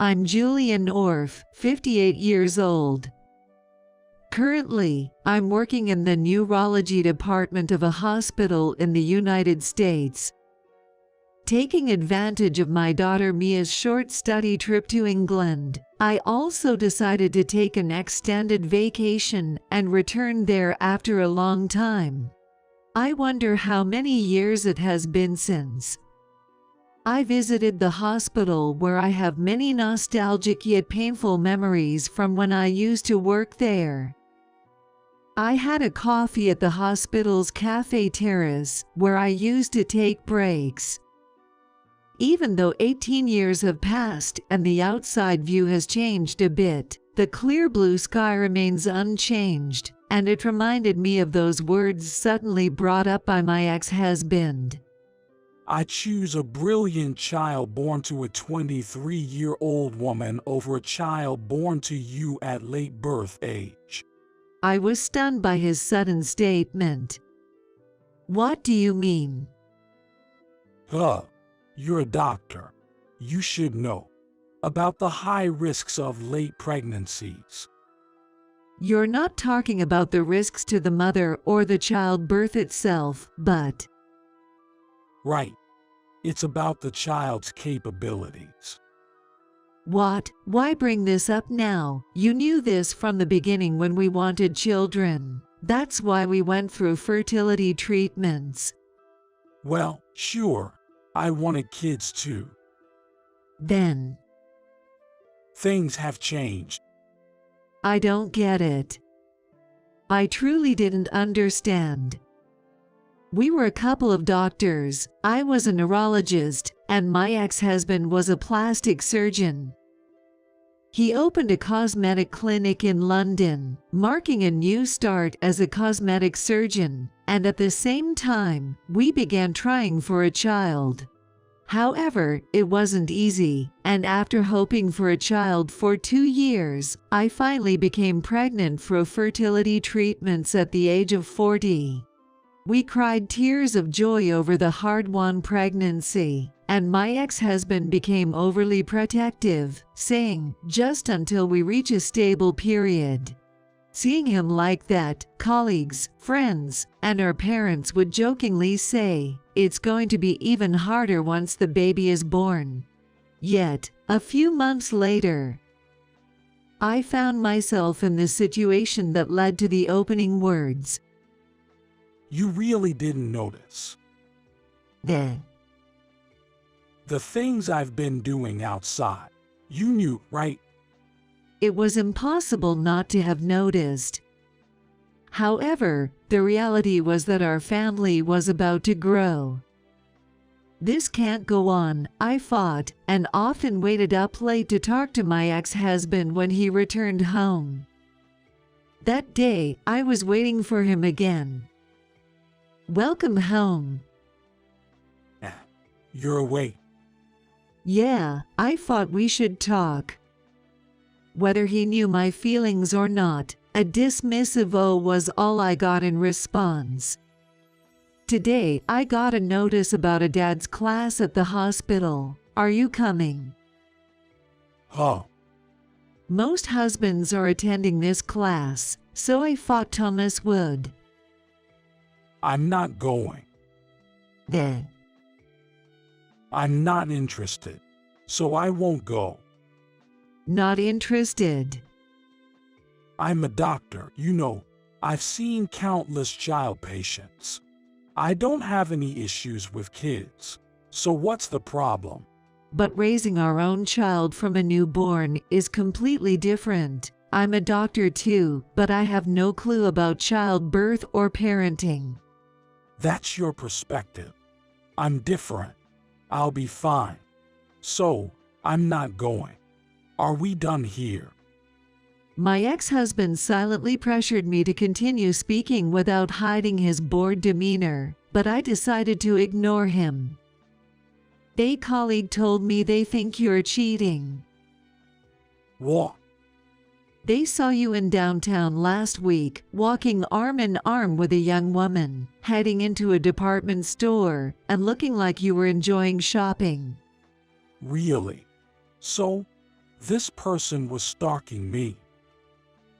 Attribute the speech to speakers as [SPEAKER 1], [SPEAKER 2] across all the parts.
[SPEAKER 1] I'm Julian Orff, 58 years old. Currently, I'm working in the neurology department of a hospital in the United States. Taking advantage of my daughter Mia's short study trip to England, I also decided to take an extended vacation and return there after a long time. I wonder how many years it has been since. I visited the hospital where I have many nostalgic yet painful memories from when I used to work there. I had a coffee at the hospital's cafe terrace where I used to take breaks. Even though 18 years have passed and the outside view has changed a bit, the clear blue sky remains unchanged, and it reminded me of those words suddenly brought up by my ex-husband.
[SPEAKER 2] I choose a brilliant child born to a 23-year-old woman over a child born to you at late birth age.
[SPEAKER 1] I was stunned by his sudden statement. What do you mean?
[SPEAKER 2] You're a doctor. You should know about the high risks of late pregnancies.
[SPEAKER 1] You're not talking about the risks to the mother or the childbirth itself, but...
[SPEAKER 2] Right. It's about the child's capabilities.
[SPEAKER 1] What? Why bring this up now? You knew this from the beginning when we wanted children. That's why we went through fertility treatments.
[SPEAKER 2] Well, sure. I wanted kids too.
[SPEAKER 1] Then?
[SPEAKER 2] Things have changed.
[SPEAKER 1] I don't get it. I truly didn't understand. We were a couple of doctors. I was a neurologist, and my ex-husband was a plastic surgeon. He opened a cosmetic clinic in London, marking a new start as a cosmetic surgeon, and at the same time, we began trying for a child. However, it wasn't easy, and after hoping for a child for 2 years, I finally became pregnant through fertility treatments at the age of 40. We cried tears of joy over the hard-won pregnancy, and my ex-husband became overly protective, saying, "Just until we reach a stable period." Seeing him like that, colleagues, friends, and our parents would jokingly say, "It's going to be even harder once the baby is born." Yet, a few months later, I found myself in the situation that led to the opening words.
[SPEAKER 2] You really didn't notice the things I've been doing outside. You knew, right?
[SPEAKER 1] It was impossible not to have noticed. However, the reality was that our family was about to grow. This can't go on, I thought, and often waited up late to talk to my ex-husband when he returned home. That day, I was waiting for him again. "Welcome home."
[SPEAKER 2] You're awake.
[SPEAKER 1] Yeah, I thought we should talk. Whether he knew my feelings or not, a dismissive "oh" was all I got in response. Today, I got a notice about a dad's class at the hospital. Are you coming? Most husbands are attending this class, so I thought Thomas would.
[SPEAKER 2] I'm not going.
[SPEAKER 1] Then.
[SPEAKER 2] I'm not interested, so I won't go.
[SPEAKER 1] Not interested?
[SPEAKER 2] I'm a doctor, you know. I've seen countless child patients. I don't have any issues with kids. So what's the problem?
[SPEAKER 1] But raising our own child from a newborn is completely different. I'm a doctor too, but I have no clue about childbirth or parenting.
[SPEAKER 2] That's your perspective. I'm different. I'll be fine. So, I'm not going. Are we done here?
[SPEAKER 1] My ex-husband silently pressured me to continue speaking without hiding his bored demeanor, but I decided to ignore him. A colleague told me they think you're cheating.
[SPEAKER 2] What?
[SPEAKER 1] They saw you in downtown last week, walking arm in arm with a young woman, heading into a department store, and looking like you were enjoying shopping.
[SPEAKER 2] Really? So, This person was stalking me.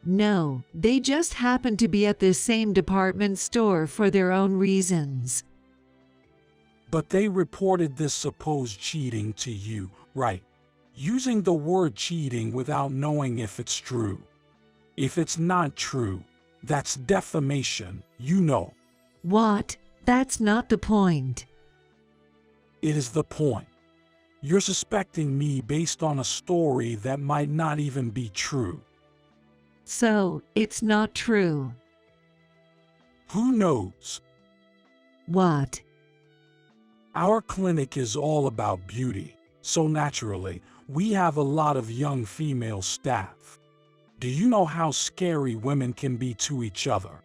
[SPEAKER 1] No, they just happened to be at the same department store for their own reasons.
[SPEAKER 2] But they reported this supposed cheating to you, right? Using the word cheating without knowing if it's true. If it's not true, that's defamation, you know.
[SPEAKER 1] What? That's not the point.
[SPEAKER 2] It is the point. You're suspecting me based on a story that might not even be true.
[SPEAKER 1] So, it's not true.
[SPEAKER 2] Who knows?
[SPEAKER 1] What?
[SPEAKER 2] Our clinic is all about beauty, so naturally, we have a lot of young female staff. Do you know how scary women can be to each other?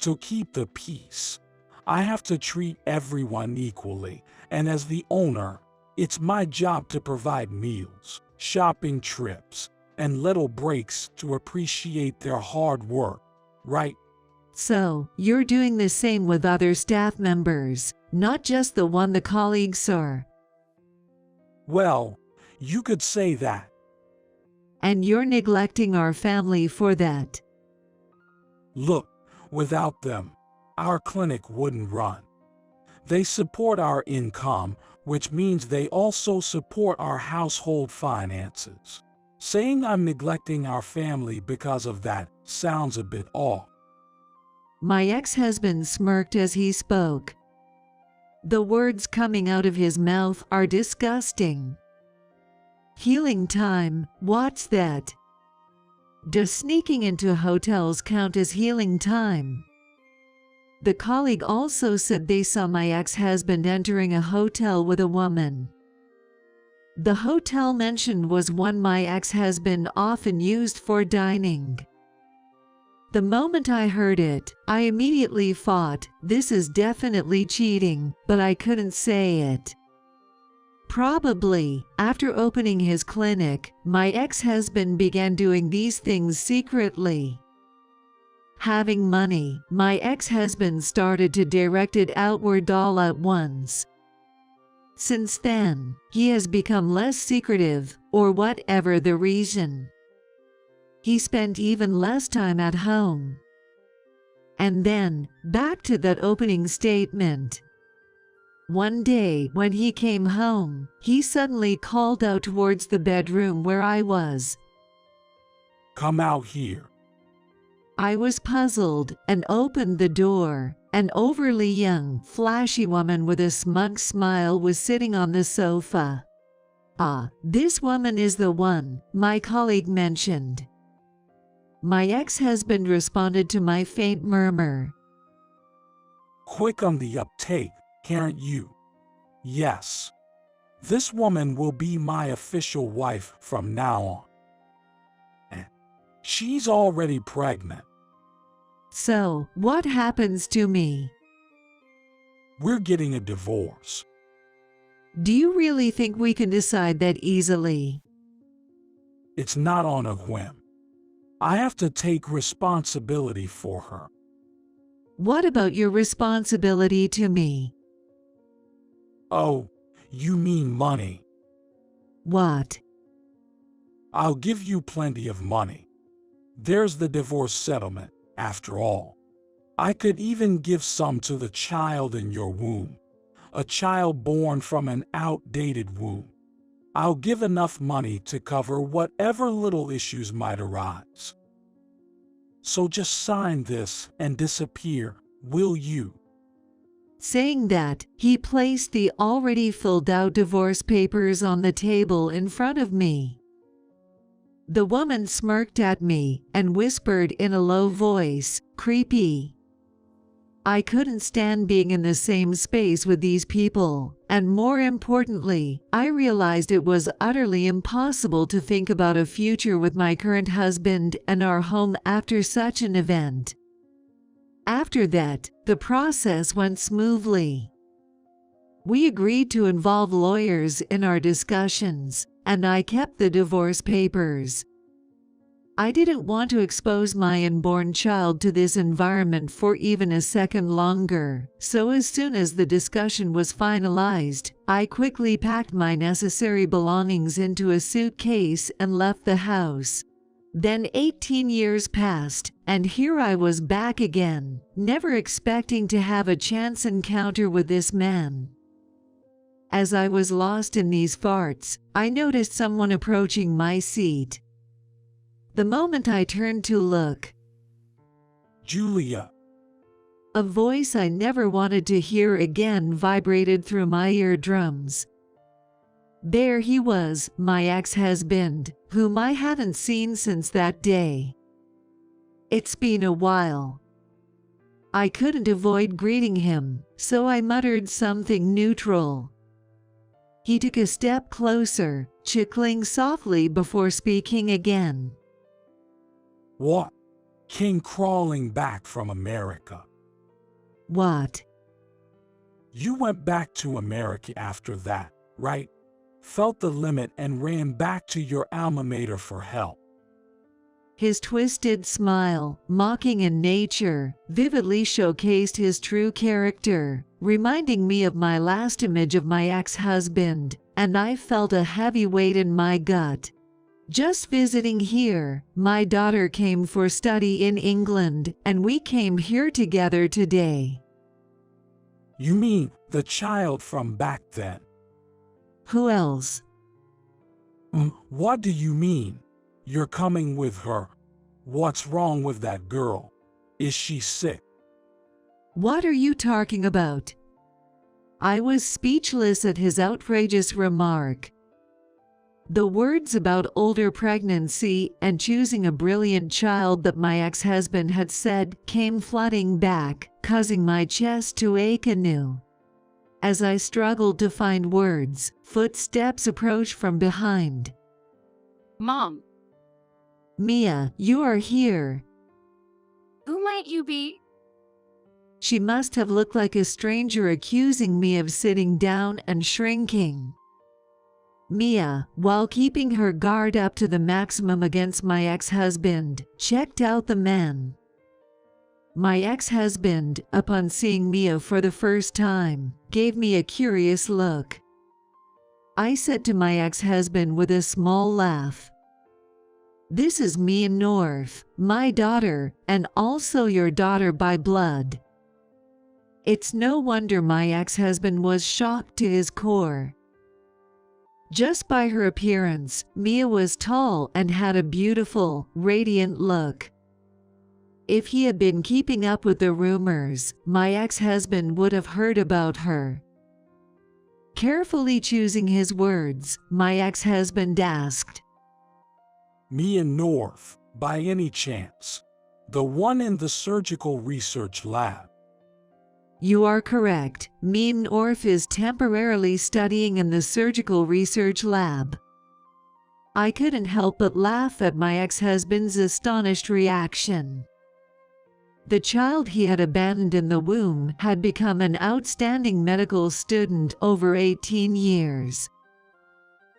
[SPEAKER 2] To keep the peace, I have to treat everyone equally, and as the owner, it's my job to provide meals, shopping trips, and little breaks to appreciate their hard work, right?
[SPEAKER 1] So, you're doing the same with other staff members, not just the one the colleagues saw.
[SPEAKER 2] Well, you could say that.
[SPEAKER 1] And you're neglecting our family for that.
[SPEAKER 2] Look, without them, our clinic wouldn't run. They support our income, which means they also support our household finances. Saying I'm neglecting our family because of that sounds a bit off.
[SPEAKER 1] My ex-husband smirked as he spoke. The words coming out of his mouth are disgusting. Healing time, what's that? Does sneaking into hotels count as healing time? The colleague also said they saw my ex-husband entering a hotel with a woman. The hotel mentioned was one my ex-husband often used for dining. The moment I heard it, I immediately thought, this is definitely cheating, but I couldn't say it. Probably, after opening his clinic, my ex-husband began doing these things secretly. Having money, my ex-husband started to direct it outward all at once. Since then, he has become less secretive, or whatever the reason. He spent even less time at home. And then, back to that opening statement. One day, when he came home, he suddenly called out towards the bedroom where I was.
[SPEAKER 2] Come out here.
[SPEAKER 1] I was puzzled and opened the door. An overly young, flashy woman with a smug smile was sitting on the sofa. Ah, this woman is the one, my colleague mentioned. My ex-husband responded to my faint murmur.
[SPEAKER 2] Quick on the uptake, can't you? Yes. This woman will be my official wife from now on. And she's already pregnant.
[SPEAKER 1] So, what happens to me?
[SPEAKER 2] We're getting a divorce.
[SPEAKER 1] Do you really think we can decide that easily?
[SPEAKER 2] It's not on a whim. I have to take responsibility for her.
[SPEAKER 1] What about your responsibility to me?
[SPEAKER 2] Oh, you mean money?
[SPEAKER 1] What?
[SPEAKER 2] I'll give you plenty of money. There's the divorce settlement, after all. I could even give some to the child in your womb, a child born from an outdated womb. I'll give enough money to cover whatever little issues might arise. So just sign this and disappear, will you?
[SPEAKER 1] Saying that, he placed the already filled out divorce papers on the table in front of me. The woman smirked at me and whispered in a low voice, "Creepy." I couldn't stand being in the same space with these people, and more importantly, I realized it was utterly impossible to think about a future with my current husband and our home after such an event. After that, the process went smoothly. We agreed to involve lawyers in our discussions, and I kept the divorce papers. I didn't want to expose my unborn child to this environment for even a second longer, so as soon as the discussion was finalized, I quickly packed my necessary belongings into a suitcase and left the house. Then 18 years passed, and here I was back again, never expecting to have a chance encounter with this man. As I was lost in these farts, I noticed someone approaching my seat. The moment I turned to look,
[SPEAKER 2] Julia.
[SPEAKER 1] A voice I never wanted to hear again vibrated through my eardrums. There he was, my ex-husband, whom I hadn't seen since that day. It's been a while. I couldn't avoid greeting him, so I muttered something neutral. He took a step closer, chuckling softly before speaking again.
[SPEAKER 2] What? Came crawling back from America.
[SPEAKER 1] What?
[SPEAKER 2] You went back to America after that, right? Felt the limit and ran back to your alma mater for help.
[SPEAKER 1] His twisted smile, mocking in nature, vividly showcased his true character, reminding me of my last image of my ex-husband, and I felt a heavy weight in my gut. Just visiting here, my daughter came for study in England, and we came here together today.
[SPEAKER 2] You mean the child from back then?
[SPEAKER 1] Who else?
[SPEAKER 2] What do you mean? You're coming with her. What's wrong with that girl? Is she sick?
[SPEAKER 1] What are you talking about? I was speechless at his outrageous remark. The words about older pregnancy and choosing a brilliant child that my ex-husband had said came flooding back, causing my chest to ache anew. As I struggled to find words, footsteps approached from behind.
[SPEAKER 3] Mom.
[SPEAKER 1] Mia, you are here.
[SPEAKER 3] Who might you be?
[SPEAKER 1] She must have looked like a stranger accusing me of sitting down and shrinking. Mia, while keeping her guard up to the maximum against my ex-husband, checked out the man. My ex-husband, upon seeing Mia for the first time, gave me a curious look. I said to my ex-husband with a small laugh, "This is Mia North, my daughter, and also your daughter by blood." It's no wonder my ex-husband was shocked to his core. Just by her appearance, Mia was tall and had a beautiful, radiant look. If he had been keeping up with the rumors, my ex-husband would have heard about her. Carefully choosing his words, my ex-husband asked,
[SPEAKER 2] Mia North, by any chance? The one in the surgical research lab?
[SPEAKER 1] "You are correct. Mia North is temporarily studying in the surgical research lab." I couldn't help but laugh at my ex-husband's astonished reaction. The child he had abandoned in the womb had become an outstanding medical student over 18 years.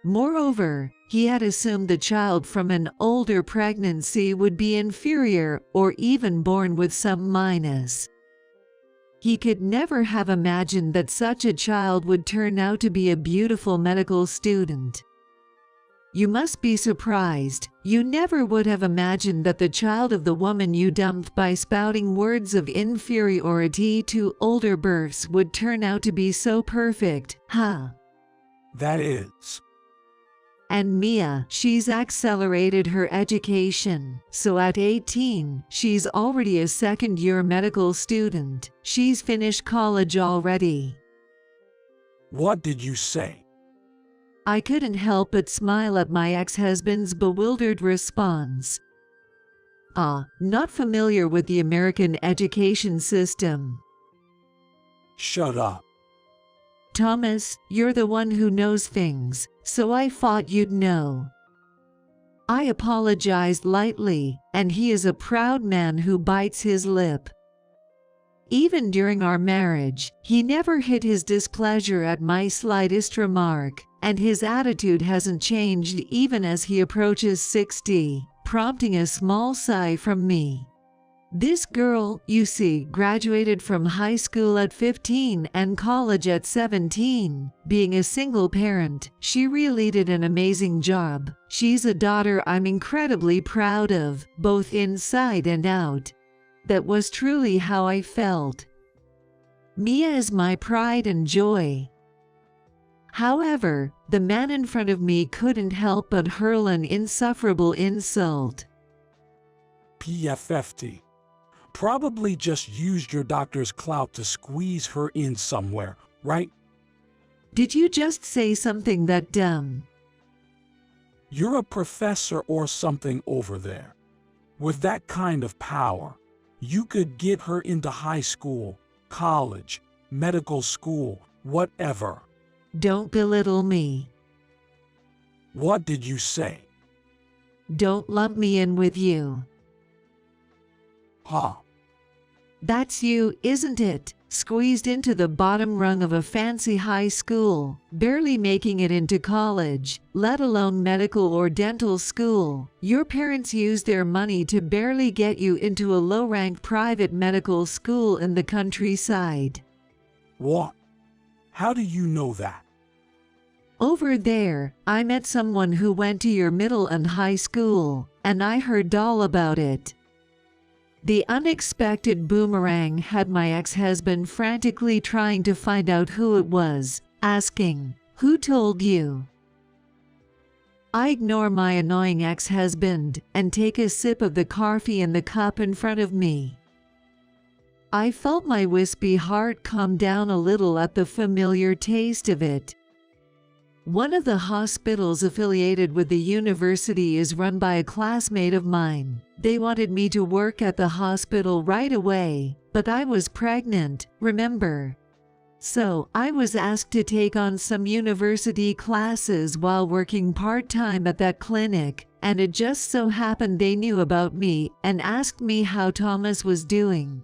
[SPEAKER 1] Moreover, he had assumed the child from an older pregnancy would be inferior or even born with some minus. He could never have imagined that such a child would turn out to be a beautiful medical student. You must be surprised. You never would have imagined that the child of the woman you dumped by spouting words of inferiority to older births would turn out to be so perfect, huh?
[SPEAKER 2] That is.
[SPEAKER 1] And Mia, she's accelerated her education, so at 18, she's already a second-year medical student. She's finished college already.
[SPEAKER 2] What did you say?
[SPEAKER 1] I couldn't help but smile at my ex-husband's bewildered response. Not familiar with the American education system.
[SPEAKER 2] Shut up.
[SPEAKER 1] Thomas, you're the one who knows things, so I thought you'd know. I apologized lightly, and he is a proud man who bites his lip. Even during our marriage, he never hid his displeasure at my slightest remark, and his attitude hasn't changed even as he approaches 60. prompting a small sigh from me. This girl, you see, graduated from high school at 15 and college at 17. Being a single parent, she really did an amazing job. She's a daughter I'm incredibly proud of, both inside and out. That was truly how I felt. Mia is my pride and joy. However, the man in front of me couldn't help but hurl an insufferable insult.
[SPEAKER 2] PFFT. Probably just used your doctor's clout to squeeze her in somewhere, right?
[SPEAKER 1] Did you just say something that dumb?
[SPEAKER 2] You're a professor or something over there. With that kind of power, you could get her into high school, college, medical school, whatever.
[SPEAKER 1] Don't belittle me.
[SPEAKER 2] What did you say?
[SPEAKER 1] Don't lump me in with you.
[SPEAKER 2] Huh?
[SPEAKER 1] That's you, isn't it? Squeezed into the bottom rung of a fancy high school, barely making it into college, let alone medical or dental school. Your parents used their money to barely get you into a low-ranked private medical school in the countryside.
[SPEAKER 2] What? How do you know that?
[SPEAKER 1] Over there, I met someone who went to your middle and high school, and I heard all about it. The unexpected boomerang had my ex-husband frantically trying to find out who it was, asking, "Who told you?" I ignore my annoying ex-husband and take a sip of the coffee in the cup in front of me. I felt my wispy heart calm down a little at the familiar taste of it. One of the hospitals affiliated with the university is run by a classmate of mine. They wanted me to work at the hospital right away, but I was pregnant, remember? So I was asked to take on some university classes while working part-time at that clinic, and it just so happened they knew about me and asked me how Thomas was doing.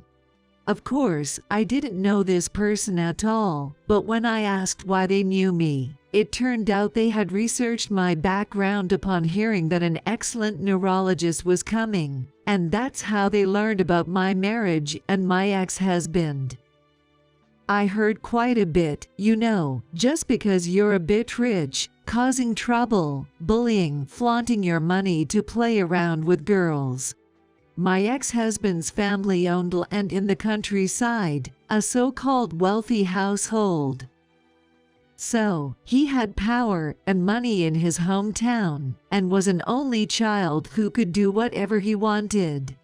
[SPEAKER 1] Of course, I didn't know this person at all, but when I asked why they knew me, it turned out they had researched my background upon hearing that an excellent neurologist was coming, and that's how they learned about my marriage and my ex-husband. I heard quite a bit, you know, just because you're a bit rich, causing trouble, bullying, flaunting your money to play around with girls. My ex-husband's family owned land in the countryside, a so-called wealthy household. So, he had power and money in his hometown, and was an only child who could do whatever he wanted.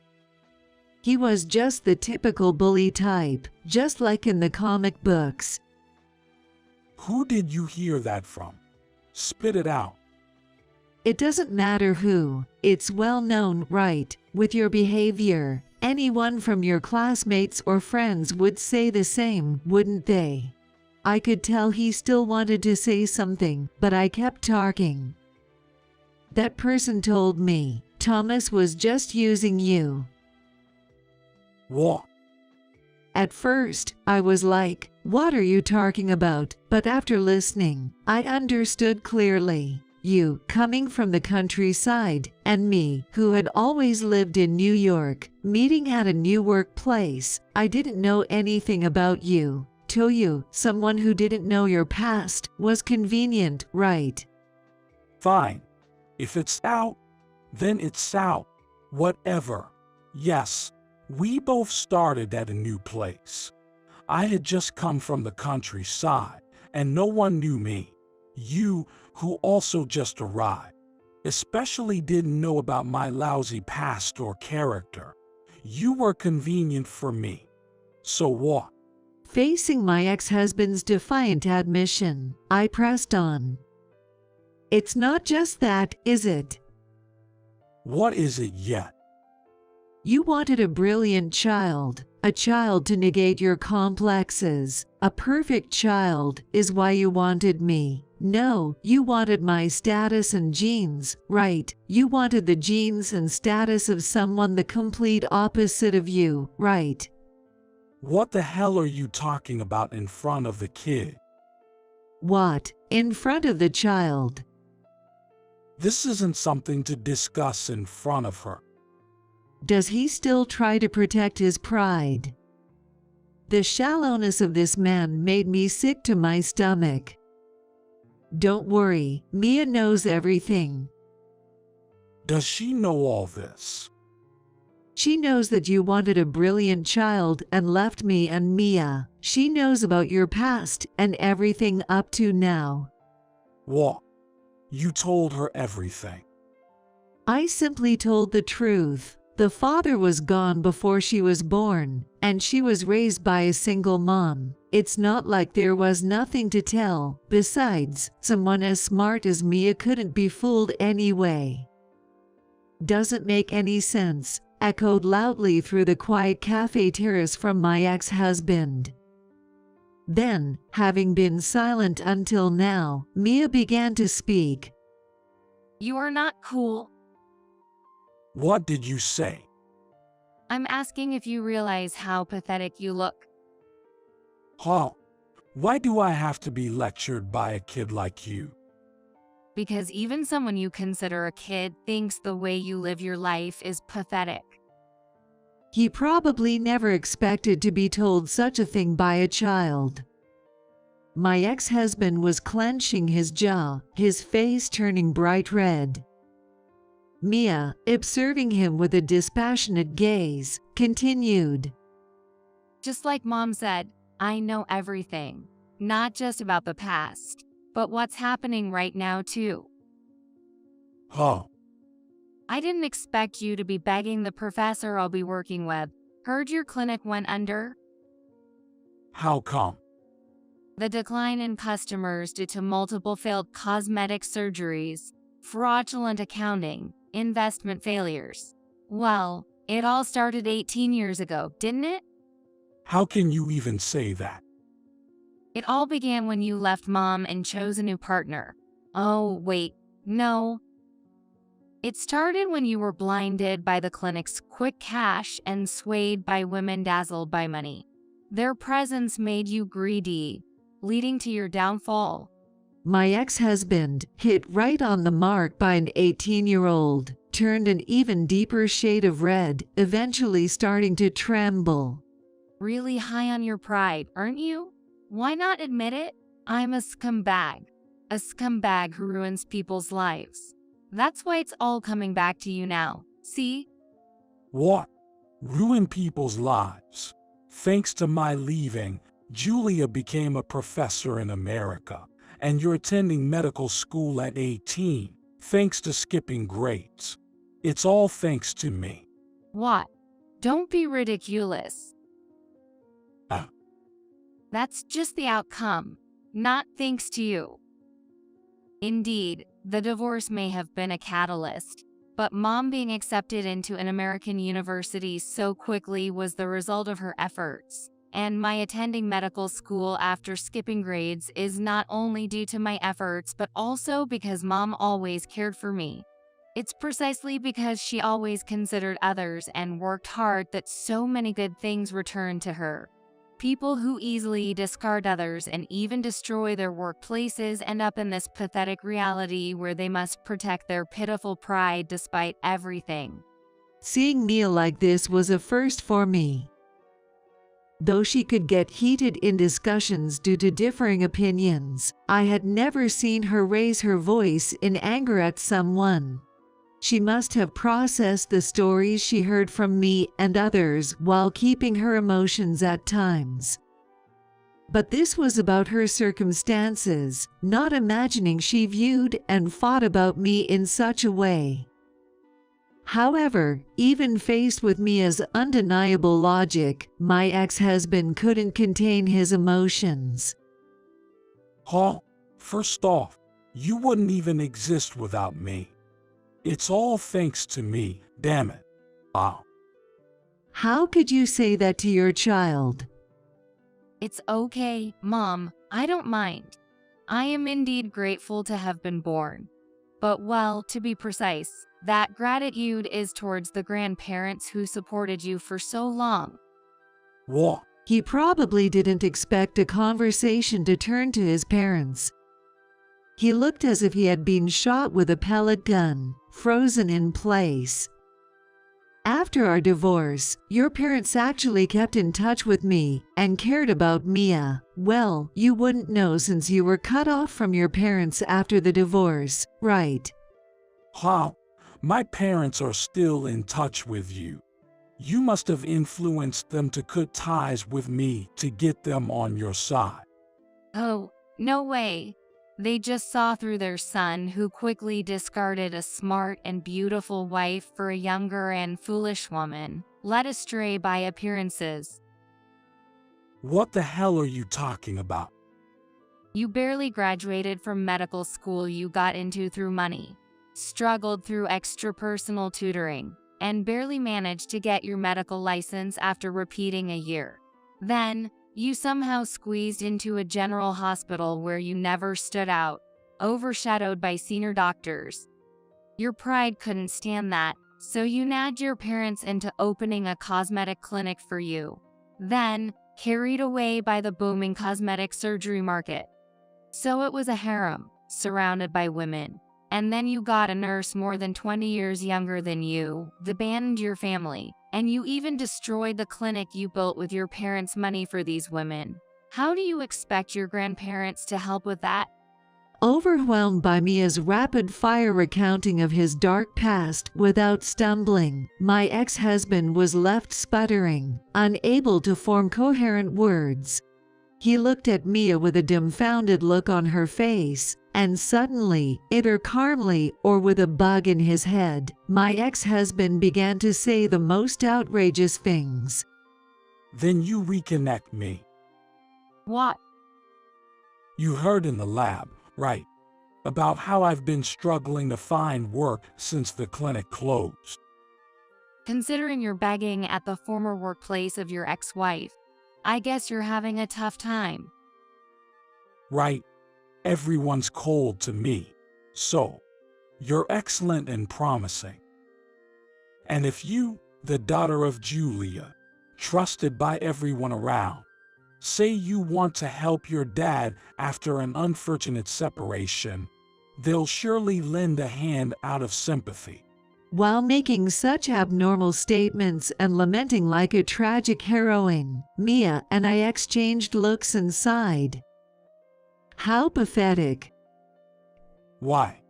[SPEAKER 1] He was just the typical bully type, just like in the comic books.
[SPEAKER 2] Who did you hear that from? Spit it out.
[SPEAKER 1] It doesn't matter who, it's well known, right? With your behavior, anyone from your classmates or friends would say the same, wouldn't they? I could tell he still wanted to say something, but I kept talking. That person told me, Thomas was just using you.
[SPEAKER 2] What?
[SPEAKER 1] At first, I was like, what are you talking about? But after listening, I understood clearly. You, coming from the countryside, and me, who had always lived in New York, meeting at a new workplace. I didn't know anything about you. To you, someone who didn't know your past, was convenient, right?
[SPEAKER 2] Fine. If it's out, then it's out. Whatever. Yes, we both started at a new place. I had just come from the countryside, and no one knew me. You, who also just arrived, especially didn't know about my lousy past or character. You were convenient for me. So what?
[SPEAKER 1] Facing my ex-husband's defiant admission, I pressed on. It's not just that, is it?
[SPEAKER 2] What is it yet?
[SPEAKER 1] You wanted a brilliant child, a child to negate your complexes. A perfect child is why you wanted me. No, you wanted my status and genes, right? You wanted the genes and status of someone the complete opposite of you, right?
[SPEAKER 2] What the hell are you talking about in front of the kid?
[SPEAKER 1] What? In front of the child?
[SPEAKER 2] This isn't something to discuss in front of her.
[SPEAKER 1] Does he still try to protect his pride? The shallowness of this man made me sick to my stomach. Don't worry, Mia knows everything.
[SPEAKER 2] Does she know all this?
[SPEAKER 1] She knows that you wanted a brilliant child and left me and Mia. She knows about your past and everything up to now.
[SPEAKER 2] What? You told her everything?
[SPEAKER 1] I simply told the truth. The father was gone before she was born, and she was raised by a single mom. It's not like there was nothing to tell. Besides, someone as smart as Mia couldn't be fooled anyway. Doesn't make any sense, echoed loudly through the quiet cafe terrace from my ex-husband. Then, having been silent until now, Mia began to speak.
[SPEAKER 3] You are not cool.
[SPEAKER 2] What did you say?
[SPEAKER 3] I'm asking if you realize how pathetic you look.
[SPEAKER 2] Huh? Why do I have to be lectured by a kid like you?
[SPEAKER 3] Because even someone you consider a kid thinks the way you live your life is pathetic.
[SPEAKER 1] He probably never expected to be told such a thing by a child. My ex-husband was clenching his jaw, his face turning bright red. Mia, observing him with a dispassionate gaze, continued.
[SPEAKER 3] Just like Mom said, I know everything. Not just about the past, but what's happening right now too.
[SPEAKER 2] Huh?
[SPEAKER 3] I didn't expect you to be begging the professor I'll be working with. Heard your clinic went under?
[SPEAKER 2] How come?
[SPEAKER 3] The decline in customers due to multiple failed cosmetic surgeries, fraudulent accounting, investment failures. Well, it all started 18 years ago, didn't it?
[SPEAKER 2] How can you even say that?
[SPEAKER 3] It all began when you left Mom and chose a new partner. Oh, wait, no. It started when you were blinded by the clinic's quick cash and swayed by women dazzled by money. Their presence made you greedy, leading to your downfall.
[SPEAKER 1] My ex-husband, hit right on the mark by an 18-year-old, turned an even deeper shade of red, eventually starting to tremble.
[SPEAKER 3] Really high on your pride, aren't you? Why not admit it? I'm a scumbag. A scumbag who ruins people's lives. That's why it's all coming back to you now, see?
[SPEAKER 2] What? Ruin people's lives? Thanks to my leaving, Julia became a professor in America, and you're attending medical school at 18, thanks to skipping grades. It's all thanks to me.
[SPEAKER 3] What? Don't be ridiculous. That's just the outcome, not thanks to you. Indeed, the divorce may have been a catalyst, but Mom being accepted into an American university so quickly was the result of her efforts. And my attending medical school after skipping grades is not only due to my efforts but also because Mom always cared for me. It's precisely because she always considered others and worked hard that so many good things returned to her. People who easily discard others and even destroy their workplaces end up in this pathetic reality where they must protect their pitiful pride despite everything.
[SPEAKER 1] Seeing Mia like this was a first for me. Though she could get heated in discussions due to differing opinions, I had never seen her raise her voice in anger at someone. She must have processed the stories she heard from me and others while keeping her emotions at times. But this was about her circumstances, not imagining she viewed and fought about me in such a way. However, even faced with Mia's undeniable logic, my ex-husband couldn't contain his emotions.
[SPEAKER 2] Huh? First off, you wouldn't even exist without me. It's all thanks to me, damn it. Wow.
[SPEAKER 1] How could you say that to your child?
[SPEAKER 3] It's okay, Mom, I don't mind. I am indeed grateful to have been born. But well, to be precise, that gratitude is towards the grandparents who supported you for so long.
[SPEAKER 2] What?
[SPEAKER 1] He probably didn't expect a conversation to turn to his parents. He looked as if he had been shot with a pellet gun, frozen in place. After our divorce, your parents actually kept in touch with me and cared about Mia. Well, you wouldn't know since you were cut off from your parents after the divorce, right?
[SPEAKER 2] Huh? My parents are still in touch with you. You must have influenced them to cut ties with me to get them on your side.
[SPEAKER 3] Oh, no way. They just saw through their son, who quickly discarded a smart and beautiful wife for a younger and foolish woman, led astray by appearances.
[SPEAKER 2] What the hell are you talking about?
[SPEAKER 3] You barely graduated from medical school you got into through money, struggled through extra personal tutoring, and barely managed to get your medical license after repeating a year. Then, you somehow squeezed into a general hospital where you never stood out, overshadowed by senior doctors. Your pride couldn't stand that, so you nagged your parents into opening a cosmetic clinic for you. Then, carried away by the booming cosmetic surgery market. So it was a harem, surrounded by women. And then you got a nurse more than 20 years younger than you, abandoned your family, and you even destroyed the clinic you built with your parents' money for these women. How do you expect your grandparents to help with that?
[SPEAKER 1] Overwhelmed by Mia's rapid-fire recounting of his dark past without stumbling, my ex-husband was left sputtering, unable to form coherent words. He looked at Mia with a dumbfounded look on her face, and suddenly, either calmly or with a bug in his head, my ex-husband began to say the most outrageous things.
[SPEAKER 2] Then you reconnect me.
[SPEAKER 3] What?
[SPEAKER 2] You heard in the lab, right? About how I've been struggling to find work since the clinic closed.
[SPEAKER 3] Considering you're begging at the former workplace of your ex-wife, I guess you're having a tough time.
[SPEAKER 2] Right? Everyone's cold to me. So, you're excellent and promising. And if you, the daughter of Julia, trusted by everyone around, say you want to help your dad after an unfortunate separation, they'll surely lend a hand out of sympathy.
[SPEAKER 1] While making such abnormal statements and lamenting like a tragic heroine, Mia and I exchanged looks and sighed. How pathetic.
[SPEAKER 2] Why?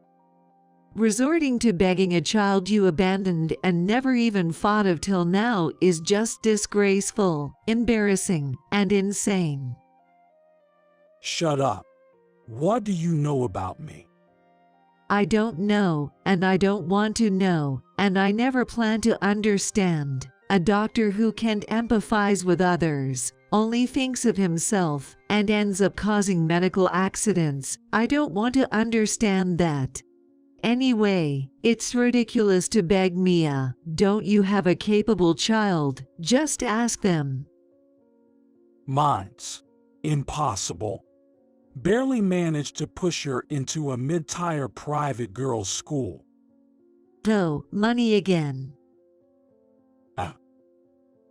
[SPEAKER 1] Resorting to begging a child you abandoned and never even thought of till now is just disgraceful, embarrassing, and insane.
[SPEAKER 2] Shut up. What do you know about me?
[SPEAKER 1] I don't know, and I don't want to know, and I never plan to understand. A doctor who can't empathize with others, only thinks of himself, and ends up causing medical accidents. I don't want to understand that. Anyway, it's ridiculous to beg Mia. Don't you have a capable child? Just ask them.
[SPEAKER 2] Mine's impossible. Barely managed to push her into a mid-tier private girls' school.
[SPEAKER 1] Oh, money again.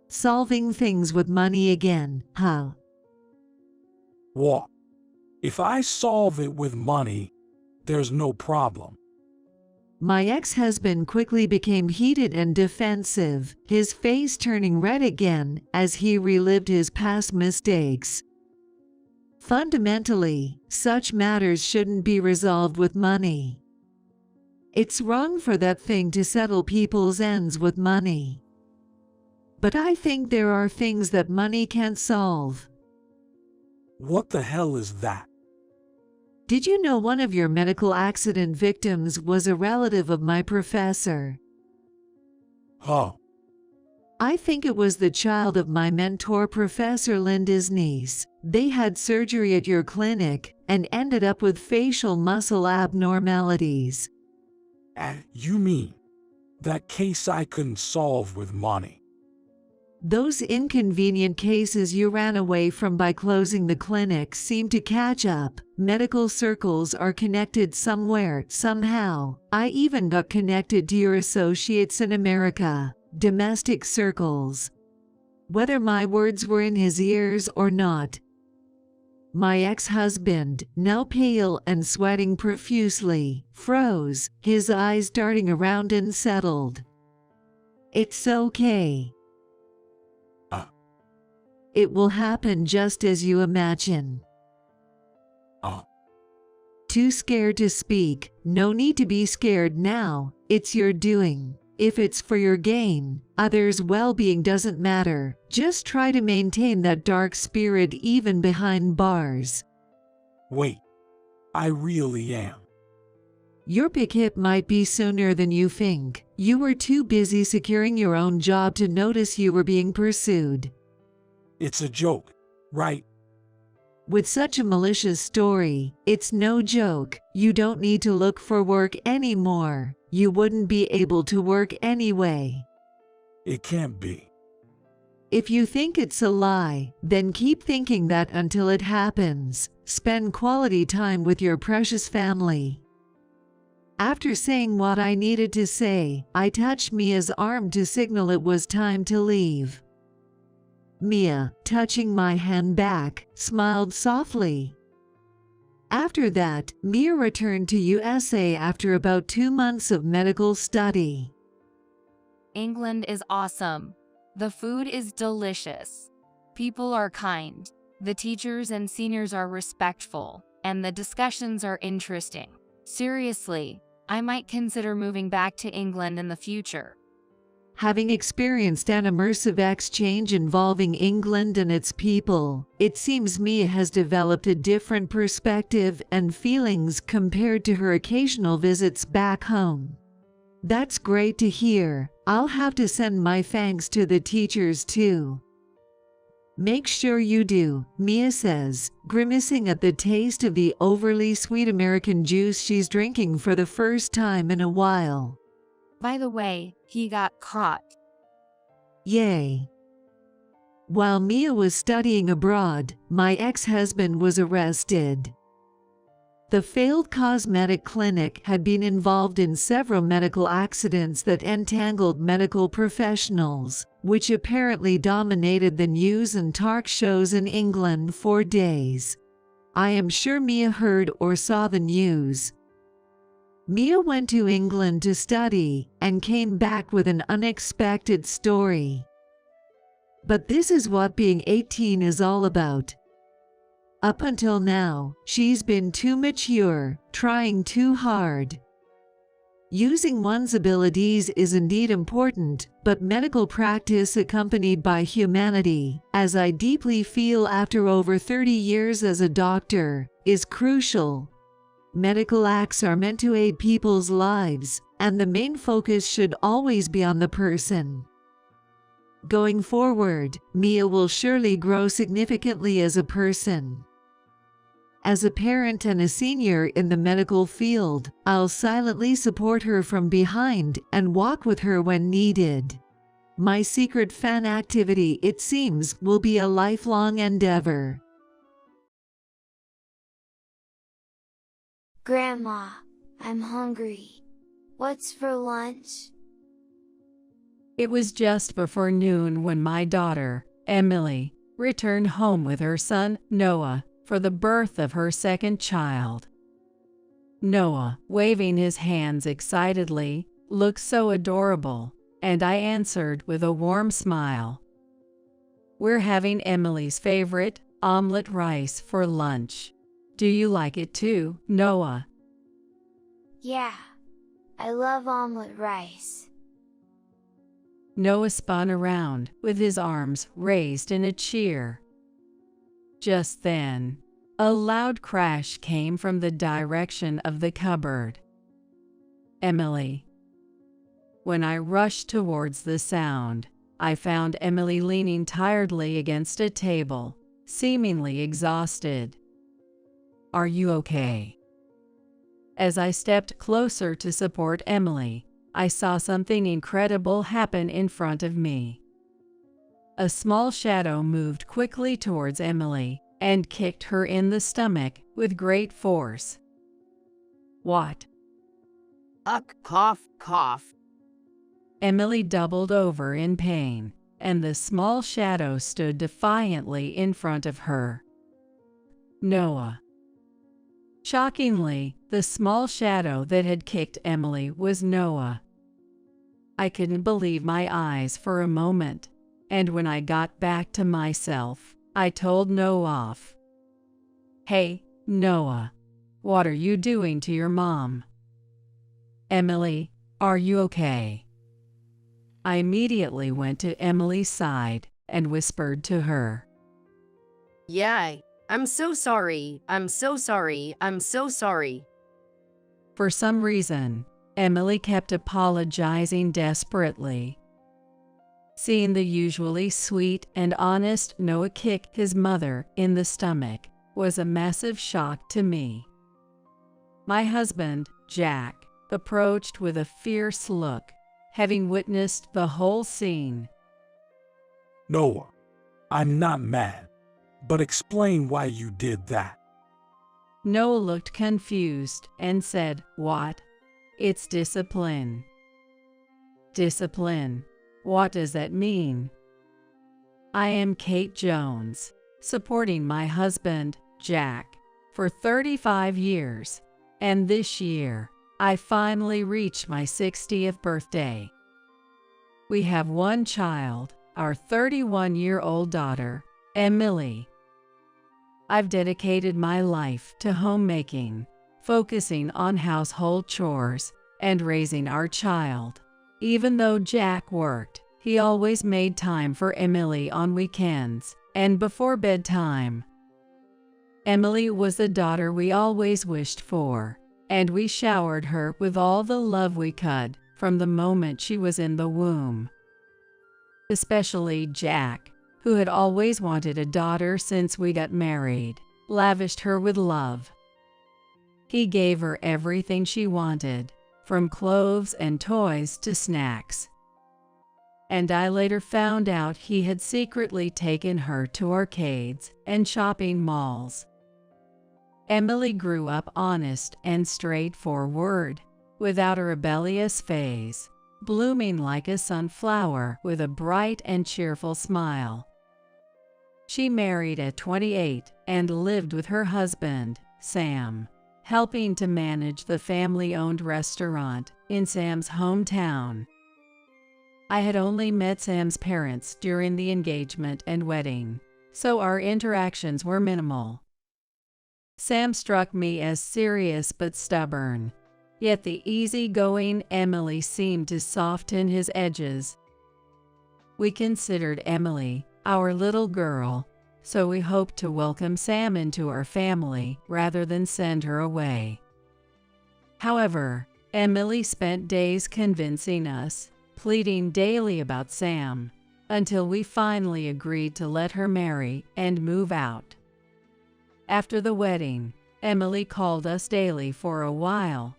[SPEAKER 1] Solving things with money again, huh?
[SPEAKER 2] What? If I solve it with money, there's no problem.
[SPEAKER 1] My ex-husband quickly became heated and defensive, his face turning red again as he relived his past mistakes. Fundamentally, such matters shouldn't be resolved with money. It's wrong for that thing to settle people's ends with money. But I think there are things that money can't solve.
[SPEAKER 2] What the hell is that?
[SPEAKER 1] Did you know one of your medical accident victims was a relative of my professor?
[SPEAKER 2] Huh.
[SPEAKER 1] I think it was the child of my mentor, Professor Linda's niece. They had surgery at your clinic and ended up with facial muscle abnormalities.
[SPEAKER 2] You mean that case I couldn't solve with money?
[SPEAKER 1] Those inconvenient cases you ran away from by closing the clinic seem to catch up. Medical circles are connected somewhere, somehow. I even got connected to your associates in America. Domestic circles. Whether my words were in his ears or not. My ex-husband, now pale and sweating profusely, froze, his eyes darting around and settled. It's okay. It will happen just as you imagine. Too scared to speak. No need to be scared now. It's your doing. If it's for your gain, others' well-being doesn't matter. Just try to maintain that dark spirit even behind bars.
[SPEAKER 2] Wait, I really am.
[SPEAKER 1] Your big hit might be sooner than you think. You were too busy securing your own job to notice you were being pursued.
[SPEAKER 2] It's a joke, right?
[SPEAKER 1] With such a malicious story, it's no joke. You don't need to look for work anymore. You wouldn't be able to work anyway.
[SPEAKER 2] It can't be.
[SPEAKER 1] If you think it's a lie, then keep thinking that until it happens. Spend quality time with your precious family. After saying what I needed to say, I touched Mia's arm to signal it was time to leave. Mia, touching my hand back, smiled softly. After that, Mia returned to USA after about 2 months of medical study.
[SPEAKER 3] England is awesome. The food is delicious. People are kind. The teachers and seniors are respectful, and the discussions are interesting. Seriously, I might consider moving back to England in the future.
[SPEAKER 1] Having experienced an immersive exchange involving England and its people, it seems Mia has developed a different perspective and feelings compared to her occasional visits back home. That's great to hear. I'll have to send my thanks to the teachers too. Make sure you do, Mia says, grimacing at the taste of the overly sweet American juice she's drinking for the first time in a while.
[SPEAKER 3] By the way, he got caught.
[SPEAKER 1] Yay. While Mia was studying abroad, my ex-husband was arrested. The failed cosmetic clinic had been involved in several medical accidents that entangled medical professionals, which apparently dominated the news and talk shows in England for days. I am sure Mia heard or saw the news. Mia went to England to study and came back with an unexpected story. But this is what being 18 is all about. Up until now, she's been too mature, trying too hard. Using one's abilities is indeed important, but medical practice accompanied by humanity, as I deeply feel after over 30 years as a doctor, is crucial. Medical acts are meant to aid people's lives, and the main focus should always be on the person. Going forward, Mia will surely grow significantly as a person. As a parent and a senior in the medical field, I'll silently support her from behind and walk with her when needed. My secret fan activity, it seems, will be a lifelong endeavor.
[SPEAKER 4] Grandma, I'm hungry. What's for lunch?
[SPEAKER 5] It was just before noon when my daughter, Emily, returned home with her son, Noah, for the birth of her second child. Noah, waving his hands excitedly, looked so adorable, and I answered with a warm smile. We're having Emily's favorite, omelet rice, for lunch. Do you like it too, Noah?
[SPEAKER 4] Yeah, I love omelet rice.
[SPEAKER 5] Noah spun around, with his arms raised in a cheer. Just then, a loud crash came from the direction of the cupboard. Emily. When I rushed towards the sound, I found Emily leaning tiredly against a table, seemingly exhausted. Are you okay? As I stepped closer to support Emily, I saw something incredible happen in front of me. A small shadow moved quickly towards Emily and kicked her in the stomach with great force. What?
[SPEAKER 6] Cough, cough.
[SPEAKER 5] Emily doubled over in pain, and the small shadow stood defiantly in front of her. Noah. Shockingly, the small shadow that had kicked Emily was Noah. I couldn't believe my eyes for a moment, and when I got back to myself, I told Noah off. "Hey, Noah, what are you doing to your mom? Emily, are you okay?" I immediately went to Emily's side and whispered to her.
[SPEAKER 6] Yeah, I'm so sorry. I'm so sorry. I'm so sorry.
[SPEAKER 5] For some reason, Emily kept apologizing desperately. Seeing the usually sweet and honest Noah kick his mother in the stomach was a massive shock to me. My husband, Jack, approached with a fierce look, having witnessed the whole scene.
[SPEAKER 2] Noah, I'm not mad, but explain why you did that.
[SPEAKER 5] Noah looked confused and said, "What? It's discipline." Discipline. What does that mean? I am Kate Jones, supporting my husband, Jack, for 35 years, and this year, I finally reached my 60th birthday. We have one child, our 31-year-old daughter, Emily. I've dedicated my life to homemaking, focusing on household chores, and raising our child. Even though Jack worked, he always made time for Emily on weekends and before bedtime. Emily was the daughter we always wished for, and we showered her with all the love we could from the moment she was in the womb. Especially Jack, who had always wanted a daughter since we got married, lavished her with love. He gave her everything she wanted, from clothes and toys to snacks. And I later found out he had secretly taken her to arcades and shopping malls. Emily grew up honest and straightforward, without a rebellious phase, blooming like a sunflower with a bright and cheerful smile. She married at 28 and lived with her husband, Sam, helping to manage the family-owned restaurant in Sam's hometown. I had only met Sam's parents during the engagement and wedding, so our interactions were minimal. Sam struck me as serious but stubborn, yet the easygoing Emily seemed to soften his edges. We considered Emily our little girl, so we hoped to welcome Sam into our family rather than send her away. However, Emily spent days convincing us, pleading daily about Sam, until we finally agreed to let her marry and move out. After the wedding, Emily called us daily for a while.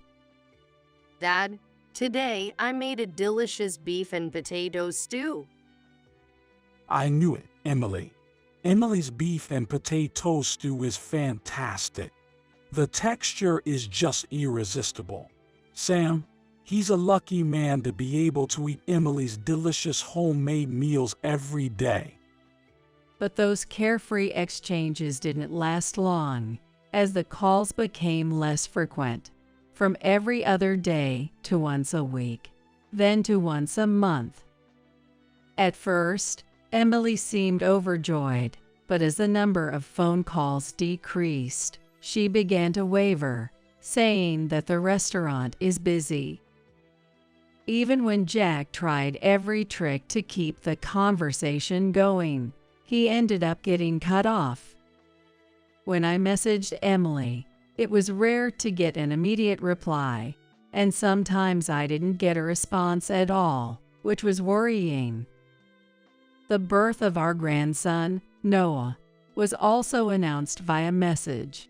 [SPEAKER 6] Dad, today I made a delicious beef and potato stew.
[SPEAKER 2] I knew it, Emily. Emily's beef and potato stew is fantastic. The texture is just irresistible. Sam, he's a lucky man to be able to eat Emily's delicious homemade meals every day.
[SPEAKER 5] But those carefree exchanges didn't last long, as the calls became less frequent, from every other day to once a week, then to once a month. At first, Emily seemed overjoyed, but as the number of phone calls decreased, she began to waver, saying that the restaurant is busy. Even when Jack tried every trick to keep the conversation going, he ended up getting cut off. When I messaged Emily, it was rare to get an immediate reply, and sometimes I didn't get a response at all, which was worrying. The birth of our grandson, Noah, was also announced via message.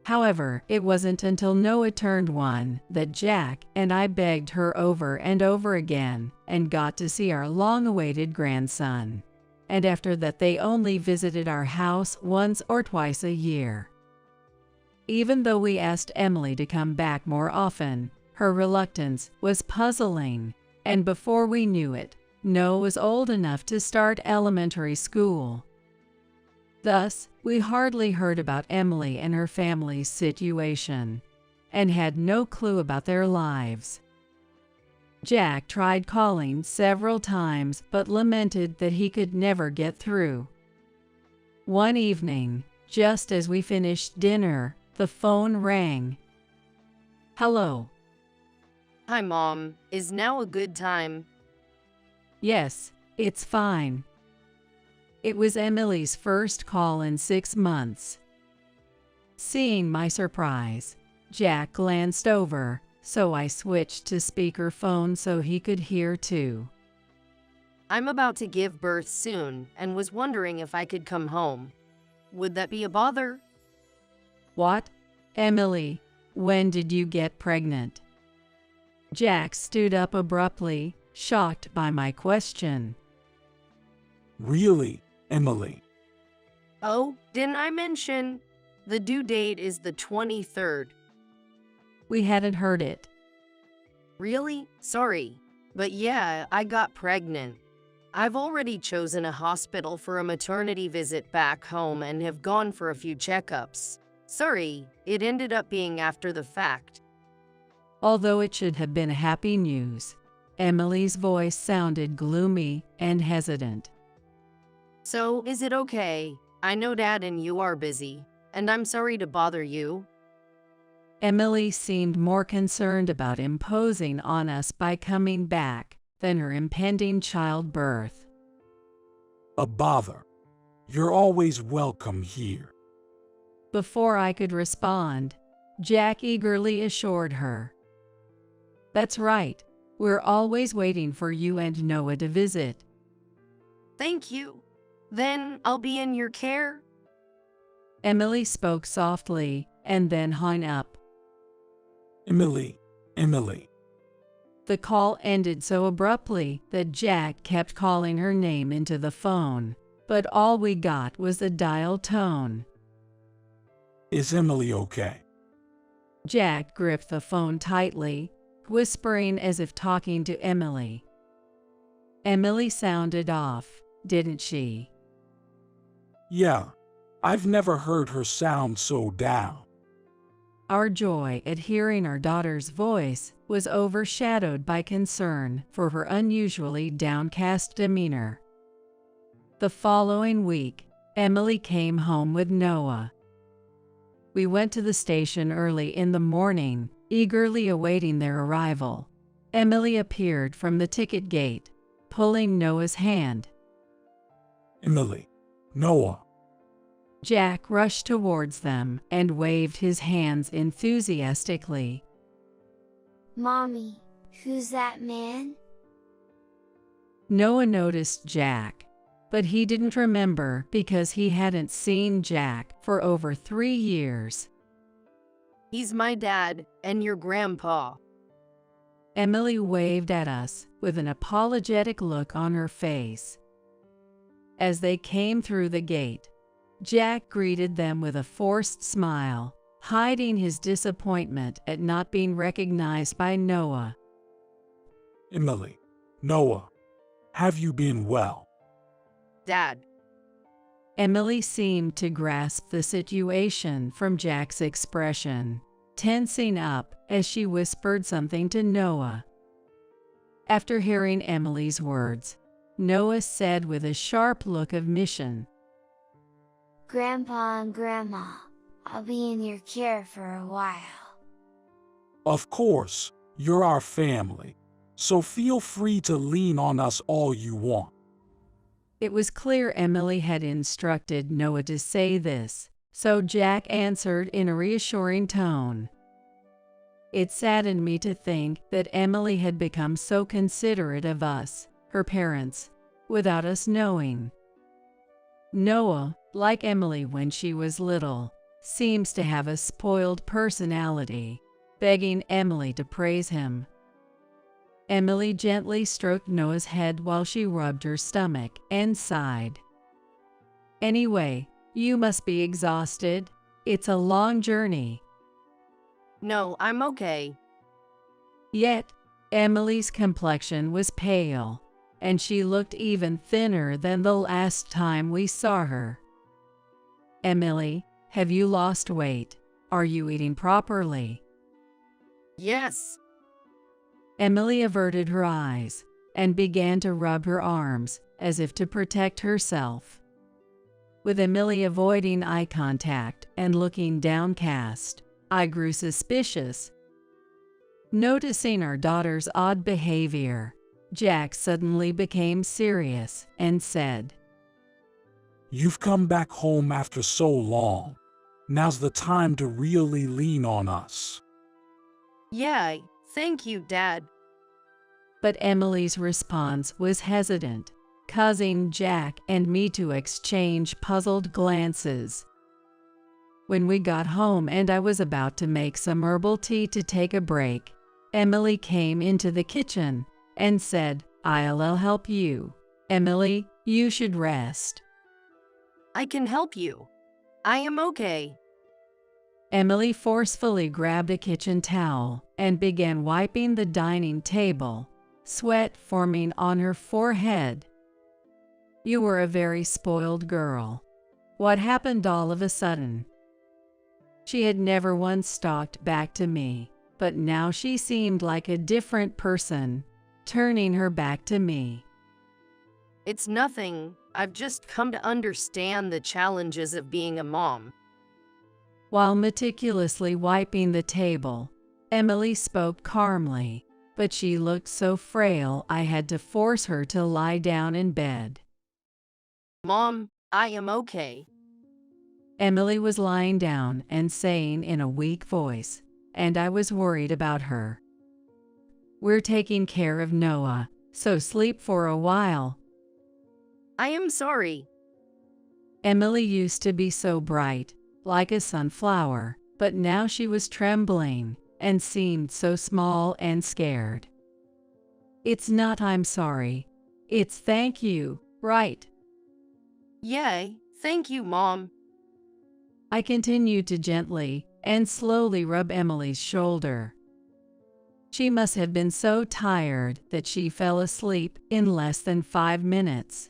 [SPEAKER 5] However, it wasn't until Noah turned 1 that Jack and I begged her over and over again and got to see our long-awaited grandson. And after that, they only visited our house once or twice a year. Even though we asked Emily to come back more often, her reluctance was puzzling, and before we knew it, Noah was old enough to start elementary school. Thus, we hardly heard about Emily and her family's situation, and had no clue about their lives. Jack tried calling several times but lamented that he could never get through. One evening, just as we finished dinner, the phone rang. "Hello."
[SPEAKER 6] Hi, Mom. Is now a good time?
[SPEAKER 5] "Yes, it's fine." It was Emily's first call in 6 months. Seeing my surprise, Jack glanced over, so I switched to speakerphone so he could hear too.
[SPEAKER 6] I'm about to give birth soon and was wondering if I could come home. Would that be a bother?
[SPEAKER 5] "What? Emily, when did you get pregnant?" Jack stood up abruptly, shocked by my question.
[SPEAKER 2] Really, Emily?
[SPEAKER 6] Oh, didn't I mention? The due date is the 23rd.
[SPEAKER 5] We hadn't heard it.
[SPEAKER 6] Really? Sorry. But yeah, I got pregnant. I've already chosen a hospital for a maternity visit back home and have gone for a few checkups. Sorry, it ended up being after the fact.
[SPEAKER 5] Although it should have been happy news, Emily's voice sounded gloomy and hesitant.
[SPEAKER 6] So, is it okay? I know Dad and you are busy, and I'm sorry to bother you.
[SPEAKER 5] Emily seemed more concerned about imposing on us by coming back than her impending childbirth.
[SPEAKER 2] A bother. You're always welcome here.
[SPEAKER 5] Before I could respond, Jack eagerly assured her. "That's right. We're always waiting for you and Noah to visit."
[SPEAKER 6] Thank you. Then I'll be in your care?
[SPEAKER 5] Emily spoke softly and then hung up.
[SPEAKER 2] Emily.
[SPEAKER 5] The call ended so abruptly that Jack kept calling her name into the phone, but all we got was the dial tone.
[SPEAKER 2] Is Emily okay?
[SPEAKER 5] Jack gripped the phone tightly, whispering as if talking to Emily. Emily sounded off, didn't she?
[SPEAKER 2] Yeah. I've never heard her sound so down.
[SPEAKER 5] Our joy at hearing our daughter's voice was overshadowed by concern for her unusually downcast demeanor. The following week, Emily came home with Noah. We went to the station early in the morning, eagerly awaiting their arrival. Emily appeared from the ticket gate, pulling Noah's hand.
[SPEAKER 2] Emily. Noah.
[SPEAKER 5] Jack rushed towards them and waved his hands enthusiastically.
[SPEAKER 4] Mommy, who's that man?
[SPEAKER 5] Noah noticed Jack, but he didn't remember because he hadn't seen Jack for over 3 years.
[SPEAKER 6] He's my dad and your grandpa.
[SPEAKER 5] Emily waved at us with an apologetic look on her face. As they came through the gate, Jack greeted them with a forced smile, hiding his disappointment at not being recognized by Noah.
[SPEAKER 2] Emily. Noah. Have you been well?
[SPEAKER 6] Dad.
[SPEAKER 5] Emily seemed to grasp the situation from Jack's expression, tensing up as she whispered something to Noah. After hearing Emily's words, Noah said with a sharp look of mission,
[SPEAKER 4] Grandpa and Grandma, I'll be in your care for a while.
[SPEAKER 2] Of course, you're our family, so feel free to lean on us all you want.
[SPEAKER 5] It was clear Emily had instructed Noah to say this, so Jack answered in a reassuring tone. It saddened me to think that Emily had become so considerate of us, her parents, without us knowing. Noah, like Emily when she was little, seems to have a spoiled personality, begging Emily to praise him. Emily gently stroked Noah's head while she rubbed her stomach and sighed. Anyway, you must be exhausted. It's a long journey.
[SPEAKER 6] No, I'm okay.
[SPEAKER 5] Yet, Emily's complexion was pale, and she looked even thinner than the last time we saw her. Emily, have you lost weight? Are you eating properly?
[SPEAKER 6] Yes.
[SPEAKER 5] Emily averted her eyes and began to rub her arms as if to protect herself. With Emily avoiding eye contact and looking downcast, I grew suspicious. Noticing our daughter's odd behavior, Jack suddenly became serious and said,
[SPEAKER 2] You've come back home after so long. Now's the time to really lean on us.
[SPEAKER 6] Yeah, thank you, Dad.
[SPEAKER 5] But Emily's response was hesitant, causing Jack and me to exchange puzzled glances. When we got home and I was about to make some herbal tea to take a break, Emily came into the kitchen and said, I'll help you. Emily, you should rest.
[SPEAKER 6] I can help you. I am okay.
[SPEAKER 5] Emily forcefully grabbed a kitchen towel and began wiping the dining table, sweat forming on her forehead. You were a very spoiled girl. What happened all of a sudden? She had never once talked back to me, but now she seemed like a different person, turning her back to me.
[SPEAKER 6] It's nothing. I've just come to understand the challenges of being a mom.
[SPEAKER 5] While meticulously wiping the table, Emily spoke calmly, but she looked so frail I had to force her to lie down in bed.
[SPEAKER 6] Mom, I am okay.
[SPEAKER 5] Emily was lying down and saying in a weak voice, and I was worried about her. We're taking care of Noah, so sleep for a while.
[SPEAKER 6] I am sorry.
[SPEAKER 5] Emily used to be so bright, like a sunflower, but now she was trembling and seemed so small and scared. It's not I'm sorry. It's thank you, right?
[SPEAKER 6] Yay, thank you, Mom.
[SPEAKER 5] I continued to gently and slowly rub Emily's shoulder. She must have been so tired that she fell asleep in less than 5 minutes.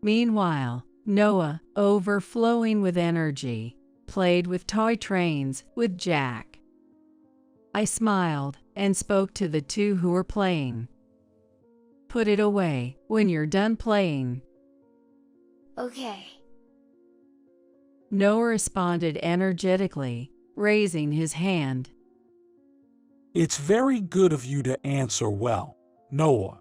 [SPEAKER 5] Meanwhile, Noah, overflowing with energy, played with toy trains with Jack. I smiled and spoke to the two who were playing. Put it away when you're done playing.
[SPEAKER 4] Okay.
[SPEAKER 5] Noah responded energetically, raising his hand.
[SPEAKER 2] It's very good of you to answer well, Noah.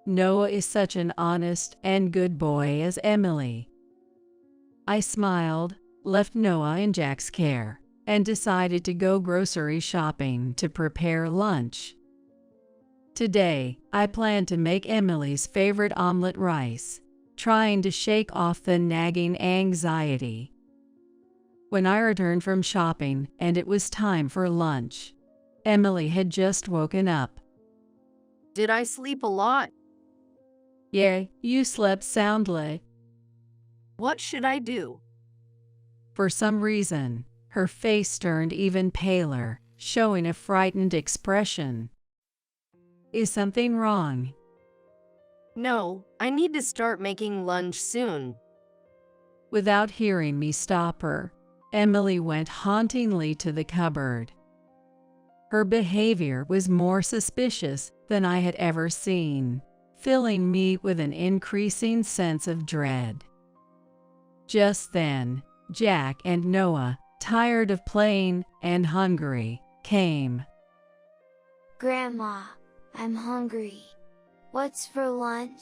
[SPEAKER 5] Noah is such an honest and good boy as Emily. I smiled, left Noah in Jack's care, and decided to go grocery shopping to prepare lunch. Today, I plan to make Emily's favorite omelet rice, trying to shake off the nagging anxiety. When I returned from shopping and it was time for lunch, Emily had just woken up.
[SPEAKER 6] Did I sleep a lot?
[SPEAKER 5] Yeah, you slept soundly.
[SPEAKER 6] What should I do?
[SPEAKER 5] For some reason, her face turned even paler, showing a frightened expression. Is something wrong?
[SPEAKER 6] No, I need to start making lunch soon.
[SPEAKER 5] Without hearing me stop her, Emily went hauntingly to the cupboard. Her behavior was more suspicious than I had ever seen, filling me with an increasing sense of dread. Just then, Jack and Noah, tired of playing and hungry, came.
[SPEAKER 4] Grandma, I'm hungry. What's for lunch?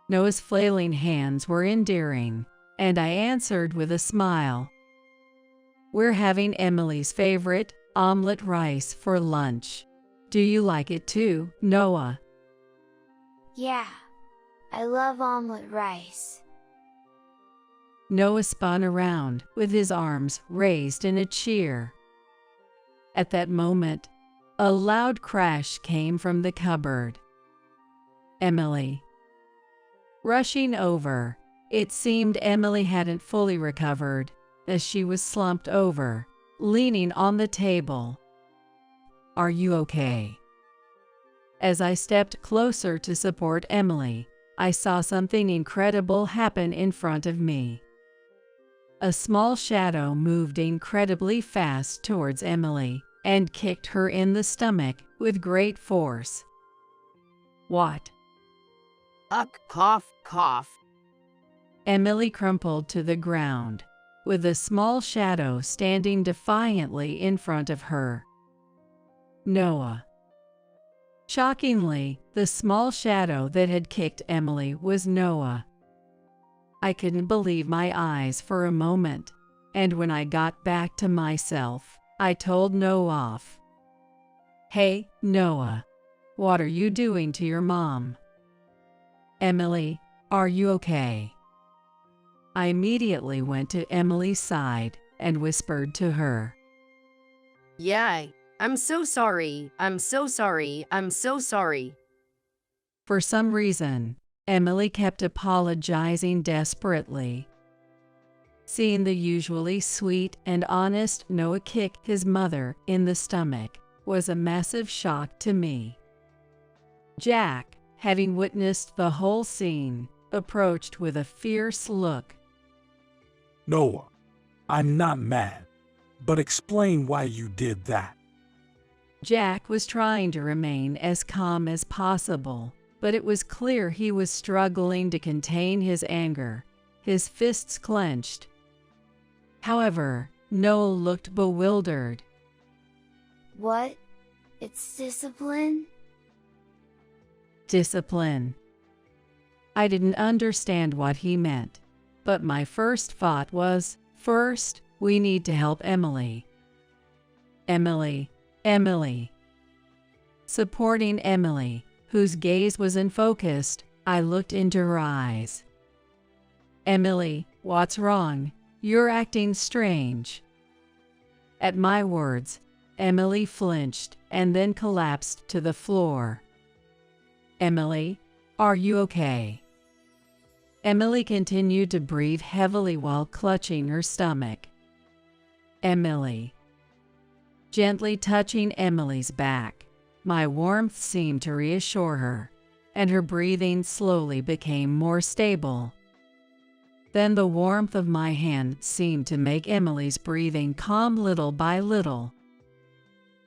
[SPEAKER 5] Noah's flailing hands were endearing, and I answered with a smile. We're having Emily's favorite, omelet rice for lunch. Do you like it too, Noah?
[SPEAKER 4] Yeah. I love omelet rice.
[SPEAKER 5] Noah spun around with his arms raised in a cheer. At that moment, a loud crash came from the cupboard. Emily. Rushing over, it seemed Emily hadn't fully recovered, as she was slumped over, leaning on the table. Are you okay? As I stepped closer to support Emily, I saw something incredible happen in front of me. A small shadow moved incredibly fast towards Emily and kicked her in the stomach with great force. What?
[SPEAKER 6] Cough, cough.
[SPEAKER 5] Emily crumpled to the ground, with a small shadow standing defiantly in front of her. Noah. Shockingly, the small shadow that had kicked Emily was Noah. I couldn't believe my eyes for a moment, and when I got back to myself, I told Noah off. "Hey, Noah, what are you doing to your mom? Emily, are you okay?" I immediately went to Emily's side and whispered to her.
[SPEAKER 6] Yeah, I'm so sorry. I'm so sorry. I'm so sorry.
[SPEAKER 5] For some reason, Emily kept apologizing desperately. Seeing the usually sweet and honest Noah kick his mother in the stomach was a massive shock to me. Jack, having witnessed the whole scene, approached with a fierce look.
[SPEAKER 2] Noah, I'm not mad, but explain why you did that.
[SPEAKER 5] Jack was trying to remain as calm as possible, but it was clear he was struggling to contain his anger, his fists clenched. However, Noah looked bewildered.
[SPEAKER 4] What? It's discipline?
[SPEAKER 5] Discipline. I didn't understand what he meant, but my first thought was, first, we need to help Emily. Emily. Supporting Emily, whose gaze was unfocused, I looked into her eyes. Emily, what's wrong? You're acting strange. At my words, Emily flinched and then collapsed to the floor. Emily, are you okay? Emily continued to breathe heavily while clutching her stomach. Emily. Gently touching Emily's back, my warmth seemed to reassure her, and her breathing slowly became more stable. Then the warmth of my hand seemed to make Emily's breathing calm little by little.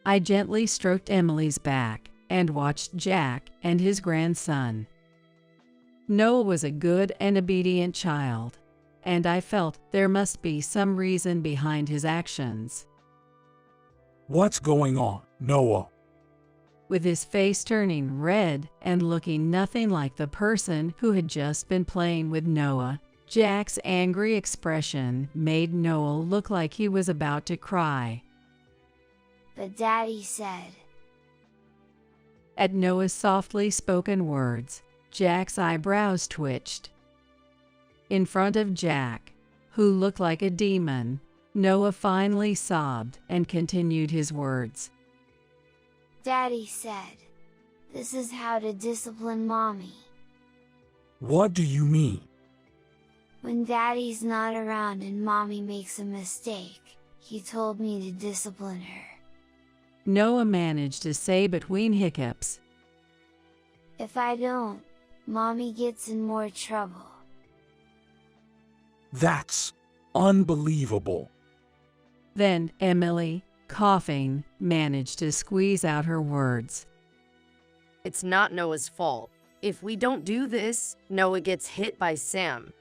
[SPEAKER 5] I gently stroked Emily's back and watched Jack and his grandson. Noah was a good and obedient child, and I felt there must be some reason behind his actions.
[SPEAKER 2] What's going on, Noah?
[SPEAKER 5] With his face turning red and looking nothing like the person who had just been playing with Noah, Jack's angry expression made Noah look like he was about to cry.
[SPEAKER 4] But Daddy said.
[SPEAKER 5] At Noah's softly spoken words, Jack's eyebrows twitched. In front of Jack, who looked like a demon, Noah finally sobbed and continued his words.
[SPEAKER 4] Daddy said, this is how to discipline Mommy.
[SPEAKER 2] What do you mean?
[SPEAKER 4] When Daddy's not around and Mommy makes a mistake, he told me to discipline her.
[SPEAKER 5] Noah managed to say between hiccups.
[SPEAKER 4] If I don't, Mommy gets in more trouble.
[SPEAKER 2] That's unbelievable.
[SPEAKER 5] Then Emily, coughing, managed to squeeze out her words.
[SPEAKER 6] It's not Noah's fault. If we don't do this, Noah gets hit by Sam.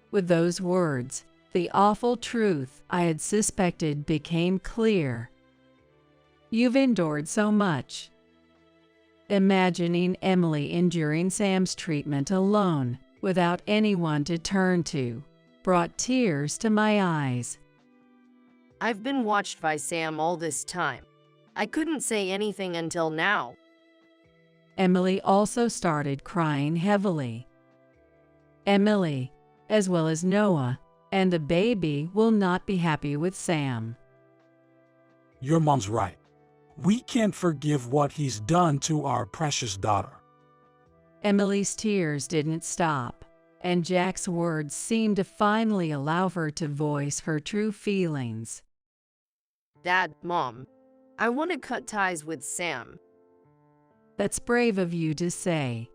[SPEAKER 5] With those words, the awful truth I had suspected became clear. You've endured so much. Imagining Emily enduring Sam's treatment alone, without anyone to turn to, brought tears to my eyes.
[SPEAKER 6] I've been watched by Sam all this time. I couldn't say anything until now.
[SPEAKER 5] Emily also started crying heavily. Emily, as well as Noah, and the baby will not be happy with Sam.
[SPEAKER 2] Your mom's right. We can't forgive what he's done to our precious daughter.
[SPEAKER 5] Emily's tears didn't stop, and Jack's words seemed to finally allow her to voice her true feelings.
[SPEAKER 6] Dad, Mom, I want to cut ties with Sam.
[SPEAKER 5] That's brave of you to say.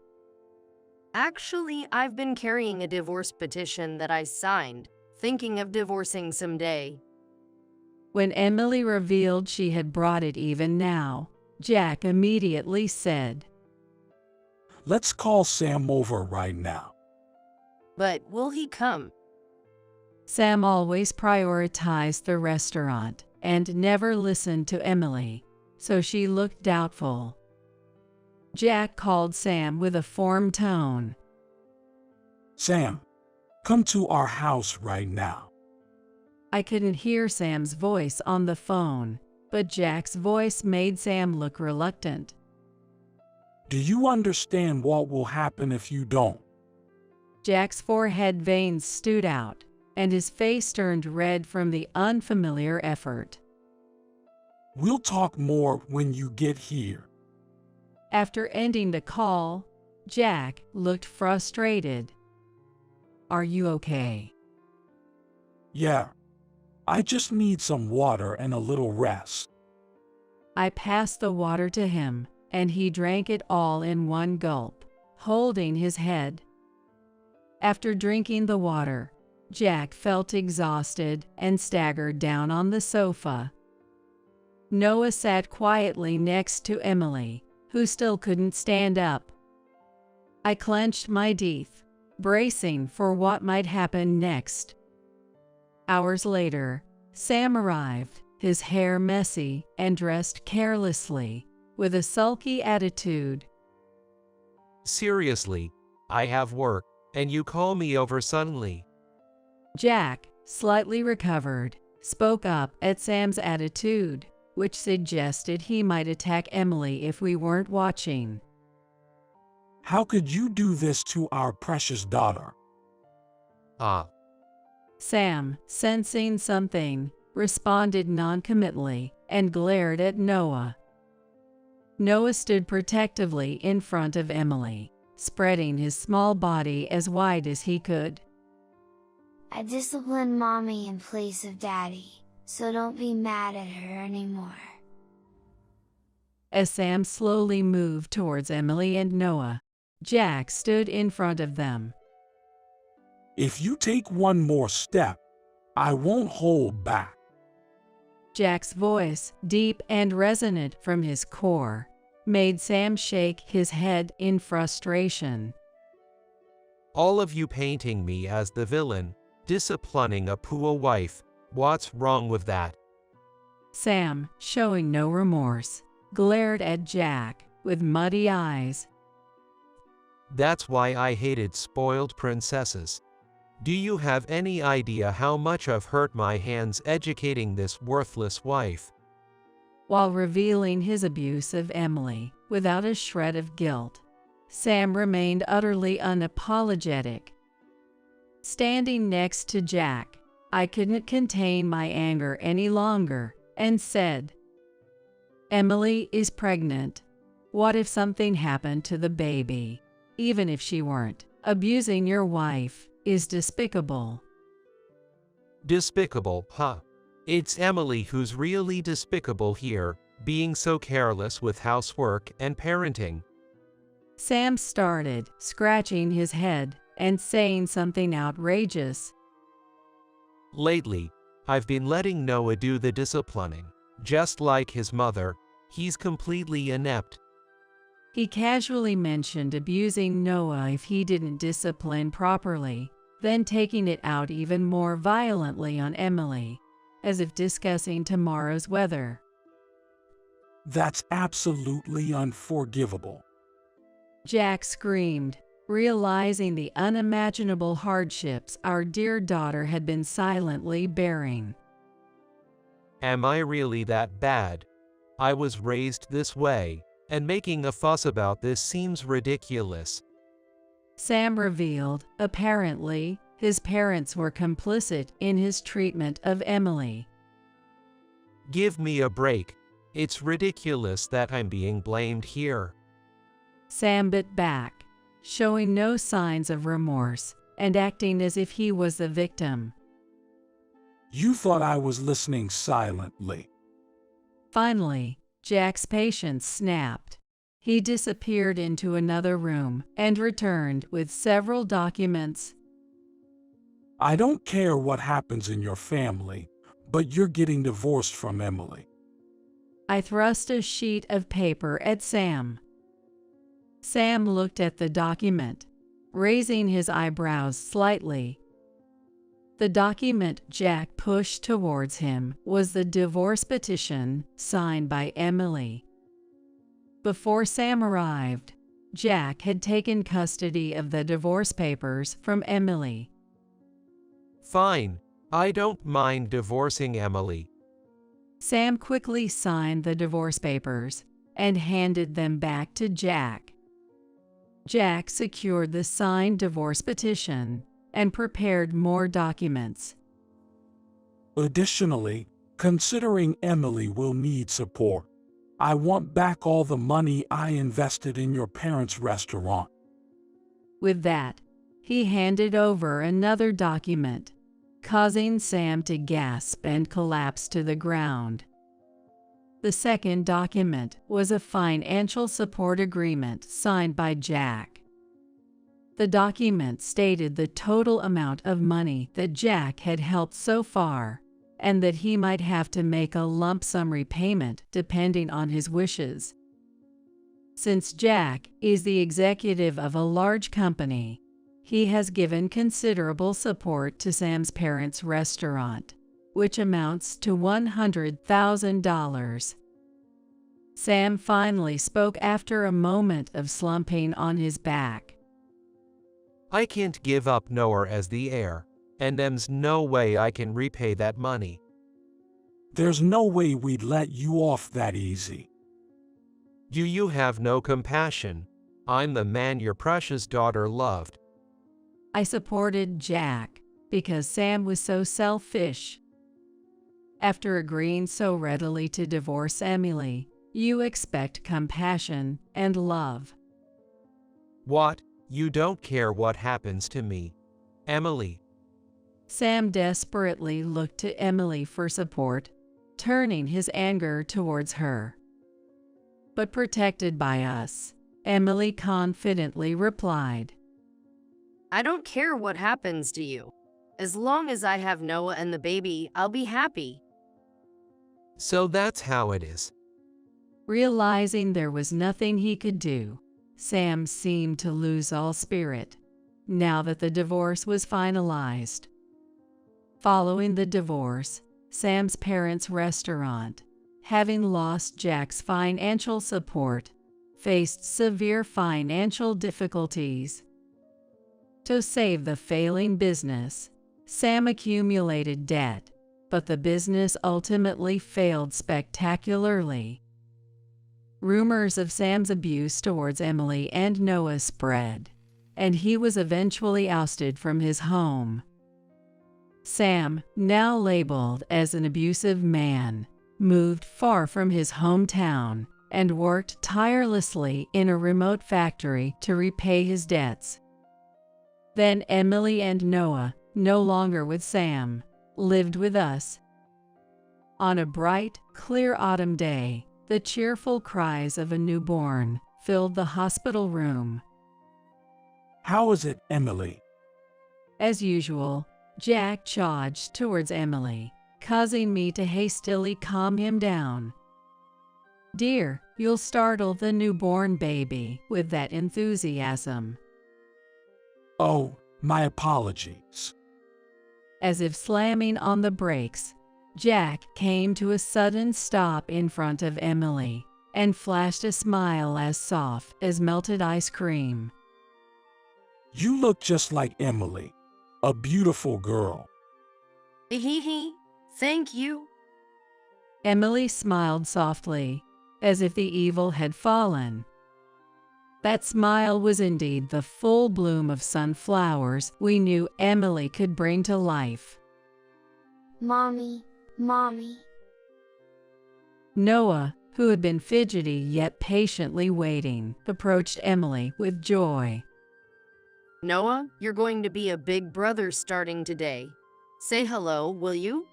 [SPEAKER 6] Actually, I've been carrying a divorce petition that I signed, thinking of divorcing someday.
[SPEAKER 5] When Emily revealed she had brought it even now, Jack immediately said,
[SPEAKER 2] Let's call Sam over right now.
[SPEAKER 6] But will he come?
[SPEAKER 5] Sam always prioritized the restaurant and never listened to Emily, so she looked doubtful. Jack called Sam with a firm tone.
[SPEAKER 2] Sam, come to our house right now.
[SPEAKER 5] I couldn't hear Sam's voice on the phone, but Jack's voice made Sam look reluctant.
[SPEAKER 2] Do you understand what will happen if you don't?
[SPEAKER 5] Jack's forehead veins stood out, and his face turned red from the unfamiliar effort.
[SPEAKER 2] We'll talk more when you get here.
[SPEAKER 5] After ending the call, Jack looked frustrated. Are you okay?
[SPEAKER 2] Yeah. I just need some water and a little rest.
[SPEAKER 5] I passed the water to him, and he drank it all in one gulp, holding his head. After drinking the water, Jack felt exhausted and staggered down on the sofa. Noah sat quietly next to Emily, who still couldn't stand up. I clenched my teeth, bracing for what might happen next. Hours later, Sam arrived, his hair messy and dressed carelessly, with a sulky attitude.
[SPEAKER 7] Seriously, I have work, and you call me over suddenly.
[SPEAKER 5] Jack, slightly recovered, spoke up at Sam's attitude, which suggested he might attack Emily if we weren't watching.
[SPEAKER 2] How could you do this to our precious daughter?
[SPEAKER 5] Sam, sensing something, responded noncommittally and glared at Noah. Noah stood protectively in front of Emily, spreading his small body as wide as he could.
[SPEAKER 4] I disciplined mommy in place of daddy, so don't be mad at her anymore.
[SPEAKER 5] As Sam slowly moved towards Emily and Noah, Jack stood in front of them.
[SPEAKER 2] If you take one more step, I won't hold back.
[SPEAKER 5] Jack's voice, deep and resonant from his core, made Sam shake his head in frustration.
[SPEAKER 7] All of you painting me as the villain, disciplining a poor wife, what's wrong with that?
[SPEAKER 5] Sam, showing no remorse, glared at Jack with muddy eyes.
[SPEAKER 7] That's why I hated spoiled princesses. Do you have any idea how much I've hurt my hands educating this worthless wife?
[SPEAKER 5] While revealing his abuse of Emily without a shred of guilt, Sam remained utterly unapologetic. Standing next to Jack, I couldn't contain my anger any longer and said, Emily is pregnant. What if something happened to the baby? Even if she weren't, abusing your wife is despicable.
[SPEAKER 7] Despicable, huh? It's Emily who's really despicable here, being so careless with housework and parenting.
[SPEAKER 5] Sam started, scratching his head and saying something outrageous.
[SPEAKER 7] Lately, I've been letting Noah do the disciplining. Just like his mother, he's completely inept.
[SPEAKER 5] He casually mentioned abusing Noah if he didn't discipline properly, then taking it out even more violently on Emily, as if discussing tomorrow's weather.
[SPEAKER 2] That's absolutely unforgivable.
[SPEAKER 5] Jack screamed, realizing the unimaginable hardships our dear daughter had been silently bearing.
[SPEAKER 7] Am I really that bad? I was raised this way, and making a fuss about this seems ridiculous.
[SPEAKER 5] Sam revealed, apparently, his parents were complicit in his treatment of Emily.
[SPEAKER 7] Give me a break. It's ridiculous that I'm being blamed here.
[SPEAKER 5] Sam bit back, showing no signs of remorse and acting as if he was the victim.
[SPEAKER 2] You thought I was listening silently.
[SPEAKER 5] Finally, Jack's patience snapped. He disappeared into another room and returned with several documents.
[SPEAKER 2] I don't care what happens in your family, but you're getting divorced from Emily.
[SPEAKER 5] I thrust a sheet of paper at Sam. Sam looked at the document, raising his eyebrows slightly. The document Jack pushed towards him was the divorce petition signed by Emily. Before Sam arrived, Jack had taken custody of the divorce papers from Emily.
[SPEAKER 7] Fine, I don't mind divorcing Emily.
[SPEAKER 5] Sam quickly signed the divorce papers and handed them back to Jack. Jack secured the signed divorce petition and prepared more documents.
[SPEAKER 2] Additionally, considering Emily will need support, I want back all the money I invested in your parents' restaurant.
[SPEAKER 5] With that, he handed over another document, causing Sam to gasp and collapse to the ground. The second document was a financial support agreement signed by Jack. The document stated the total amount of money that Jack had helped so far, and that he might have to make a lump sum repayment depending on his wishes. Since Jack is the executive of a large company, he has given considerable support to Sam's parents' restaurant, which amounts to $100,000. Sam finally spoke after a moment of slumping on his back.
[SPEAKER 7] I can't give up Noah as the heir, and there's no way I can repay that money.
[SPEAKER 2] There's no way we'd let you off that easy.
[SPEAKER 7] Do you have no compassion? I'm the man your precious daughter loved.
[SPEAKER 5] I supported Jack because Sam was so selfish. After agreeing so readily to divorce Emily, you expect compassion and love.
[SPEAKER 7] What? You don't care what happens to me, Emily?
[SPEAKER 5] Sam desperately looked to Emily for support, turning his anger towards her. But protected by us, Emily confidently replied,
[SPEAKER 6] I don't care what happens to you. As long as I have Noah and the baby, I'll be happy.
[SPEAKER 7] So that's how it is.
[SPEAKER 5] Realizing there was nothing he could do, Sam seemed to lose all spirit, now that the divorce was finalized. Following the divorce, Sam's parents' restaurant, having lost Jack's financial support, faced severe financial difficulties. To save the failing business, Sam accumulated debt, but the business ultimately failed spectacularly. Rumors of Sam's abuse towards Emily and Noah spread, and he was eventually ousted from his home. Sam, now labeled as an abusive man, moved far from his hometown and worked tirelessly in a remote factory to repay his debts. Then Emily and Noah, no longer with Sam, lived with us. On a bright, clear autumn day, the cheerful cries of a newborn filled the hospital room.
[SPEAKER 2] How is it, Emily?
[SPEAKER 5] As usual, Jack charged towards Emily, causing me to hastily calm him down. Dear, you'll startle the newborn baby with that enthusiasm.
[SPEAKER 2] Oh, my apologies.
[SPEAKER 5] As if slamming on the brakes, Jack came to a sudden stop in front of Emily and flashed a smile as soft as melted ice cream.
[SPEAKER 2] You look just like Emily, a beautiful girl.
[SPEAKER 6] Hee, thank you.
[SPEAKER 5] Emily smiled softly, as if the evil had fallen. That smile was indeed the full bloom of sunflowers we knew Emily could bring to life.
[SPEAKER 4] Mommy, Mommy.
[SPEAKER 5] Noah, who had been fidgety yet patiently waiting, approached Emily with joy.
[SPEAKER 6] Noah, you're going to be a big brother starting today. Say hello, will you?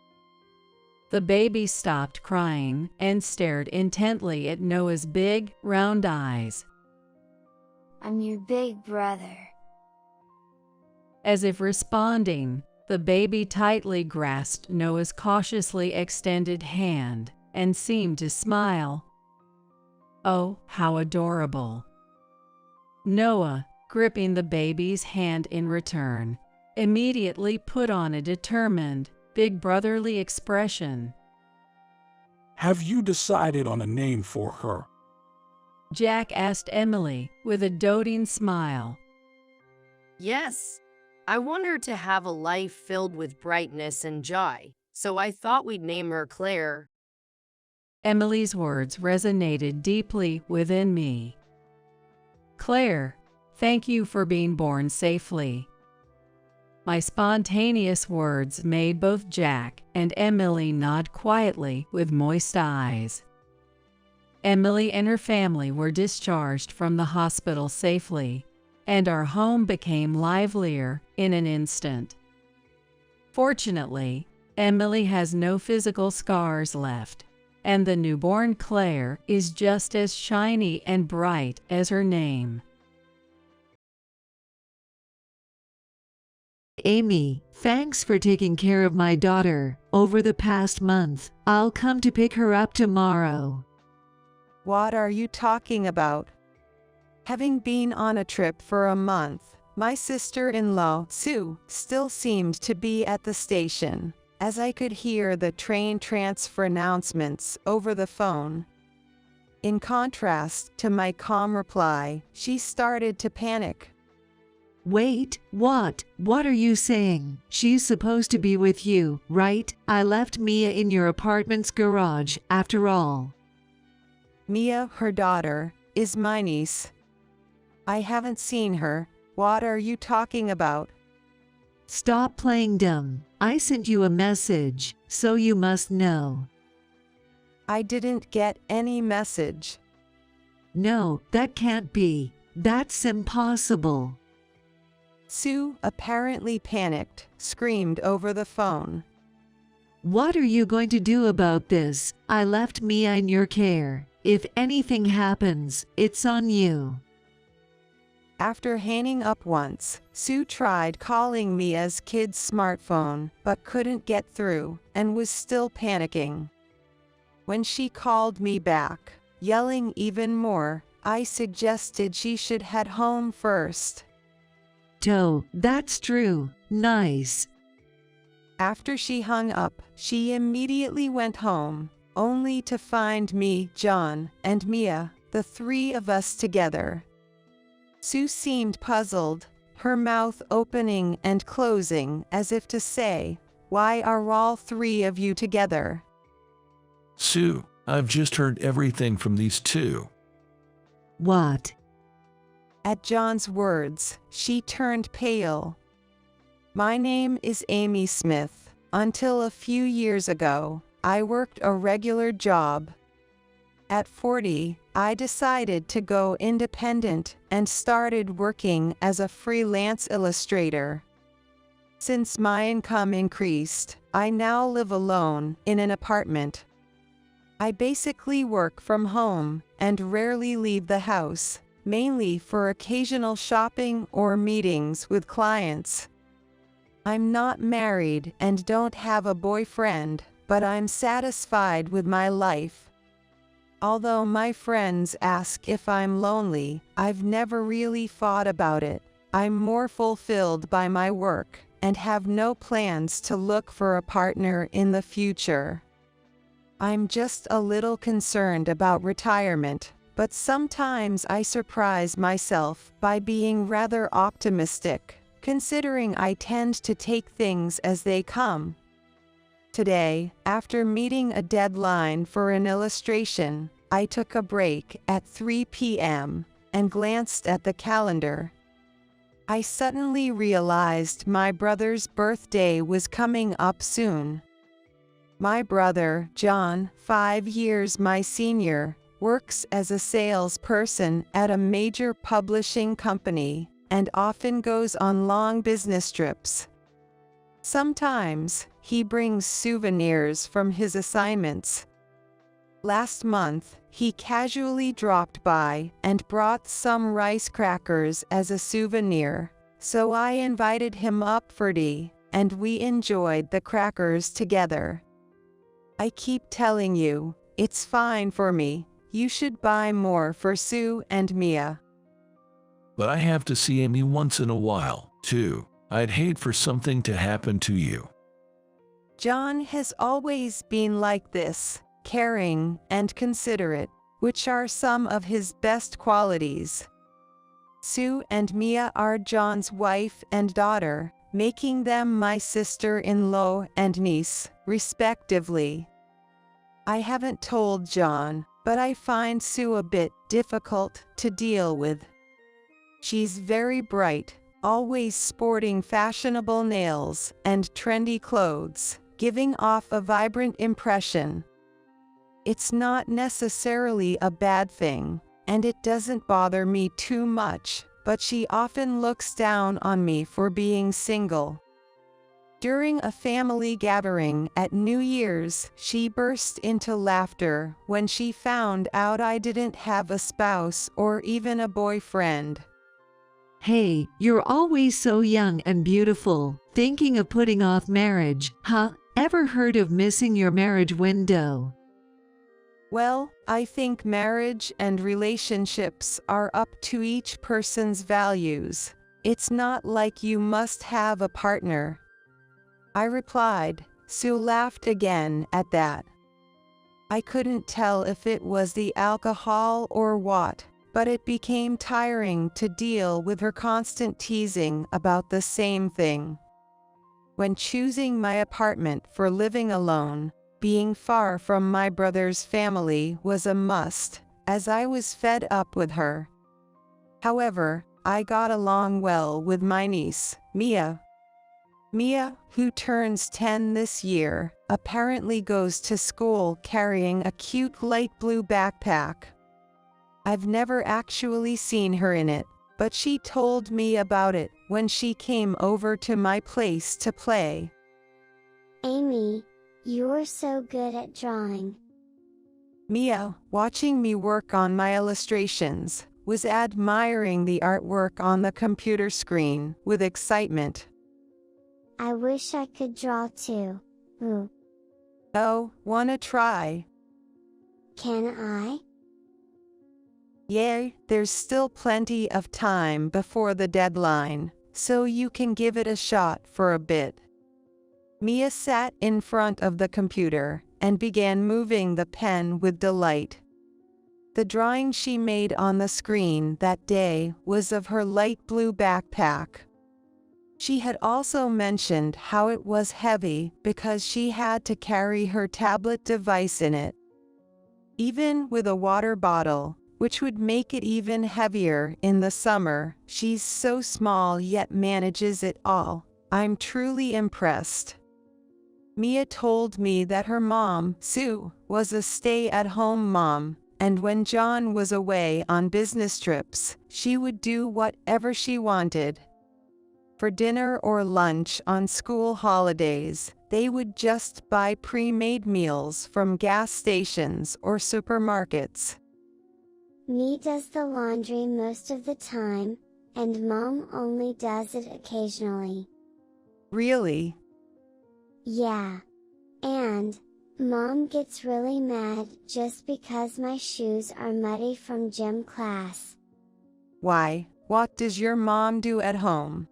[SPEAKER 5] The baby stopped crying and stared intently at Noah's big, round eyes.
[SPEAKER 4] I'm your big brother.
[SPEAKER 5] As if responding, the baby tightly grasped Noah's cautiously extended hand and seemed to smile. Oh, how adorable! Noah, gripping the baby's hand in return, immediately put on a determined, big brotherly expression.
[SPEAKER 2] Have you decided on a name for her?
[SPEAKER 5] Jack asked Emily with a doting smile.
[SPEAKER 6] Yes, I want her to have a life filled with brightness and joy, so I thought we'd name her Claire.
[SPEAKER 5] Emily's words resonated deeply within me. Claire, thank you for being born safely. My spontaneous words made both Jack and Emily nod quietly with moist eyes. Emily and her family were discharged from the hospital safely, and our home became livelier in an instant. Fortunately, Emily has no physical scars left, and the newborn Claire is just as shiny and bright as her name.
[SPEAKER 1] Amy, thanks for taking care of my daughter over the past month. I'll come to pick her up tomorrow.
[SPEAKER 8] What are you talking about? Having been on a trip for a month, my sister-in-law, Sue, still seemed to be at the station, as I could hear the train transfer announcements over the phone. In contrast to my calm reply, she started to panic.
[SPEAKER 1] Wait, what? What are you saying? She's supposed to be with you, right? I left Mia in your apartment's garage, after all.
[SPEAKER 8] Mia, her daughter, is my niece. I haven't seen her. What are you talking about?
[SPEAKER 1] Stop playing dumb. I sent you a message, so you must know.
[SPEAKER 8] I didn't get any message.
[SPEAKER 1] No, that can't be. That's impossible.
[SPEAKER 8] Sue, apparently panicked, screamed over the phone.
[SPEAKER 1] What are you going to do about this? I left Mia in your care. If anything happens, it's on you.
[SPEAKER 8] After hanging up once, Sue tried calling Mia's kid's smartphone, but couldn't get through, and was still panicking. When she called me back, yelling even more, I suggested she should head home first.
[SPEAKER 1] That's true. Nice.
[SPEAKER 8] After she hung up, she immediately went home, only to find me, John, and Mia, the three of us together. Sue seemed puzzled, her mouth opening and closing as if to say, "Why are all three of you together?"
[SPEAKER 9] Sue, I've just heard everything from these two.
[SPEAKER 1] What?
[SPEAKER 8] At John's words, she turned pale. My name is Amy Smith. Until a few years ago, I worked a regular job. At 40, I decided to go independent and started working as a freelance illustrator. Since my income increased, I now live alone in an apartment. I basically work from home and rarely leave the house, mainly for occasional shopping or meetings with clients. I'm not married and don't have a boyfriend, but I'm satisfied with my life. Although my friends ask if I'm lonely, I've never really thought about it. I'm more fulfilled by my work and have no plans to look for a partner in the future. I'm just a little concerned about retirement, but sometimes I surprise myself by being rather optimistic, considering I tend to take things as they come. Today, after meeting a deadline for an illustration, I took a break at 3 p.m. and glanced at the calendar. I suddenly realized my brother's birthday was coming up soon. My brother, John, 5 years my senior, works as a salesperson at a major publishing company and often goes on long business trips. Sometimes, he brings souvenirs from his assignments. Last month, he casually dropped by and brought some rice crackers as a souvenir, so I invited him up for tea, and we enjoyed the crackers together. I keep telling you, it's fine for me. You should buy more for Sue and Mia.
[SPEAKER 9] But I have to see Amy once in a while, too. I'd hate for something to happen to you.
[SPEAKER 8] John has always been like this, caring and considerate, which are some of his best qualities. Sue and Mia are John's wife and daughter, making them my sister-in-law and niece, respectively. I haven't told John, but I find Sue a bit difficult to deal with. She's very bright, always sporting fashionable nails and trendy clothes, giving off a vibrant impression. It's not necessarily a bad thing, and it doesn't bother me too much, but she often looks down on me for being single. During a family gathering at New Year's, she burst into laughter when she found out I didn't have a spouse or even a boyfriend.
[SPEAKER 1] Hey, you're always so young and beautiful. Thinking of putting off marriage, huh? Ever heard of missing your marriage window?
[SPEAKER 8] Well, I think marriage and relationships are up to each person's values. It's not like you must have a partner. I replied. Sue laughed again at that. I couldn't tell if it was the alcohol or what, but it became tiring to deal with her constant teasing about the same thing. When choosing my apartment for living alone, being far from my brother's family was a must, as I was fed up with her. However, I got along well with my niece, Mia. Mia, who turns 10 this year, apparently goes to school carrying a cute light blue backpack. I've never actually seen her in it, but she told me about it when she came over to my place to play.
[SPEAKER 4] Amy, you're so good at drawing.
[SPEAKER 8] Mia, watching me work on my illustrations, was admiring the artwork on the computer screen with excitement.
[SPEAKER 4] I wish I could draw too. Ooh.
[SPEAKER 8] Oh, wanna try?
[SPEAKER 4] Can I?
[SPEAKER 8] Yay, there's still plenty of time before the deadline, so you can give it a shot for a bit. Mia sat in front of the computer and began moving the pen with delight. The drawing she made on the screen that day was of her light blue backpack. She had also mentioned how it was heavy because she had to carry her tablet device in it. Even with a water bottle, which would make it even heavier in the summer, she's so small yet manages it all. I'm truly impressed. Mia told me that her mom, Sue, was a stay-at-home mom, and when John was away on business trips, she would do whatever she wanted. For dinner or lunch on school holidays, they would just buy pre-made meals from gas stations or supermarkets.
[SPEAKER 4] Me does the laundry most of the time, and Mom only does it occasionally.
[SPEAKER 8] Really?
[SPEAKER 4] Yeah. And, Mom gets really mad just because my shoes are muddy from gym class.
[SPEAKER 8] Why, what does your mom do at home?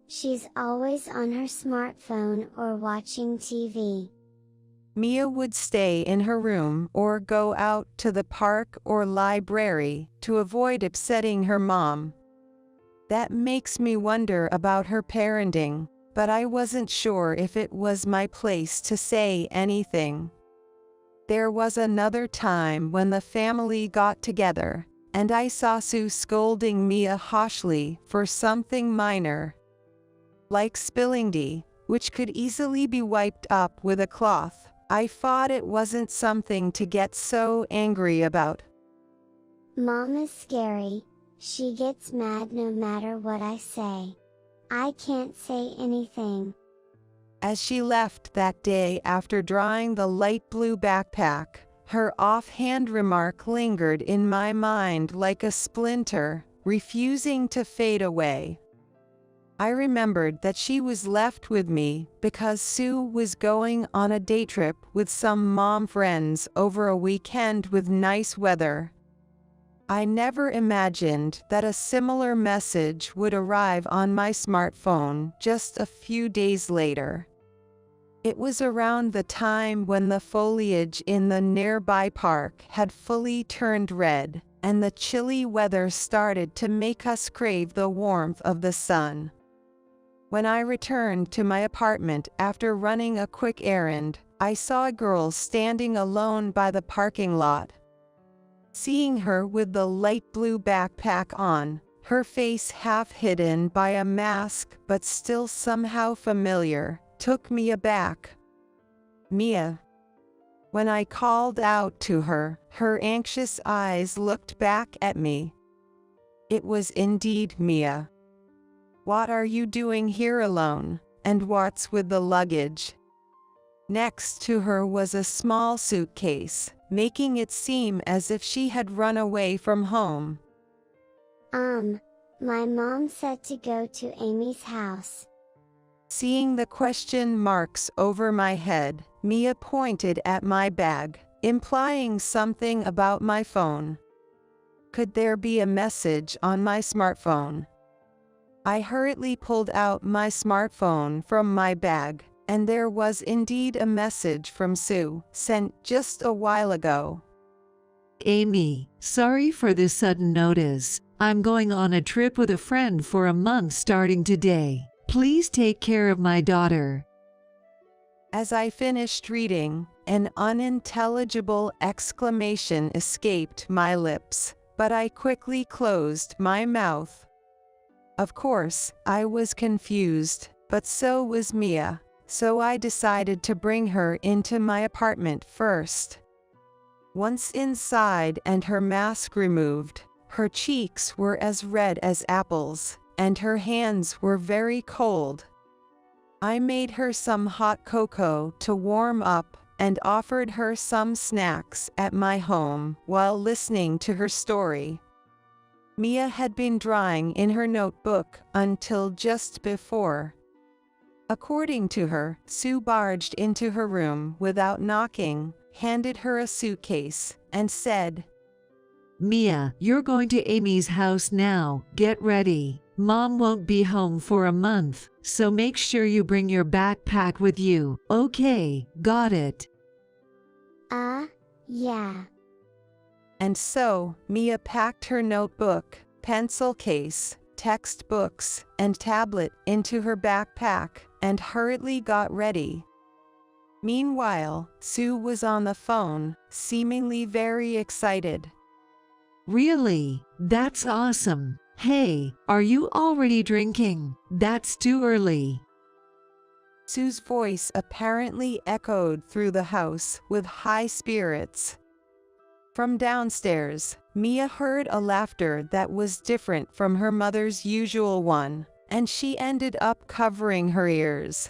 [SPEAKER 4] She's always on her smartphone or watching TV.
[SPEAKER 8] Mia would stay in her room or go out to the park or library to avoid upsetting her mom. That makes me wonder about her parenting, but I wasn't sure if it was my place to say anything. There was another time when the family got together, and I saw Sue scolding Mia harshly for something minor, like spilling tea, which could easily be wiped up with a cloth. I thought it wasn't something to get so angry about.
[SPEAKER 4] Mom is scary. She gets mad no matter what I say. I can't say anything.
[SPEAKER 8] As she left that day after drawing the light blue backpack, her offhand remark lingered in my mind like a splinter, refusing to fade away. I remembered that she was left with me because Sue was going on a day trip with some mom friends over a weekend with nice weather. I never imagined that a similar message would arrive on my smartphone just a few days later. It was around the time when the foliage in the nearby park had fully turned red, and the chilly weather started to make us crave the warmth of the sun. When I returned to my apartment after running a quick errand, I saw a girl standing alone by the parking lot. Seeing her with the light blue backpack on, her face half hidden by a mask but still somehow familiar, took me aback. "Mia." When I called out to her, her anxious eyes looked back at me. It was indeed Mia. "What are you doing here alone, and what's with the luggage?" Next to her was a small suitcase, making it seem as if she had run away from home.
[SPEAKER 4] My mom said to go to Amy's house."
[SPEAKER 8] Seeing the question marks over my head, Mia pointed at my bag, implying something about my phone. Could there be a message on my smartphone? I hurriedly pulled out my smartphone from my bag, and there was indeed a message from Sue, sent just a while ago.
[SPEAKER 1] Amy, sorry for this sudden notice. I'm going on a trip with a friend for a month starting today. Please take care of my daughter.
[SPEAKER 8] As I finished reading, an unintelligible exclamation escaped my lips, but I quickly closed my mouth. Of course, I was confused, but so was Mia, so I decided to bring her into my apartment first. Once inside and her mask removed, her cheeks were as red as apples, and her hands were very cold. I made her some hot cocoa to warm up and offered her some snacks at my home while listening to her story. Mia had been drawing in her notebook until just before. According to her, Sue barged into her room without knocking, handed her a suitcase, and said,
[SPEAKER 1] Mia, you're going to Amy's house now. Get ready. Mom won't be home for a month, so make sure you bring your backpack with you. Okay, got it.
[SPEAKER 4] Yeah.
[SPEAKER 8] And so, Mia packed her notebook, pencil case, textbooks, and tablet into her backpack and hurriedly got ready. Meanwhile, Sue was on the phone, seemingly very excited.
[SPEAKER 1] Really? That's awesome. Hey, are you already drinking? That's too early.
[SPEAKER 8] Sue's voice apparently echoed through the house with high spirits. From downstairs, Mia heard a laughter that was different from her mother's usual one, and she ended up covering her ears.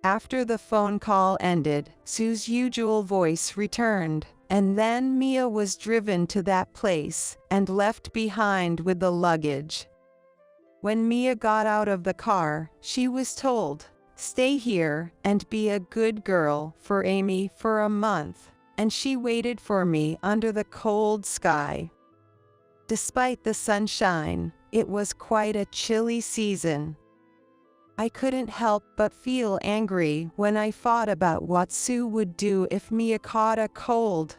[SPEAKER 8] After the phone call ended, Sue's usual voice returned, and then Mia was driven to that place and left behind with the luggage. When Mia got out of the car, she was told, "Stay here and be a good girl for Amy for a month," and she waited for me under the cold sky. Despite the sunshine, it was quite a chilly season. I couldn't help but feel angry when I thought about what Sue would do if Mia caught a cold.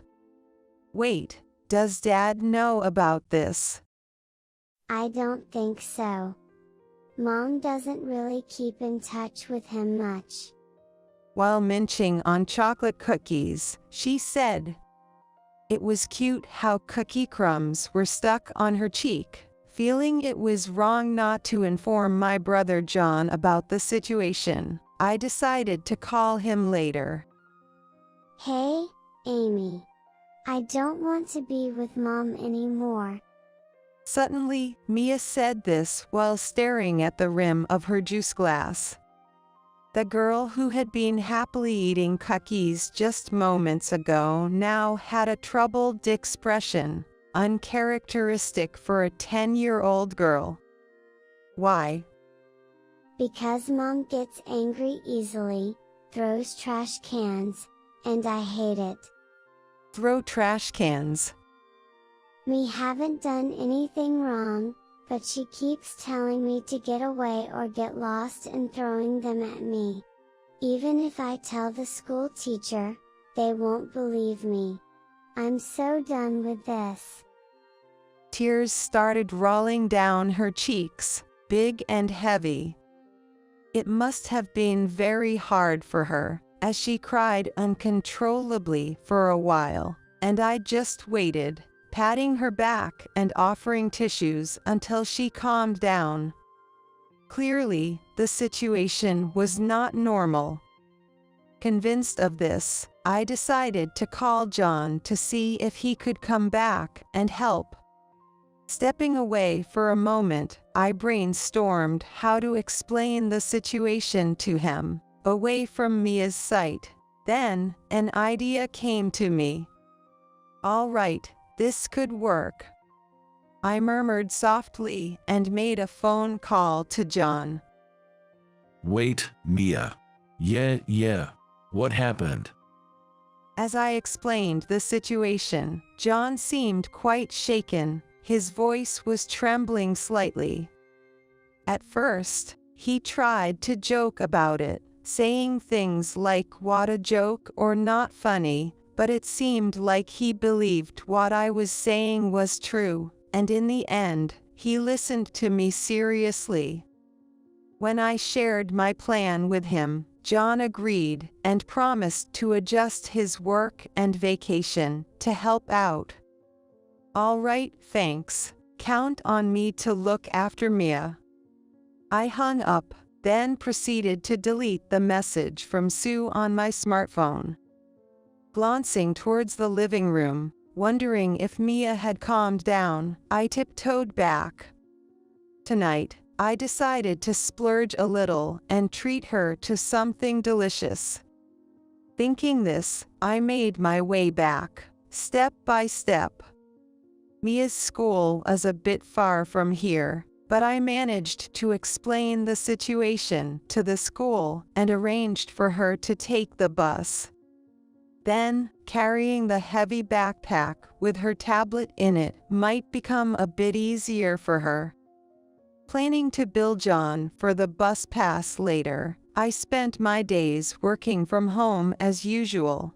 [SPEAKER 8] Wait, does Dad know about this?
[SPEAKER 4] I don't think so. Mom doesn't really keep in touch with him much.
[SPEAKER 8] While munching on chocolate cookies, she said, "It was cute how cookie crumbs were stuck on her cheek." Feeling it was wrong not to inform my brother John about the situation, I decided to call him later.
[SPEAKER 4] "Hey, Amy. I don't want to be with Mom anymore."
[SPEAKER 8] Suddenly, Mia said this while staring at the rim of her juice glass. The girl who had been happily eating cookies just moments ago now had a troubled expression, uncharacteristic for a 10-year-old girl. Why?
[SPEAKER 4] Because Mom gets angry easily, throws trash cans, and I hate it.
[SPEAKER 8] Throw trash cans.
[SPEAKER 4] We haven't done anything wrong, but she keeps telling me to get away or get lost and throwing them at me. Even if I tell the school teacher, they won't believe me. I'm so done with this.
[SPEAKER 8] Tears started rolling down her cheeks, big and heavy. It must have been very hard for her, as she cried uncontrollably for a while, and I just waited, patting her back and offering tissues until she calmed down. Clearly, the situation was not normal. Convinced of this, I decided to call John to see if he could come back and help. Stepping away for a moment, I brainstormed how to explain the situation to him, away from Mia's sight. Then, an idea came to me. All right, this could work. I murmured softly and made a phone call to John.
[SPEAKER 9] Wait, Mia. Yeah. What happened?
[SPEAKER 8] As I explained the situation, John seemed quite shaken. His voice was trembling slightly. At first, he tried to joke about it, saying things like "what a joke" or "not funny," but it seemed like he believed what I was saying was true, and in the end, he listened to me seriously. When I shared my plan with him, John agreed and promised to adjust his work and vacation to help out. All right, thanks. Count on me to look after Mia. I hung up, then proceeded to delete the message from Sue on my smartphone. Glancing towards the living room, wondering if Mia had calmed down, I tiptoed back. Tonight, I decided to splurge a little and treat her to something delicious. Thinking this, I made my way back, step by step. Mia's school is a bit far from here, but I managed to explain the situation to the school and arranged for her to take the bus. Then, carrying the heavy backpack with her tablet in it might become a bit easier for her. Planning to bill John for the bus pass later, I spent my days working from home as usual.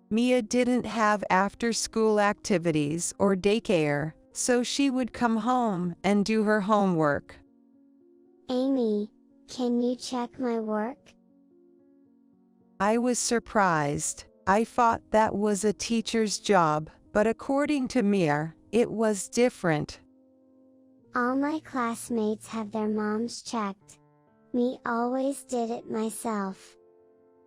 [SPEAKER 8] Mia didn't have after-school activities or daycare, so she would come home and do her homework.
[SPEAKER 4] Amy, can you check my work?
[SPEAKER 8] I was surprised. I thought that was a teacher's job, but according to Mia, it was different.
[SPEAKER 4] All my classmates have their moms checked. Me always did it myself.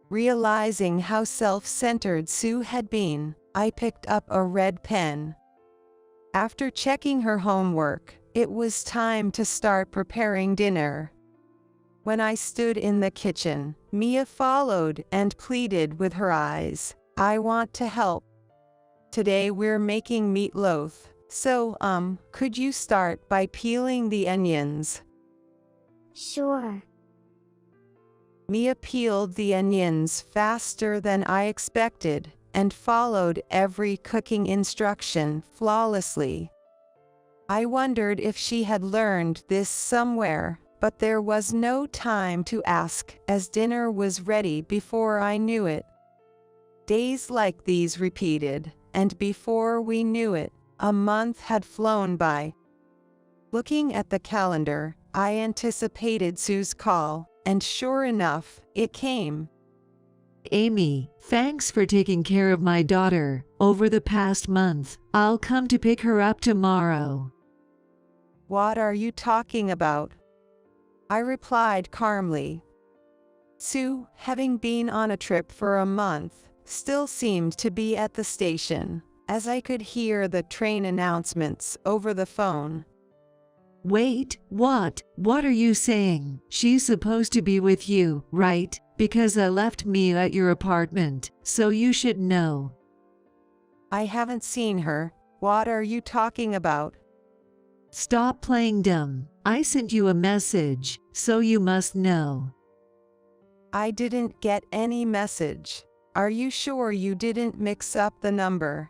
[SPEAKER 8] Realizing how self-centered Sue had been, I picked up a red pen. After checking her homework, it was time to start preparing dinner. When I stood in the kitchen, Mia followed and pleaded with her eyes, "I want to help. Today we're making meatloaf, so could you start by peeling the onions?"
[SPEAKER 4] Sure.
[SPEAKER 8] Mia peeled the onions faster than I expected, and followed every cooking instruction flawlessly. I wondered if she had learned this somewhere, but there was no time to ask, as dinner was ready before I knew it. Days like these repeated, and before we knew it, a month had flown by. Looking at the calendar, I anticipated Sue's call, and sure enough, it came.
[SPEAKER 1] Amy, thanks for taking care of my daughter over the past month. I'll come to pick her up tomorrow.
[SPEAKER 8] What are you talking about? I replied calmly. Sue, having been on a trip for a month, still seemed to be at the station, as I could hear the train announcements over the phone.
[SPEAKER 1] Wait, what? What are you saying? She's supposed to be with you, right? Because I left Mia at your apartment, so you should know.
[SPEAKER 8] I haven't seen her. What are you talking about?
[SPEAKER 1] Stop playing dumb. I sent you a message, so you must know.
[SPEAKER 8] I didn't get any message. Are you sure you didn't mix up the number?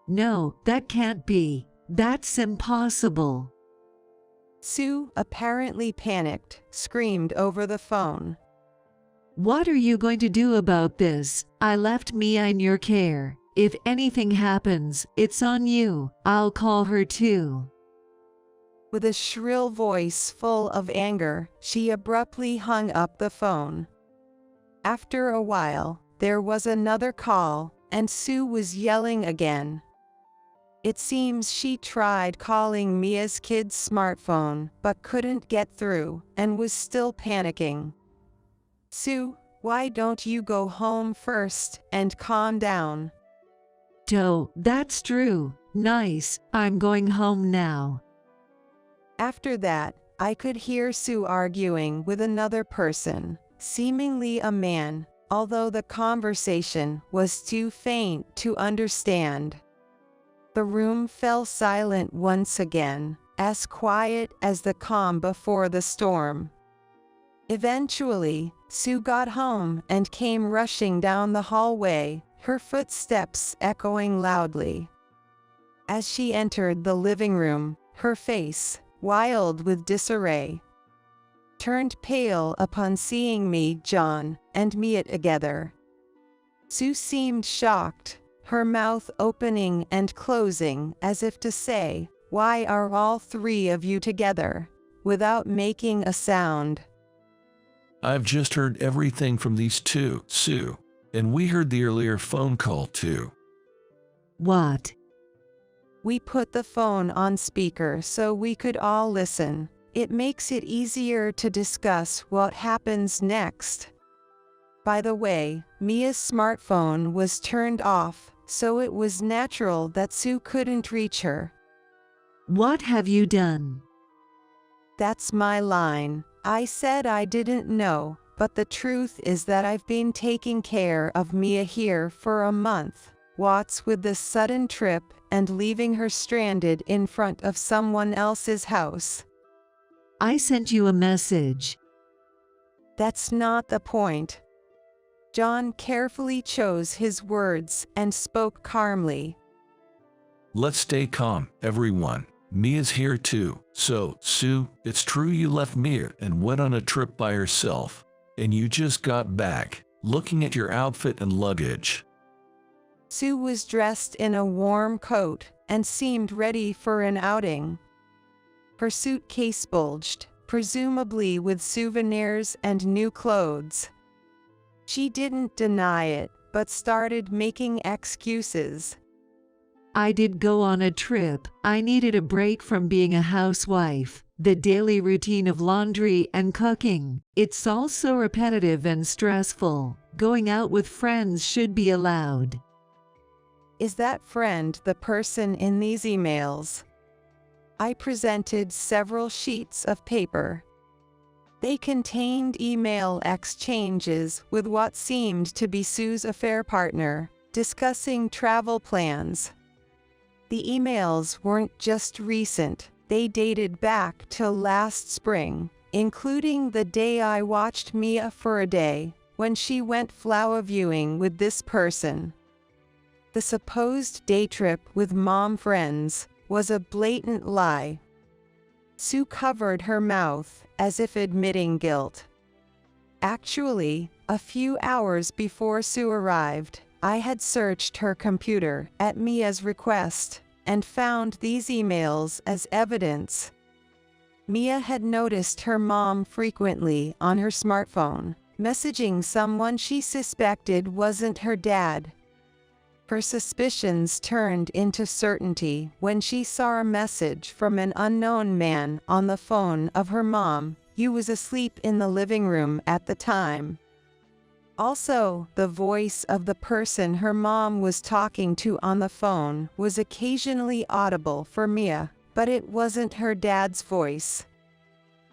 [SPEAKER 1] No, that can't be. That's impossible.
[SPEAKER 8] Sue, apparently panicked, screamed over the phone.
[SPEAKER 1] What are you going to do about this? I left Mia in your care. If anything happens, it's on you. I'll call her too.
[SPEAKER 8] With a shrill voice full of anger, she abruptly hung up the phone. After a while, there was another call, and Sue was yelling again. It seems she tried calling Mia's kid's smartphone, but couldn't get through, and was still panicking. Sue, why don't you go home first and calm down?
[SPEAKER 1] That's true. Nice. I'm going home now.
[SPEAKER 8] After that, I could hear Sue arguing with another person, seemingly a man, although the conversation was too faint to understand. The room fell silent once again, as quiet as the calm before the storm. Eventually, Sue got home and came rushing down the hallway, her footsteps echoing loudly. As she entered the living room, her face, wild with disarray, turned pale upon seeing me, John, and Mia together. Sue seemed shocked, her mouth opening and closing as if to say, "Why are all three of you together?" without making a sound.
[SPEAKER 9] I've just heard everything from these two, Sue. And we heard the earlier phone call too.
[SPEAKER 1] What?
[SPEAKER 8] We put the phone on speaker so we could all listen. It makes it easier to discuss what happens next. By the way, Mia's smartphone was turned off, so it was natural that Sue couldn't reach her.
[SPEAKER 1] What have you done?
[SPEAKER 8] That's my line. I said I didn't know, but the truth is that I've been taking care of Mia here for a month. What's with this sudden trip and leaving her stranded in front of someone else's house?
[SPEAKER 1] I sent you a message.
[SPEAKER 8] That's not the point. John carefully chose his words and spoke calmly.
[SPEAKER 9] Let's stay calm, everyone. Mia's here too. So, Sue, it's true you left Mia and went on a trip by herself. And you just got back, looking at your outfit and luggage.
[SPEAKER 8] Sue was dressed in a warm coat and seemed ready for an outing. Her suitcase bulged, presumably with souvenirs and new clothes. She didn't deny it, but started making excuses.
[SPEAKER 1] I did go on a trip. I needed a break from being a housewife. The daily routine of laundry and cooking. It's all so repetitive and stressful. Going out with friends should be allowed.
[SPEAKER 8] Is that friend the person in these emails? I presented several sheets of paper. They contained email exchanges with what seemed to be Sue's affair partner, discussing travel plans. The emails weren't just recent, they dated back till last spring, including the day I watched Mia for a day, when she went flower viewing with this person. The supposed day trip with mom friends was a blatant lie. Sue covered her mouth, as if admitting guilt. Actually, a few hours before Sue arrived, I had searched her computer at Mia's request and found these emails as evidence. Mia had noticed her mom frequently on her smartphone, messaging someone she suspected wasn't her dad. Her suspicions turned into certainty when she saw a message from an unknown man on the phone of her mom, who was asleep in the living room at the time. Also, the voice of the person her mom was talking to on the phone was occasionally audible for Mia, but it wasn't her dad's voice.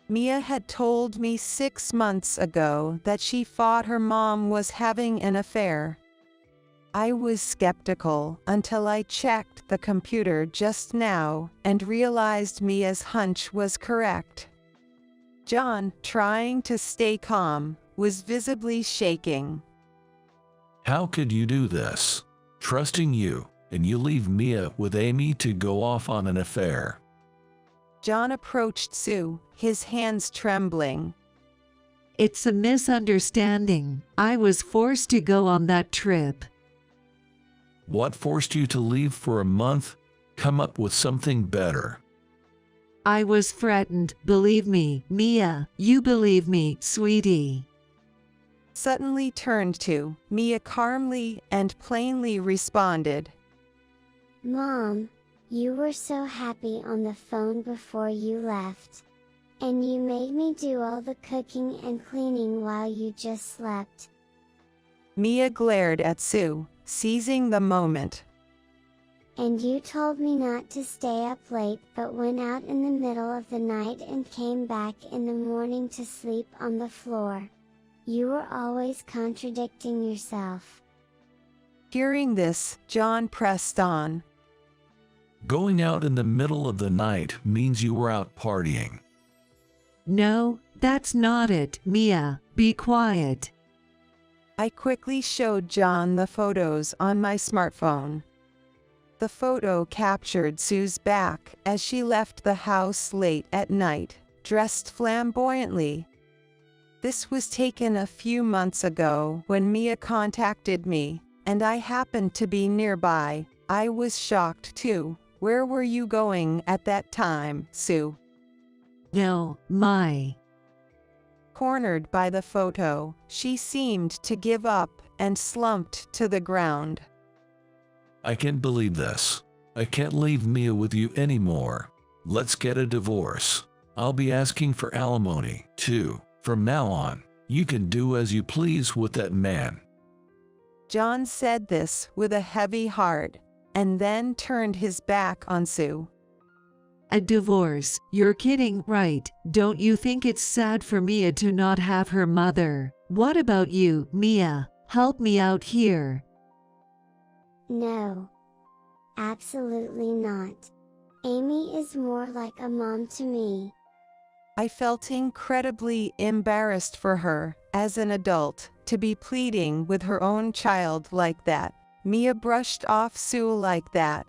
[SPEAKER 8] Mia had told me 6 months ago that she thought her mom was having an affair. I was skeptical until I checked the computer just now and realized Mia's hunch was correct. John, trying to stay calm, was visibly shaking.
[SPEAKER 9] How could you do this? Trusting you, and you leave Mia with Amy to go off on an affair.
[SPEAKER 8] John approached Sue, his hands trembling.
[SPEAKER 1] It's a misunderstanding. I was forced to go on that trip.
[SPEAKER 9] What forced you to leave for a month? Come up with something better.
[SPEAKER 1] I was threatened, believe me, Mia, you believe me, sweetie.
[SPEAKER 8] Suddenly turned to Mia calmly and plainly responded.
[SPEAKER 4] Mom, you were so happy on the phone before you left. And you made me do all the cooking and cleaning while you just slept.
[SPEAKER 8] Mia glared at Sue, seizing the moment.
[SPEAKER 4] And you told me not to stay up late but went out in the middle of the night and came back in the morning to sleep on the floor. You were always contradicting yourself.
[SPEAKER 8] Hearing this, John pressed on.
[SPEAKER 9] Going out in the middle of the night means you were out partying.
[SPEAKER 1] No, that's not it, Mia, be quiet.
[SPEAKER 8] I quickly showed John the photos on my smartphone. The photo captured Sue's back as she left the house late at night, dressed flamboyantly. This was taken a few months ago when Mia contacted me, and I happened to be nearby. I was shocked too. Where were you going at that time, Sue?
[SPEAKER 1] No, my.
[SPEAKER 8] Cornered by the photo, she seemed to give up and slumped to the ground.
[SPEAKER 9] I can't believe this. I can't leave Mia with you anymore. Let's get a divorce. I'll be asking for alimony, too. From now on, you can do as you please with that man.
[SPEAKER 8] John said this with a heavy heart, and then turned his back on Sue.
[SPEAKER 1] A divorce? You're kidding, right? Don't you think it's sad for Mia to not have her mother? What about you, Mia? Help me out here.
[SPEAKER 4] No. Absolutely not. Amy is more like a mom to me.
[SPEAKER 8] I felt incredibly embarrassed for her, as an adult, to be pleading with her own child like that. Mia brushed off Sue like that.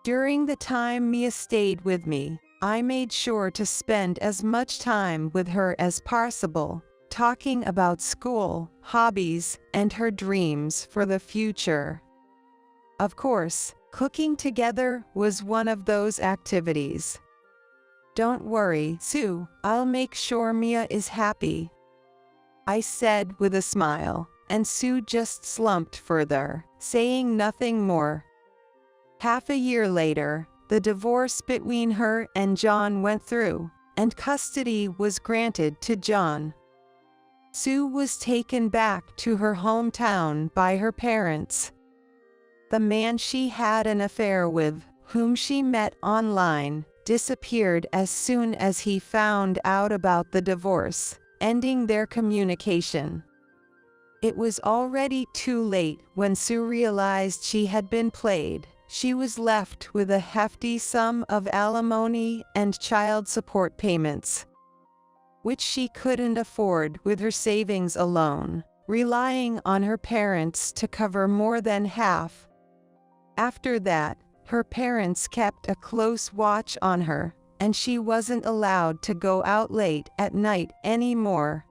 [SPEAKER 8] During the time Mia stayed with me, I made sure to spend as much time with her as possible, talking about school, hobbies, and her dreams for the future. Of course, cooking together was one of those activities. Don't worry, Sue, I'll make sure Mia is happy, I said with a smile, and Sue just slumped further, saying nothing more. Half a year later, the divorce between her and John went through, and custody was granted to John. Sue was taken back to her hometown by her parents. The man she had an affair with, whom she met online, disappeared as soon as he found out about the divorce, ending their communication. It was already too late when Sue realized she had been played. She was left with a hefty sum of alimony and child support payments, which she couldn't afford with her savings alone, relying on her parents to cover more than half. After that, her parents kept a close watch on her, and she wasn't allowed to go out late at night anymore.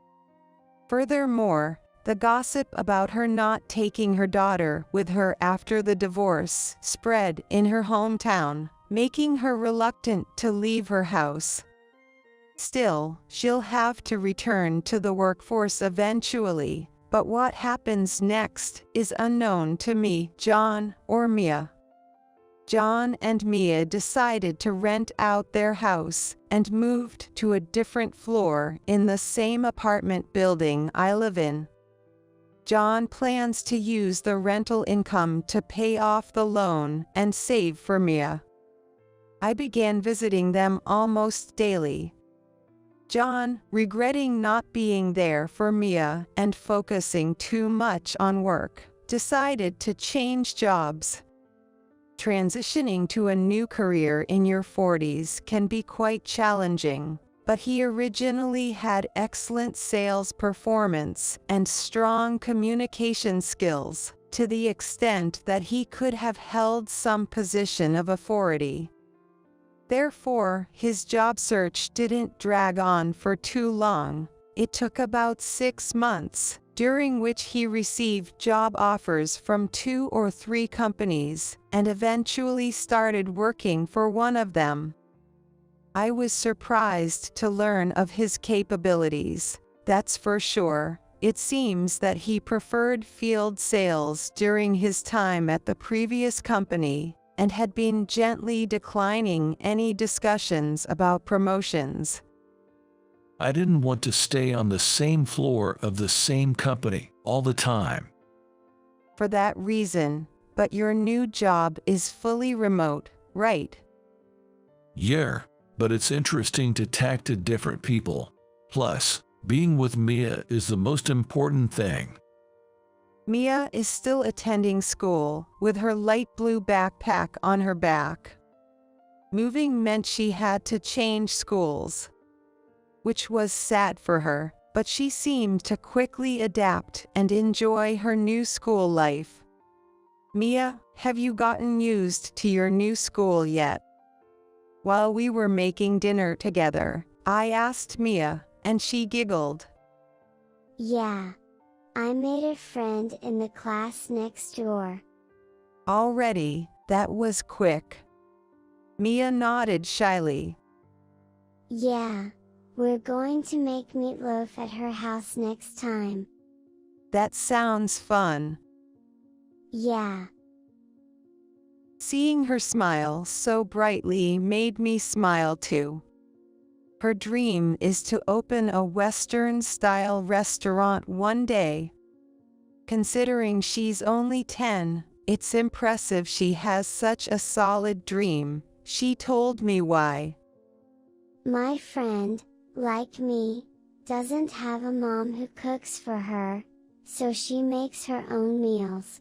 [SPEAKER 8] Furthermore, the gossip about her not taking her daughter with her after the divorce spread in her hometown, making her reluctant to leave her house. Still, she'll have to return to the workforce eventually, but what happens next is unknown to me, John, or Mia. John and Mia decided to rent out their house and moved to a different floor in the same apartment building I live in. John plans to use the rental income to pay off the loan and save for Mia. I began visiting them almost daily. John, regretting not being there for Mia and focusing too much on work, decided to change jobs. Transitioning to a new career in your 40s can be quite challenging, but he originally had excellent sales performance and strong communication skills, to the extent that he could have held some position of authority. Therefore, his job search didn't drag on for too long. It took about 6 months, during which he received job offers from 2 or 3 companies, and eventually started working for one of them. I was surprised to learn of his capabilities, that's for sure. It seems that he preferred field sales during his time at the previous company, and had been gently declining any discussions about promotions.
[SPEAKER 9] I didn't want to stay on the same floor of the same company all the time.
[SPEAKER 8] For that reason, but your new job is fully remote, right?
[SPEAKER 9] Yeah, but it's interesting to talk to different people. Plus, being with Mia is the most important thing.
[SPEAKER 8] Mia is still attending school, with her light blue backpack on her back. Moving meant she had to change schools, which was sad for her, but she seemed to quickly adapt and enjoy her new school life. Mia, have you gotten used to your new school yet? While we were making dinner together, I asked Mia, and she giggled.
[SPEAKER 4] Yeah. I made a friend in the class next door.
[SPEAKER 8] Already, that was quick. Mia nodded shyly.
[SPEAKER 4] Yeah. We're going to make meatloaf at her house next time.
[SPEAKER 8] That sounds fun.
[SPEAKER 4] Yeah.
[SPEAKER 8] Seeing her smile so brightly made me smile too. Her dream is to open a Western-style restaurant one day. Considering she's only 10, it's impressive she has such a solid dream. She told me why.
[SPEAKER 4] My friend, like me, doesn't have a mom who cooks for her, so she makes her own meals.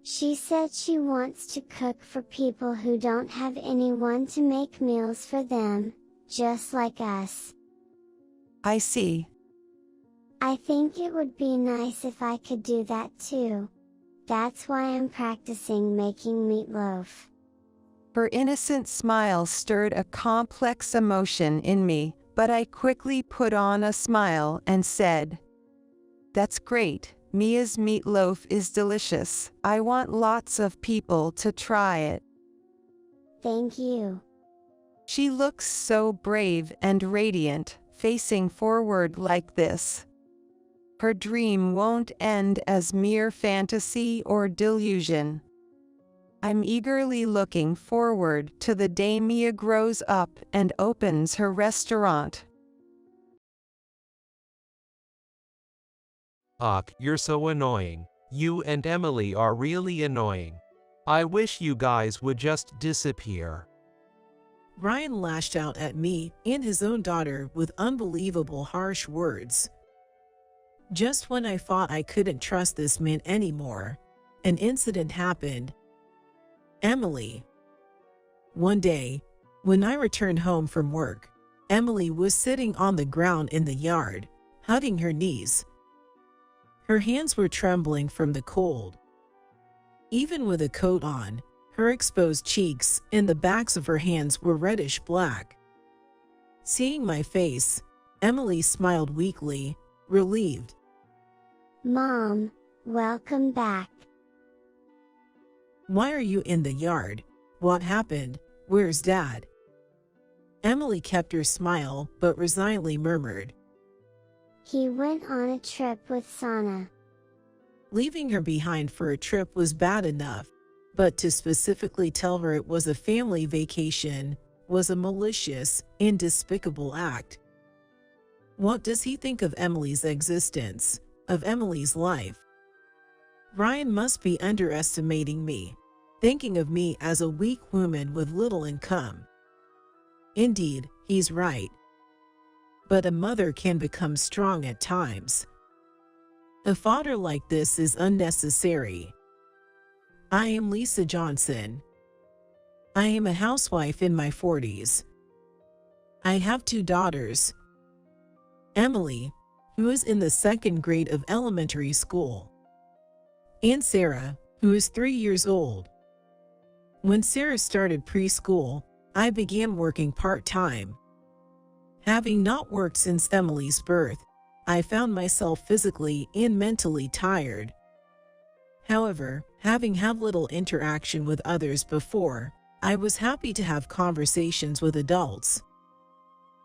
[SPEAKER 4] She said she wants to cook for people who don't have anyone to make meals for them, just like us.
[SPEAKER 8] I see.
[SPEAKER 4] I think it would be nice if I could do that too. That's why I'm practicing making meatloaf.
[SPEAKER 8] Her innocent smile stirred a complex emotion in me, but I quickly put on a smile and said, "That's great. Mia's meatloaf is delicious. I want lots of people to try it."
[SPEAKER 4] Thank you.
[SPEAKER 8] She looks so brave and radiant, facing forward like this. Her dream won't end as mere fantasy or delusion. I'm eagerly looking forward to the day Mia grows up and opens her restaurant.
[SPEAKER 7] Ugh, you're so annoying. You and Emily are really annoying. I wish you guys would just disappear.
[SPEAKER 10] Ryan lashed out at me and his own daughter with unbelievable harsh words. Just when I thought I couldn't trust this man anymore, an incident happened. Emily. One day, when I returned home from work, Emily was sitting on the ground in the yard, hugging her knees. Her hands were trembling from the cold. Even with a coat on, her exposed cheeks and the backs of her hands were reddish black. Seeing my face, Emily smiled weakly, relieved.
[SPEAKER 4] Mom, welcome back.
[SPEAKER 10] Why are you in the yard? What happened? Where's Dad? Emily kept her smile but resignedly murmured.
[SPEAKER 4] He went on a trip with Sana.
[SPEAKER 10] Leaving her behind for a trip was bad enough, but to specifically tell her it was a family vacation was a malicious and despicable act. What does he think of Emily's existence, of Emily's life? Ryan must be underestimating me, thinking of me as a weak woman with little income. Indeed, he's right. But a mother can become strong at times. A fodder like this is unnecessary. I am Lisa Johnson. I am a housewife in my 40s. I have 2 daughters. Emily, who is in the 2nd grade of elementary school, and Sarah, who is 3 years old. When Sarah started preschool, I began working part-time. Having not worked since Emily's birth, I found myself physically and mentally tired. However, having had little interaction with others before, I was happy to have conversations with adults.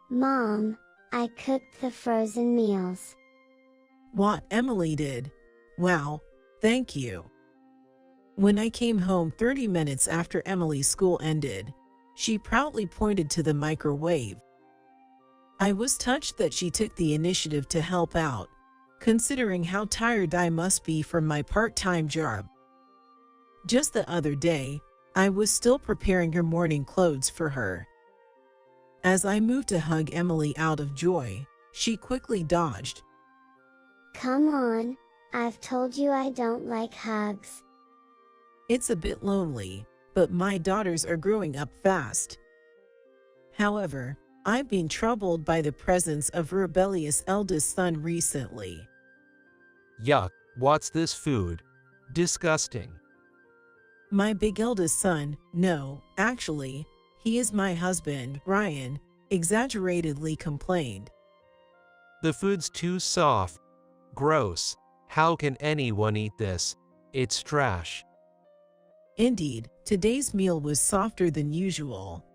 [SPEAKER 4] Mom, I cooked the frozen meals.
[SPEAKER 10] What Emily did? Wow, thank you. When I came home 30 minutes after Emily's school ended, she proudly pointed to the microwave. I was touched that she took the initiative to help out, considering how tired I must be from my part-time job. Just the other day, I was still preparing her morning clothes for her. As I moved to hug Emily out of joy, she quickly dodged.
[SPEAKER 4] Come on, I've told you I don't like hugs.
[SPEAKER 10] It's a bit lonely, but my daughters are growing up fast. However, I've been troubled by the presence of a rebellious eldest son recently.
[SPEAKER 7] Yuck, what's this food? Disgusting.
[SPEAKER 10] My big eldest son, no, actually, he is my husband, Ryan, exaggeratedly complained.
[SPEAKER 7] The food's too soft. Gross. How can anyone eat this? It's trash.
[SPEAKER 10] Indeed, today's meal was softer than usual.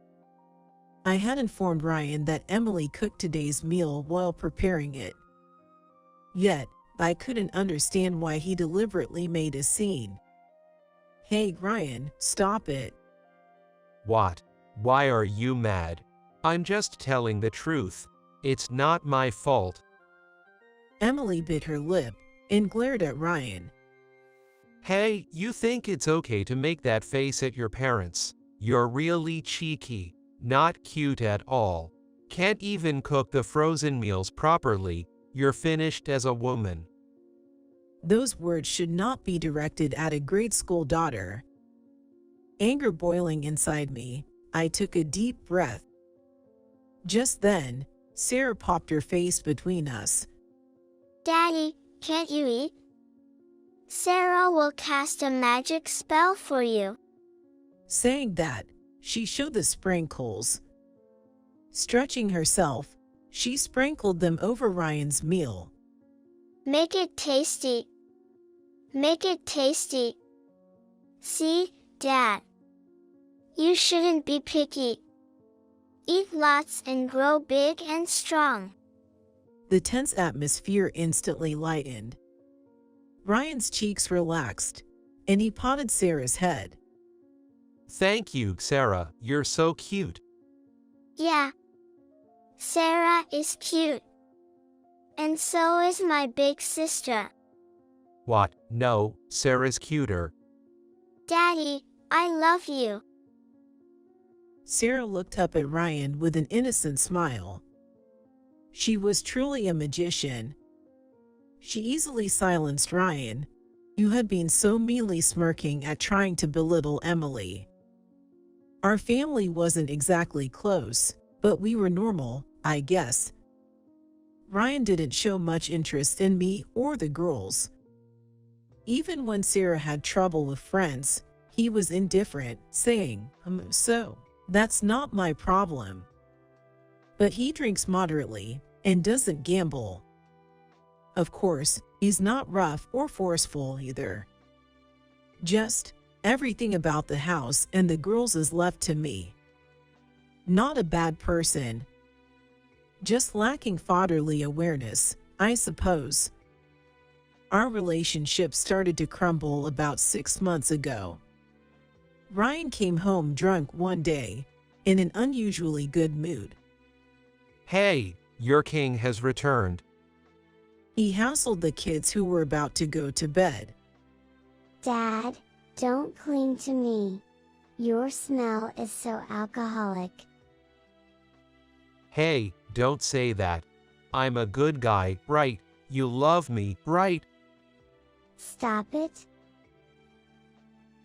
[SPEAKER 10] I had informed Ryan that Emily cooked today's meal while preparing it. Yet, I couldn't understand why he deliberately made a scene. Hey Ryan, stop it.
[SPEAKER 7] What? Why are you mad? I'm just telling the truth. It's not my fault.
[SPEAKER 10] Emily bit her lip and glared at Ryan.
[SPEAKER 7] Hey, you think it's okay to make that face at your parents? You're really cheeky. Not cute at all. Can't even cook the frozen meals properly. You're finished as a woman.
[SPEAKER 10] Those words should not be directed at a grade school daughter. Anger boiling inside me, I took a deep breath. Just then, Sarah popped her face between us.
[SPEAKER 4] Daddy, can't you eat? Sarah will cast a magic spell for you.
[SPEAKER 10] Saying that, she showed the sprinkles. Stretching herself, she sprinkled them over Ryan's meal.
[SPEAKER 4] Make it tasty. Make it tasty. See, Dad? You shouldn't be picky. Eat lots and grow big and strong.
[SPEAKER 10] The tense atmosphere instantly lightened. Ryan's cheeks relaxed, and he patted Sarah's head.
[SPEAKER 7] Thank you, Sarah. You're so cute.
[SPEAKER 4] Yeah. Sarah is cute. And so is my big sister.
[SPEAKER 7] What? No, Sarah's cuter.
[SPEAKER 4] Daddy, I love you.
[SPEAKER 10] Sarah looked up at Ryan with an innocent smile. She was truly a magician. She easily silenced Ryan, who had been so meanly smirking at trying to belittle Emily. Our family wasn't exactly close, but we were normal, I guess. Ryan didn't show much interest in me or the girls. Even when Sarah had trouble with friends, he was indifferent, saying, so, that's not my problem. But he drinks moderately and doesn't gamble. Of course, he's not rough or forceful either. Just, everything about the house and the girls is left to me. Not a bad person. Just lacking fatherly awareness, I suppose. Our relationship started to crumble about 6 months ago. Ryan came home drunk one day, in an unusually good mood.
[SPEAKER 7] Hey, your king has returned.
[SPEAKER 10] He hassled the kids who were about to go to bed.
[SPEAKER 4] Dad, don't cling to me. Your smell is so alcoholic.
[SPEAKER 7] Hey, don't say that. I'm a good guy, right? You love me, right?
[SPEAKER 4] Stop it.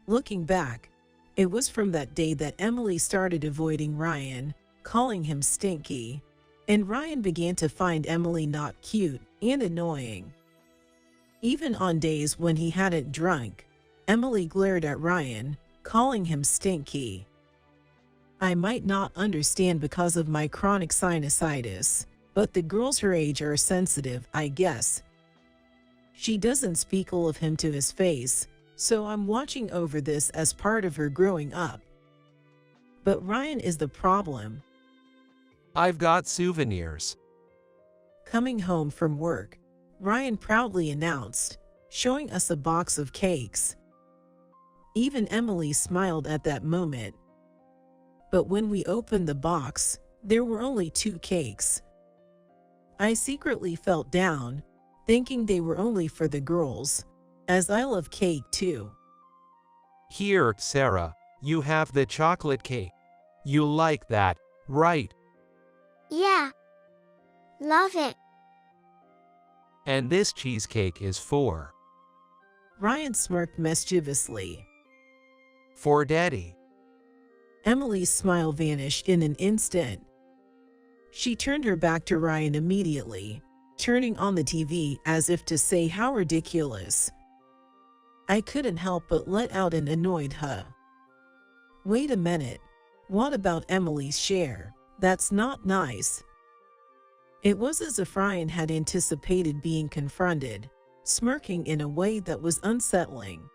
[SPEAKER 10] Looking back, it was from that day that Emily started avoiding Ryan, calling him stinky, and Ryan began to find Emily not cute and annoying. Even on days when he hadn't drunk, Emily glared at Ryan, calling him stinky. I might not understand because of my chronic sinusitis, but the girls her age are sensitive, I guess. She doesn't speak ill of him to his face, so I'm watching over this as part of her growing up. But Ryan is the problem.
[SPEAKER 7] I've got souvenirs.
[SPEAKER 10] Coming home from work, Ryan proudly announced, showing us a box of cakes. Even Emily smiled at that moment. But when we opened the box, there were only 2 cakes. I secretly felt down, thinking they were only for the girls, as I love cake too.
[SPEAKER 7] Here, Sarah, you have the chocolate cake. You like that, right?
[SPEAKER 4] Yeah. Love it.
[SPEAKER 7] And this cheesecake is for
[SPEAKER 10] Ryan smirked mischievously.
[SPEAKER 7] Daddy.
[SPEAKER 10] Emily's smile vanished in an instant. She turned her back to Ryan immediately, turning on the TV as if to say how ridiculous. I couldn't help but let out an annoyed huh. Wait a minute. What about Emily's share? That's not nice. It was as if Ryan had anticipated being confronted, smirking in a way that was unsettling.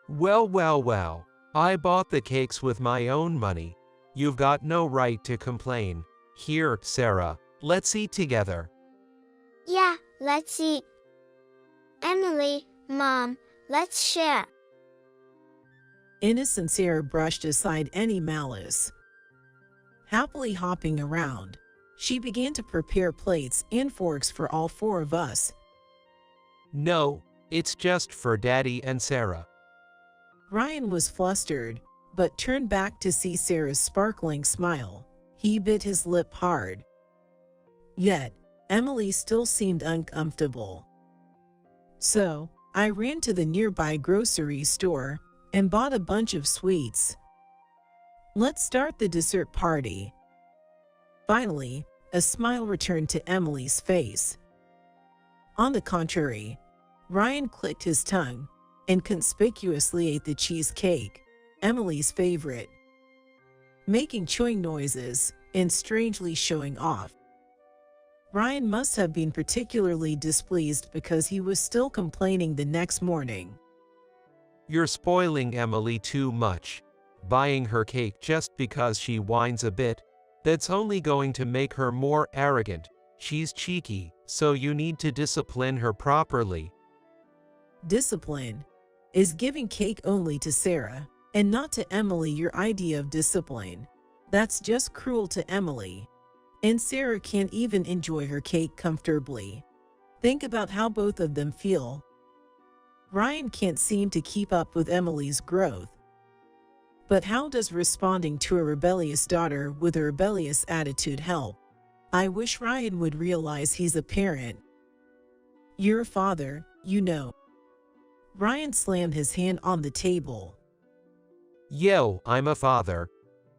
[SPEAKER 7] Well. I bought the cakes with my own money. You've got no right to complain. Here, Sarah, let's eat together.
[SPEAKER 4] Yeah, let's eat. Emily, Mom, let's share.
[SPEAKER 10] Innocent Sarah brushed aside any malice. Happily hopping around, she began to prepare plates and forks for all 4 of us.
[SPEAKER 7] No, it's just for Daddy and Sarah.
[SPEAKER 10] Ryan was flustered, but turned back to see Sarah's sparkling smile. He bit his lip hard. Yet, Emily still seemed uncomfortable. So, I ran to the nearby grocery store and bought a bunch of sweets. Let's start the dessert party. Finally, a smile returned to Emily's face. On the contrary, Ryan clicked his tongue and conspicuously ate the cheesecake, Emily's favorite, making chewing noises and strangely showing off. Ryan must have been particularly displeased because he was still complaining the next morning.
[SPEAKER 7] You're spoiling Emily too much. Buying her cake just because she whines a bit, that's only going to make her more arrogant. She's cheeky, so you need to discipline her properly.
[SPEAKER 10] Discipline? Is giving cake only to Sarah, and not to Emily your idea of discipline? That's just cruel to Emily. And Sarah can't even enjoy her cake comfortably. Think about how both of them feel. Ryan can't seem to keep up with Emily's growth. But how does responding to a rebellious daughter with a rebellious attitude help? I wish Ryan would realize he's a parent. You're a father, you know. Ryan slammed his hand on the table.
[SPEAKER 7] Yo, I'm a father.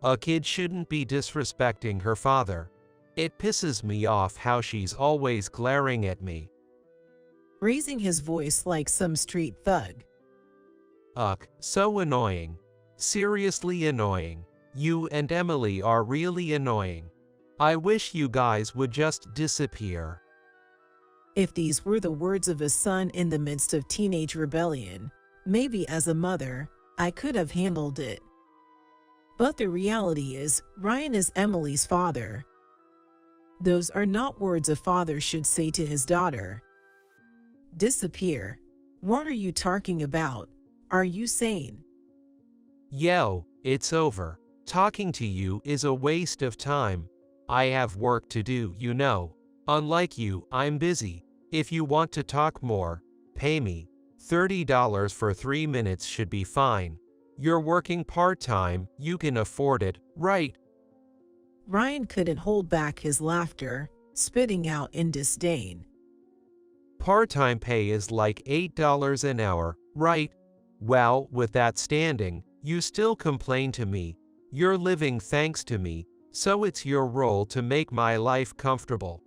[SPEAKER 7] A kid shouldn't be disrespecting her father. It pisses me off how she's always glaring at me.
[SPEAKER 10] Raising his voice like some street thug.
[SPEAKER 7] Ugh, so annoying. Seriously annoying. You and Emily are really annoying. I wish you guys would just disappear.
[SPEAKER 10] If these were the words of a son in the midst of teenage rebellion, maybe as a mother, I could have handled it. But the reality is, Ryan is Emily's father. Those are not words a father should say to his daughter. Disappear? What are you talking about? Are you sane?
[SPEAKER 7] Yo, it's over. Talking to you is a waste of time. I have work to do, you know. Unlike you, I'm busy. If you want to talk more, pay me. $30 for 3 minutes should be fine. You're working part-time, you can afford it, right?
[SPEAKER 10] Ryan couldn't hold back his laughter, spitting out in disdain.
[SPEAKER 7] Part-time pay is like $8 an hour, right? Well, with that standing, you still complain to me. You're living thanks to me, so it's your role to make my life comfortable.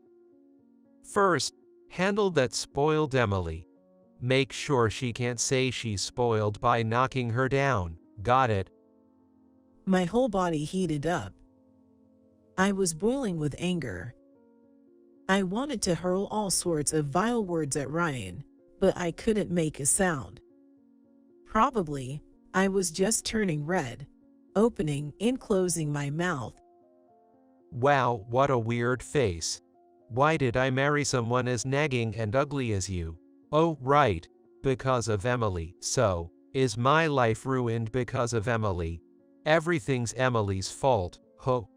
[SPEAKER 7] First, handle that spoiled Emily. Make sure she can't say she's spoiled by knocking her down. Got it?
[SPEAKER 10] My whole body heated up. I was boiling with anger. I wanted to hurl all sorts of vile words at Ryan, but I couldn't make a sound. Probably, I was just turning red, opening and closing my mouth.
[SPEAKER 7] Wow, what a weird face. Why did I marry someone as nagging and ugly as you? Oh, right, because of Emily. So, is my life ruined because of Emily? Everything's Emily's fault, ho.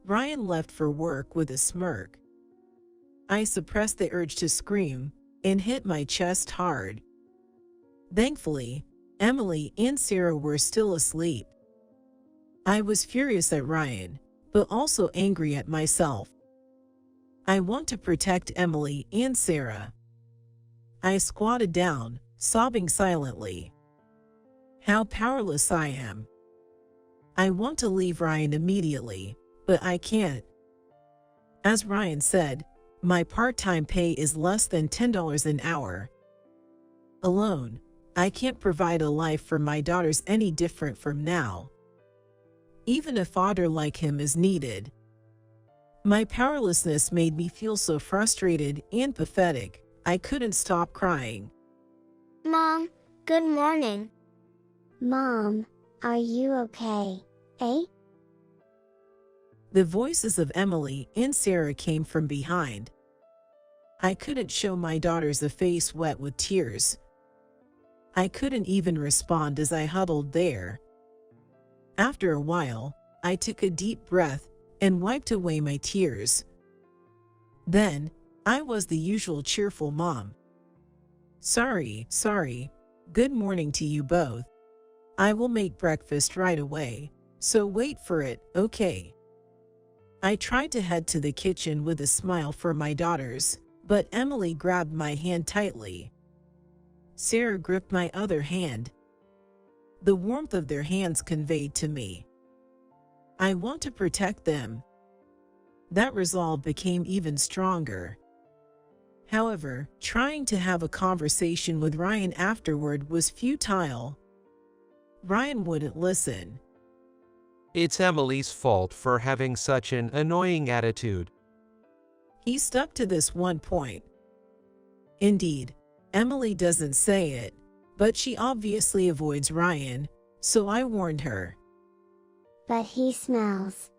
[SPEAKER 10] Ryan left for work with a smirk. I suppressed the urge to scream and hit my chest hard. Thankfully, Emily and Sarah were still asleep. I was furious at Ryan, but also angry at myself. I want to protect Emily and Sarah. I squatted down, sobbing silently. How powerless I am. I want to leave Ryan immediately, but I can't. As Ryan said, my part-time pay is less than $10 an hour. Alone, I can't provide a life for my daughters any different from now. Even a father like him is needed. My powerlessness made me feel so frustrated and pathetic, I couldn't stop crying.
[SPEAKER 4] Mom, good morning. Mom, are you okay, eh?
[SPEAKER 10] The voices of Emily and Sarah came from behind. I couldn't show my daughters a face wet with tears. I couldn't even respond as I huddled there. After a while, I took a deep breath and wiped away my tears. Then, I was the usual cheerful mom. Sorry. Good morning to you both. I will make breakfast right away, so wait for it, okay? I tried to head to the kitchen with a smile for my daughters, but Emily grabbed my hand tightly. Sarah gripped my other hand. The warmth of their hands conveyed to me. I want to protect them. That resolve became even stronger. However, trying to have a conversation with Ryan afterward was futile. Ryan wouldn't listen.
[SPEAKER 7] It's Emily's fault for having such an annoying attitude.
[SPEAKER 10] He stuck to this one point. Indeed, Emily doesn't say it, but she obviously avoids Ryan, so I warned her.
[SPEAKER 4] But he smells.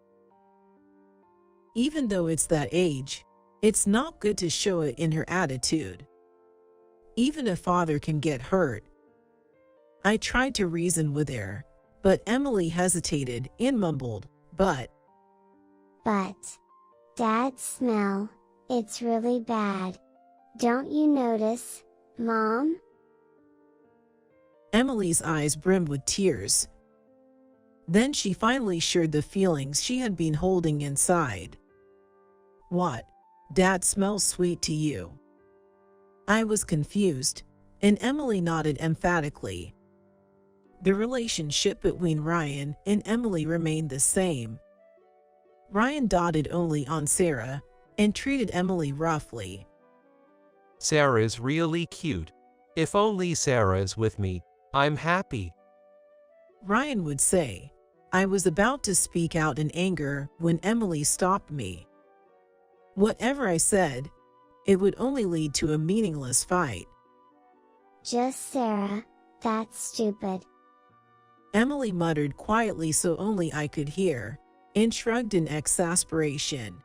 [SPEAKER 10] Even though it's that age, it's not good to show it in her attitude. Even a father can get hurt. I tried to reason with her, but Emily hesitated and mumbled, But,
[SPEAKER 4] Dad's smell, it's really bad. Don't you notice, Mom?
[SPEAKER 10] Emily's eyes brimmed with tears. Then she finally shared the feelings she had been holding inside. What? Dad smells sweet to you? I was confused, and Emily nodded emphatically. The relationship between Ryan and Emily remained the same. Ryan dotted only on Sarah and treated Emily roughly.
[SPEAKER 7] Sarah's really cute. If only Sarah's with me, I'm happy.
[SPEAKER 10] Ryan would say. I was about to speak out in anger when Emily stopped me. Whatever I said, it would only lead to a meaningless fight.
[SPEAKER 4] Just Sarah, that's stupid.
[SPEAKER 10] Emily muttered quietly so only I could hear, and shrugged in exasperation.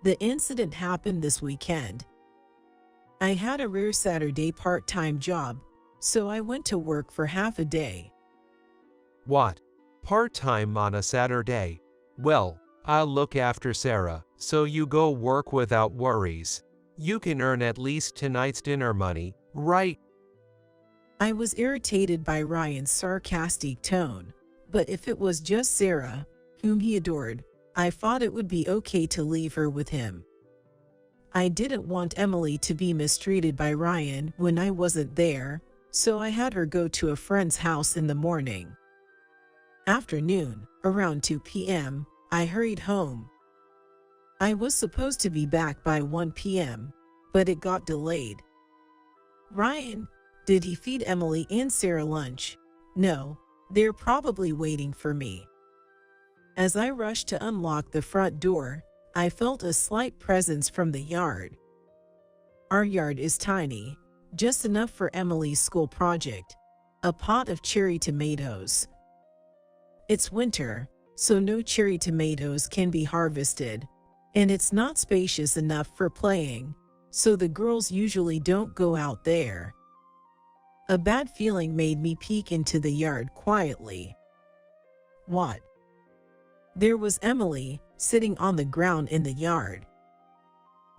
[SPEAKER 10] The incident happened this weekend. I had a rare Saturday part-time job, so I went to work for half a day.
[SPEAKER 7] What? Part-time on a Saturday? Well, I'll look after Sarah, so you go work without worries. You can earn at least tonight's dinner money, right?
[SPEAKER 10] I was irritated by Ryan's sarcastic tone, but if it was just Sarah, whom he adored, I thought it would be okay to leave her with him. I didn't want Emily to be mistreated by Ryan when I wasn't there, so I had her go to a friend's house in the morning. Afternoon, around 2 p.m., I hurried home. I was supposed to be back by 1 p.m., but it got delayed. Ryan, did he feed Emily and Sarah lunch? No, they're probably waiting for me. As I rushed to unlock the front door, I felt a slight presence from the yard. Our yard is tiny, just enough for Emily's school project, a pot of cherry tomatoes. It's winter, so no cherry tomatoes can be harvested, and it's not spacious enough for playing, so the girls usually don't go out there. A bad feeling made me peek into the yard quietly. What? There was Emily, sitting on the ground in the yard.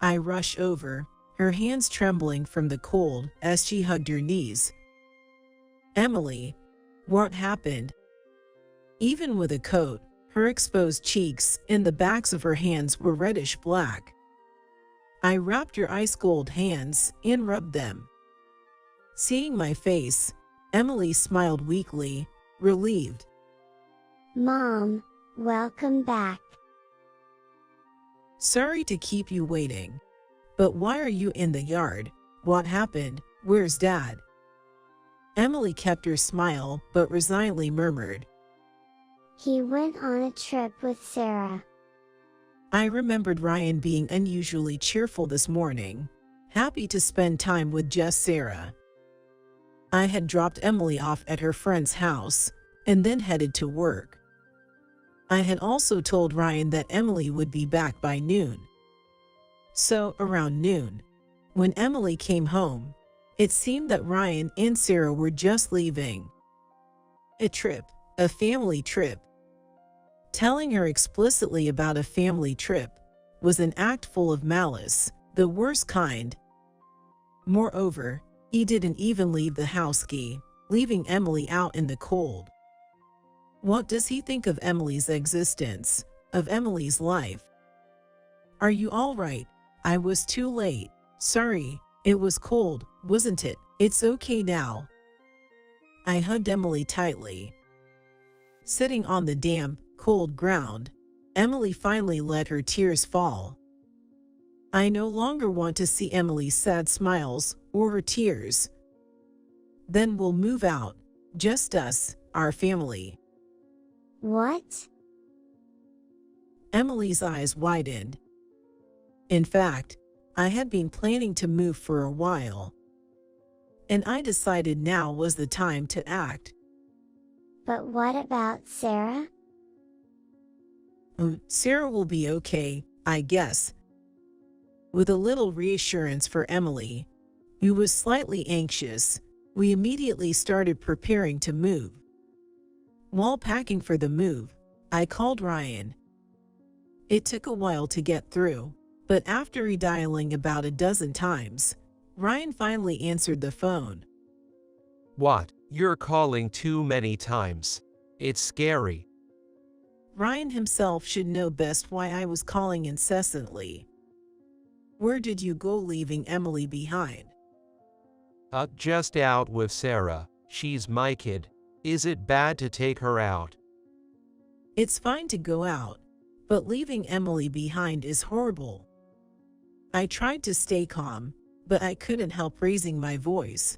[SPEAKER 10] I rushed over, her hands trembling from the cold as she hugged her knees. Emily, what happened? Even with a coat, her exposed cheeks and the backs of her hands were reddish black. I wrapped her ice-cold hands and rubbed them. Seeing my face, Emily smiled weakly, relieved.
[SPEAKER 4] Mom, welcome back.
[SPEAKER 10] Sorry to keep you waiting. But why are you in the yard? What happened? Where's Dad? Emily kept her smile but resignedly murmured.
[SPEAKER 4] He went on a trip with Sarah.
[SPEAKER 10] I remembered Ryan being unusually cheerful this morning, happy to spend time with just Sarah. I had dropped Emily off at her friend's house and then headed to work. I had also told Ryan that Emily would be back by noon. So, around noon, when Emily came home, it seemed that Ryan and Sarah were just leaving. A trip, a family trip. Telling her explicitly about a family trip was an act full of malice, the worst kind. Moreover, he didn't even leave the house key, leaving Emily out in the cold. What does he think of Emily's existence, of Emily's life? Are you all right? I was too late. Sorry, it was cold, wasn't it? It's okay now. I hugged Emily tightly. Sitting on the damp, cold ground, Emily finally let her tears fall. I no longer want to see Emily's sad smiles or her tears. Then we'll move out, just us, our family.
[SPEAKER 4] What?
[SPEAKER 10] Emily's eyes widened. In fact, I had been planning to move for a while, and I decided now was the time to act.
[SPEAKER 4] But what about Sarah?
[SPEAKER 10] Sarah will be okay, I guess. With a little reassurance for Emily, who was slightly anxious, we immediately started preparing to move. While packing for the move, I called Ryan. It took a while to get through, but after redialing about a dozen times, Ryan finally answered the phone.
[SPEAKER 7] What? You're calling too many times. It's scary.
[SPEAKER 10] Ryan himself should know best why I was calling incessantly. Where did you go leaving Emily behind?
[SPEAKER 7] Just out with Sarah. She's my kid. Is it bad to take her out?
[SPEAKER 10] It's fine to go out, but leaving Emily behind is horrible. I tried to stay calm, but I couldn't help raising my voice.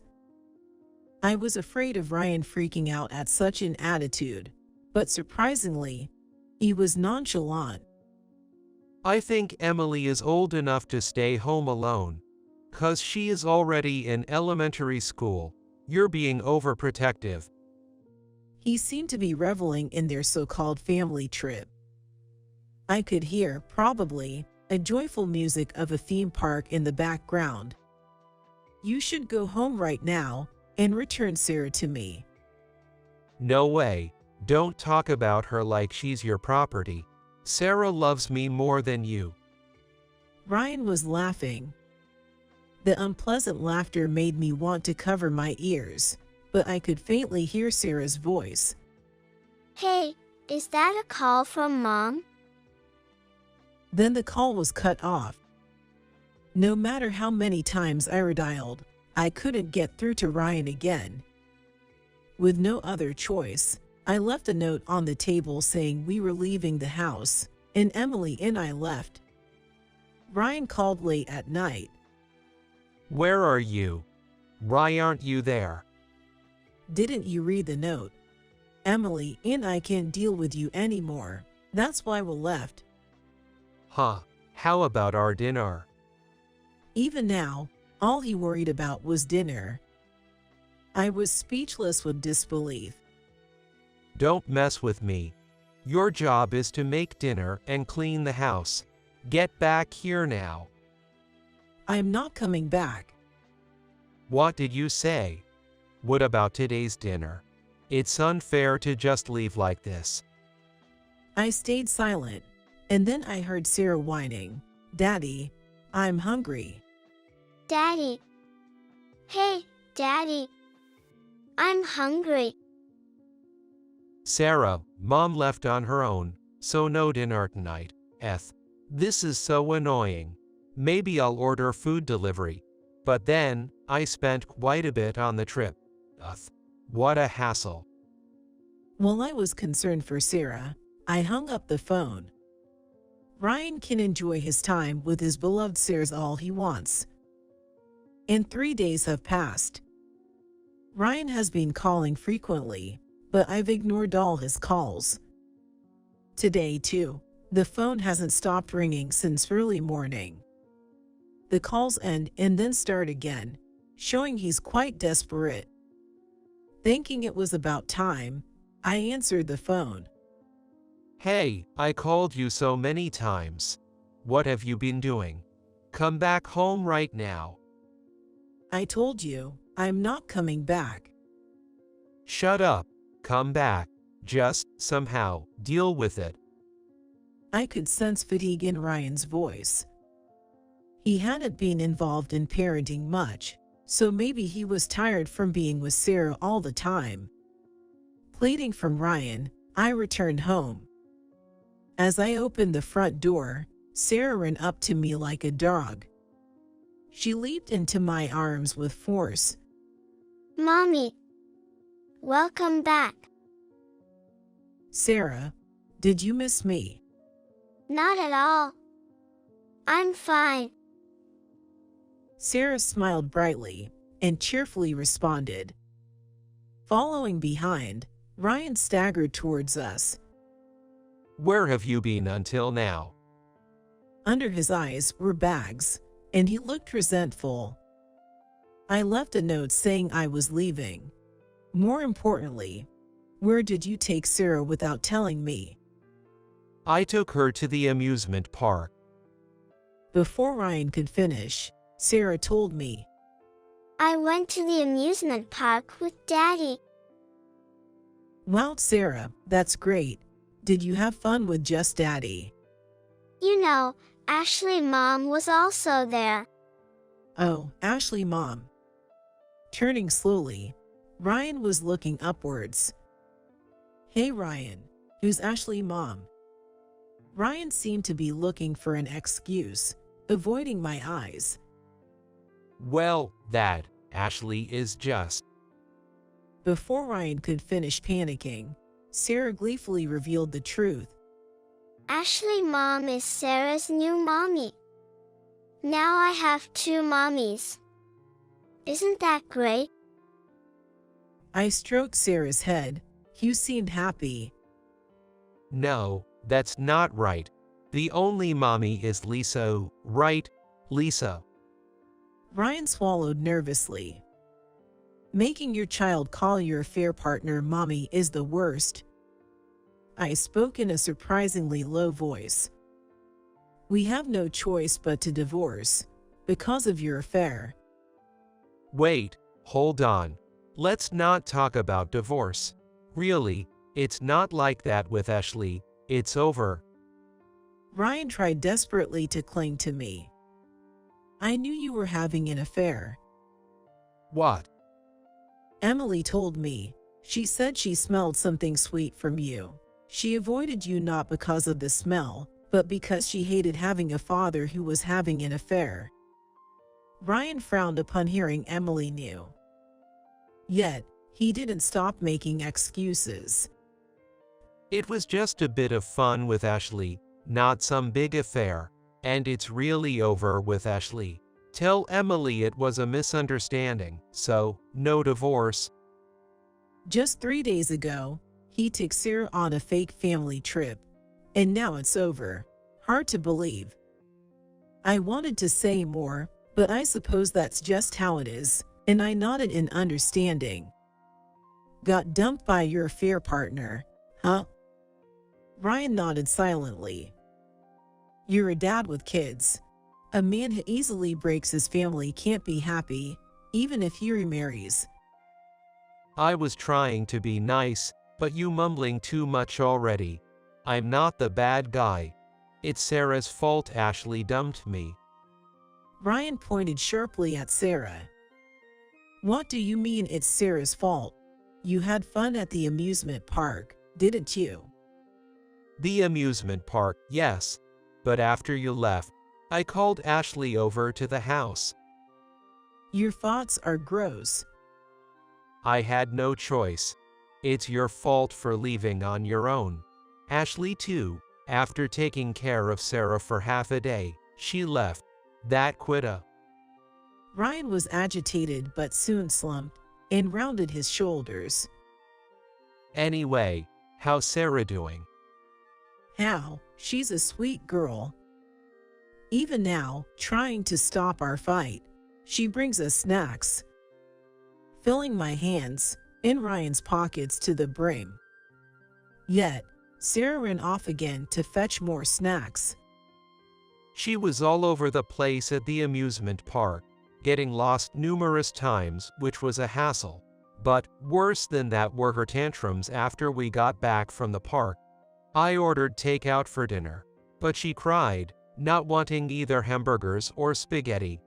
[SPEAKER 10] I was afraid of Ryan freaking out at such an attitude, but surprisingly, he was nonchalant.
[SPEAKER 7] I think Emily is old enough to stay home alone. 'Cause she is already in elementary school. You're being overprotective.
[SPEAKER 10] He seemed to be reveling in their so-called family trip. I could hear, probably, a joyful music of a theme park in the background. You should go home right now and return Sarah to me.
[SPEAKER 7] No way. Don't talk about her like she's your property. Sarah loves me more than you.
[SPEAKER 10] Ryan was laughing. The unpleasant laughter made me want to cover my ears, but I could faintly hear Sarah's voice.
[SPEAKER 4] Hey, is that a call from Mom?
[SPEAKER 10] Then the call was cut off. No matter how many times I redialed, I couldn't get through to Ryan again. With no other choice, I left a note on the table saying we were leaving the house, and Emily and I left. Ryan called late at night.
[SPEAKER 7] Where are you? Why aren't you there?
[SPEAKER 10] Didn't you read the note? Emily and I can't deal with you anymore. That's why we left.
[SPEAKER 7] Huh, how about our dinner?
[SPEAKER 10] Even now, all he worried about was dinner. I was speechless with disbelief.
[SPEAKER 7] Don't mess with me. Your job is to make dinner and clean the house. Get back here now.
[SPEAKER 10] I am not coming back.
[SPEAKER 7] What did you say? What about today's dinner? It's unfair to just leave like this.
[SPEAKER 10] I stayed silent, and then I heard Sarah whining. Daddy, I'm hungry.
[SPEAKER 4] Daddy. Hey, Daddy. I'm hungry.
[SPEAKER 7] Sarah, Mom left on her own, so no dinner tonight. This is so annoying. Maybe I'll order food delivery. But then, I spent quite a bit on the trip. What a hassle.
[SPEAKER 10] While I was concerned for Sarah, I hung up the phone. Ryan can enjoy his time with his beloved Sarah's all he wants. And 3 days have passed. Ryan has been calling frequently, but I've ignored all his calls. Today, too, the phone hasn't stopped ringing since early morning. The calls end and then start again, showing he's quite desperate. Thinking it was about time, I answered the phone.
[SPEAKER 7] Hey, I called you so many times. What have you been doing? Come back home right now.
[SPEAKER 10] I told you, I'm not coming back.
[SPEAKER 7] Shut up. Come back. Just, somehow, deal with it.
[SPEAKER 10] I could sense fatigue in Ryan's voice. He hadn't been involved in parenting much, so maybe he was tired from being with Sarah all the time. Pleading from Ryan, I returned home. As I opened the front door, Sarah ran up to me like a dog. She leaped into my arms with force.
[SPEAKER 4] Mommy. Welcome back.
[SPEAKER 10] Sarah, did you miss me?
[SPEAKER 4] Not at all. I'm fine.
[SPEAKER 10] Sarah smiled brightly and cheerfully responded. Following behind, Ryan staggered towards us.
[SPEAKER 7] Where have you been until now?
[SPEAKER 10] Under his eyes were bags, and he looked resentful. I left a note saying I was leaving. More importantly, where did you take Sarah without telling me?
[SPEAKER 7] I took her to the amusement park.
[SPEAKER 10] Before Ryan could finish, Sarah told me.
[SPEAKER 4] I went to the amusement park with Daddy.
[SPEAKER 10] Wow, Sarah, that's great. Did you have fun with just Daddy?
[SPEAKER 4] You know, Ashley Mom was also there.
[SPEAKER 10] Oh, Ashley Mom. Turning slowly, Ryan was looking upwards. Hey Ryan, who's Ashley Mom? Ryan seemed to be looking for an excuse, avoiding my eyes.
[SPEAKER 7] Well, that, Ashley is just.
[SPEAKER 10] Before Ryan could finish panicking, Sarah gleefully revealed the truth.
[SPEAKER 4] Ashley Mom is Sarah's new mommy. Now I have 2 mommies. Isn't that great?
[SPEAKER 10] I stroked Sarah's head. You seemed happy.
[SPEAKER 7] No, that's not right. The only mommy is Lisa, right, Lisa?
[SPEAKER 10] Ryan swallowed nervously. Making your child call your affair partner mommy is the worst. I spoke in a surprisingly low voice. We have no choice but to divorce, because of your affair.
[SPEAKER 7] Wait, hold on. Let's not talk about divorce. Really, it's not like that with Ashley. It's over.
[SPEAKER 10] Ryan tried desperately to cling to me. I knew you were having an affair.
[SPEAKER 7] What?
[SPEAKER 10] Emily told me. She said she smelled something sweet from you. She avoided you not because of the smell, but because she hated having a father who was having an affair. Ryan frowned upon hearing Emily knew. Yet, he didn't stop making excuses.
[SPEAKER 7] It was just a bit of fun with Ashley, not some big affair, and it's really over with Ashley. Tell Emily it was a misunderstanding, so, no divorce.
[SPEAKER 10] Just 3 days ago, he took Sarah on a fake family trip, and now it's over. Hard to believe. I wanted to say more, but I suppose that's just how it is, and I nodded in understanding. Got dumped by your affair partner, huh? Ryan nodded silently. You're a dad with kids. A man who easily breaks his family can't be happy, even if he remarries.
[SPEAKER 7] I was trying to be nice, but you mumbling too much already. I'm not the bad guy. It's Sarah's fault Ashley dumped me.
[SPEAKER 10] Ryan pointed sharply at Sarah. What do you mean it's Sarah's fault? You had fun at the amusement park, didn't you?
[SPEAKER 7] The amusement park, yes. But after you left, I called Ashley over to the house.
[SPEAKER 10] Your thoughts are gross.
[SPEAKER 7] I had no choice. It's your fault for leaving on your own. Ashley too, after taking care of Sarah for half a day, she left. That quitta.
[SPEAKER 10] Ryan was agitated but soon slumped and rounded his shoulders.
[SPEAKER 7] Anyway, how's Sarah doing?
[SPEAKER 10] How? She's a sweet girl. Even now, trying to stop our fight, she brings us snacks. Filling my hands in Ryan's pockets to the brim. Yet, Sarah ran off again to fetch more snacks.
[SPEAKER 7] She was all over the place at the amusement park, getting lost numerous times, which was a hassle. But worse than that were her tantrums after we got back from the park. I ordered takeout for dinner, but she cried, not wanting either hamburgers or spaghetti.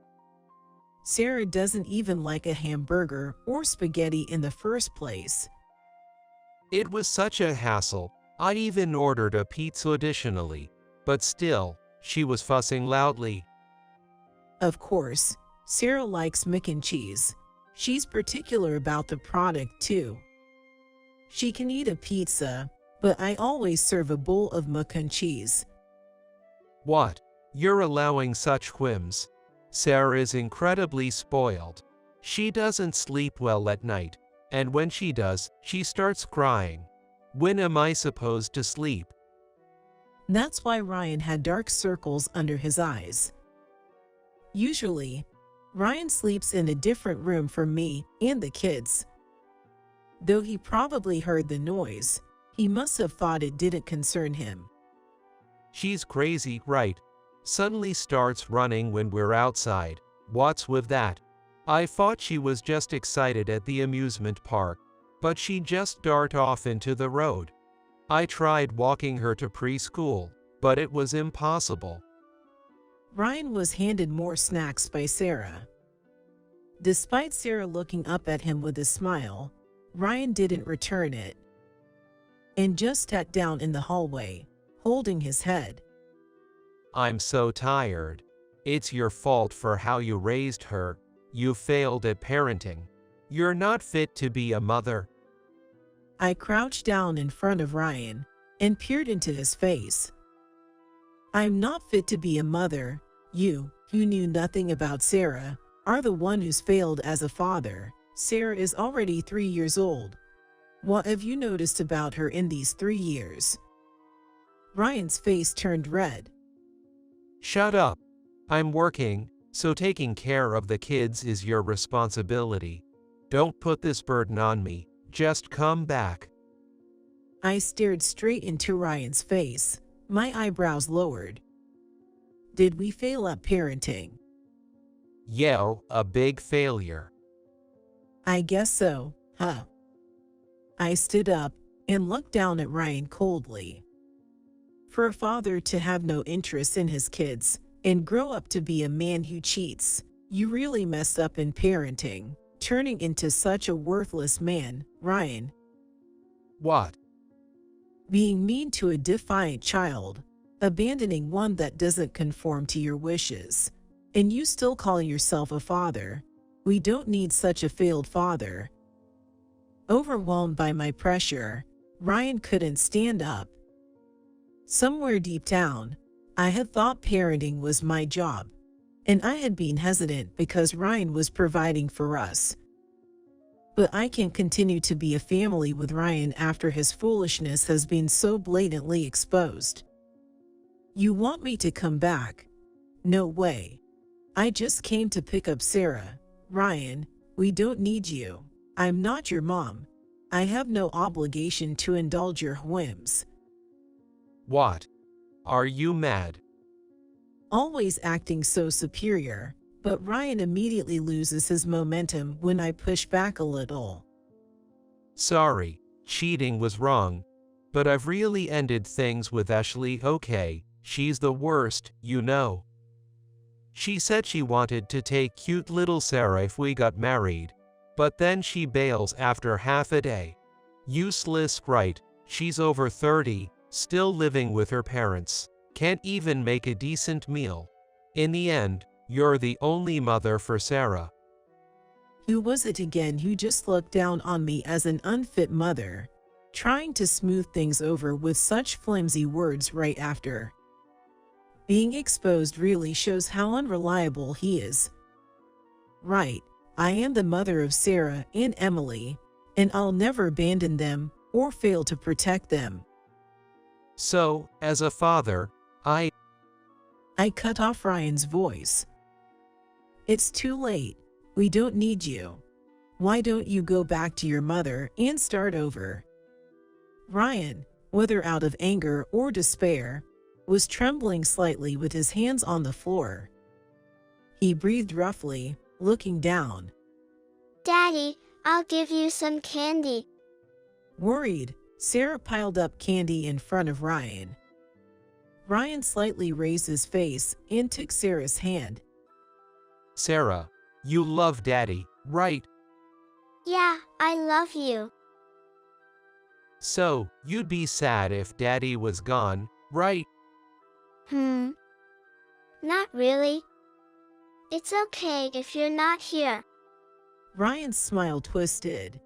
[SPEAKER 10] Sarah doesn't even like a hamburger or spaghetti in the first place.
[SPEAKER 7] It was such a hassle. I even ordered a pizza additionally, but still, she was fussing loudly.
[SPEAKER 10] Of course, Sarah likes mac and cheese. She's particular about the product too. She can eat a pizza, but I always serve a bowl of mac and cheese.
[SPEAKER 7] What? You're allowing such whims? Sarah is incredibly spoiled. She doesn't sleep well at night, and when she does, she starts crying. When am I supposed to sleep?
[SPEAKER 10] That's why Ryan had dark circles under his eyes. Usually, Ryan sleeps in a different room from me and the kids. Though he probably heard the noise, he must have thought it didn't concern him.
[SPEAKER 7] She's crazy, right? Suddenly starts running when we're outside. What's with that? I thought she was just excited at the amusement park, but she just darted off into the road. I tried walking her to preschool, but it was impossible.
[SPEAKER 10] Ryan was handed more snacks by Sarah. Despite Sarah looking up at him with a smile, Ryan didn't return it, and just sat down in the hallway, holding his head.
[SPEAKER 7] I'm so tired. It's your fault for how you raised her. You failed at parenting. You're not fit to be a mother.
[SPEAKER 10] I crouched down in front of Ryan and peered into his face. I'm not fit to be a mother. You, who knew nothing about Sarah, are the one who's failed as a father. Sarah is already 3 years old. What have you noticed about her in these 3 years? Ryan's face turned red.
[SPEAKER 7] Shut up. I'm working, so taking care of the kids is your responsibility. Don't put this burden on me. Just come back.
[SPEAKER 10] I stared straight into Ryan's face, my eyebrows lowered. Did we fail at parenting?
[SPEAKER 7] Yeah, a big failure.
[SPEAKER 10] I guess so, huh? I stood up and looked down at Ryan coldly. For a father to have no interest in his kids and grow up to be a man who cheats, you really messed up in parenting, turning into such a worthless man, Ryan.
[SPEAKER 7] What?
[SPEAKER 10] Being mean to a defiant child. abandoning one that doesn't conform to your wishes. And you still call yourself a father. We don't need such a failed father. Overwhelmed by my pressure, Ryan couldn't stand up. Somewhere deep down, I had thought parenting was my job, and I had been hesitant because Ryan was providing for us. But I can't continue to be a family with Ryan after his foolishness has been so blatantly exposed. You want me to come back? No way. I just came to pick up Sarah. Ryan, we don't need you. I'm not your mom. I have no obligation to indulge your whims.
[SPEAKER 7] What? Are you mad?
[SPEAKER 10] Always acting so superior, but Ryan immediately loses his momentum when I push back a little.
[SPEAKER 7] Sorry, cheating was wrong. But I've really ended things with Ashley, okay? She's the worst, you know. She said she wanted to take cute little Sarah if we got married. But then she bails after half a day. Useless, right? She's over 30, still living with her parents. Can't even make a decent meal. In the end, you're the only mother for Sarah.
[SPEAKER 10] Who was it again who just looked down on me as an unfit mother, trying to smooth things over with such flimsy words right after? Being exposed really shows how unreliable he is. Right, I am the mother of Sarah and Emily, and I'll never abandon them or fail to protect them.
[SPEAKER 7] So, as a father, I
[SPEAKER 10] cut off Ryan's voice. It's too late. We don't need you. Why don't you go back to your mother and start over? Ryan, whether out of anger or despair, was trembling slightly with his hands on the floor. He breathed roughly, looking down.
[SPEAKER 4] Daddy, I'll give you some candy.
[SPEAKER 10] Worried, Sarah piled up candy in front of Ryan. Ryan slightly raised his face and took Sarah's hand.
[SPEAKER 7] Sarah, you love Daddy, right?
[SPEAKER 4] Yeah, I love you.
[SPEAKER 7] So, you'd be sad if Daddy was gone, right?
[SPEAKER 4] Not really. It's okay if you're not here.
[SPEAKER 10] Ryan's smile twisted.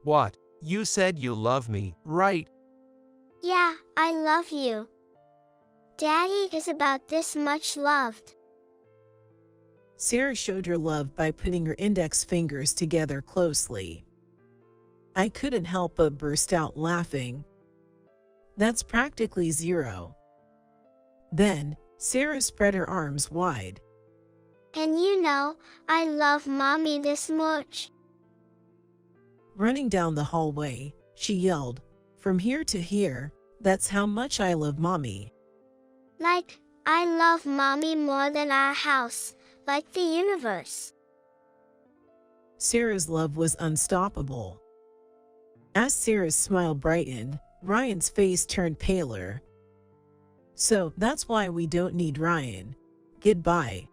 [SPEAKER 7] What? You said you love me, right?
[SPEAKER 4] Yeah, I love you. Daddy is about this much loved.
[SPEAKER 10] Sarah showed her love by putting her index fingers together closely. I couldn't help but burst out laughing. That's practically 0. Then, Sarah spread her arms wide.
[SPEAKER 4] And you know, I love Mommy this much.
[SPEAKER 10] Running down the hallway, she yelled, "From here to here, that's how much I love Mommy."
[SPEAKER 4] Like, I love Mommy more than our house, like the universe.
[SPEAKER 10] Sarah's love was unstoppable. As Sarah's smile brightened, Ryan's face turned paler. So that's why we don't need Ryan. Goodbye.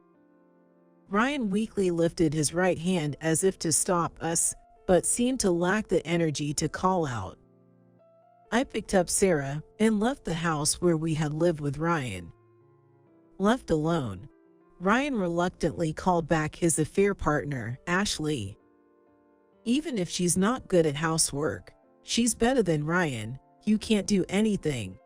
[SPEAKER 10] Ryan weakly lifted his right hand as if to stop us, but seemed to lack the energy to call out. I picked up Sarah and left the house where we had lived with Ryan. Left alone, Ryan reluctantly called back his affair partner, Ashley. Even if she's not good at housework, she's better than Ryan, who can't do anything.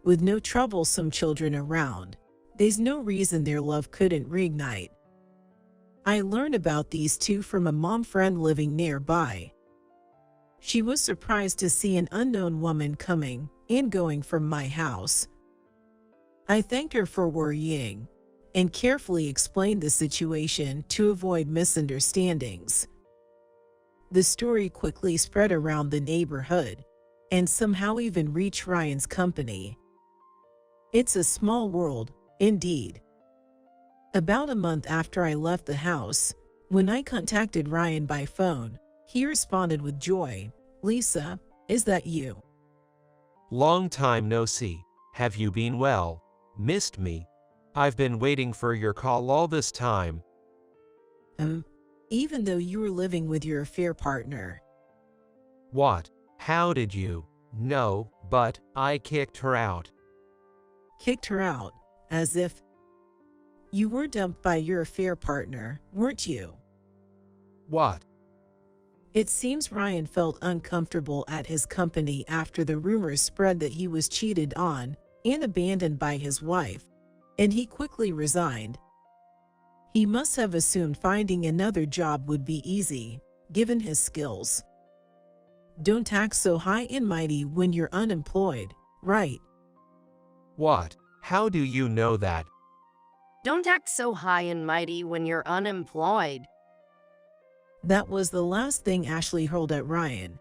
[SPEAKER 10] With no troublesome children around, there's no reason their love couldn't reignite. I learned about these two from a mom friend living nearby. She was surprised to see an unknown woman coming and going from my house. I thanked her for worrying and carefully explained the situation to avoid misunderstandings. The story quickly spread around the neighborhood and somehow even reached Ryan's company. It's a small world, indeed. About a month after I left the house, when I contacted Ryan by phone, he responded with joy. "Lisa, is that you?"
[SPEAKER 7] Long time no see. Have you been well? Missed me? I've been waiting for your call all this time.
[SPEAKER 10] Even though you were living with your affair partner.
[SPEAKER 7] What? How did you? No, but I kicked her out.
[SPEAKER 10] kicked her out, as if, "You were dumped by your affair partner, weren't you?"
[SPEAKER 7] What?
[SPEAKER 10] It seems Ryan felt uncomfortable at his company after the rumors spread that he was cheated on and abandoned by his wife, and he quickly resigned. He must have assumed finding another job would be easy, given his skills. Don't act so high and mighty when you're unemployed, right?
[SPEAKER 7] What? How do you know that?
[SPEAKER 6] Don't act so high and mighty when you're unemployed.
[SPEAKER 10] That was the last thing Ashley hurled at Ryan.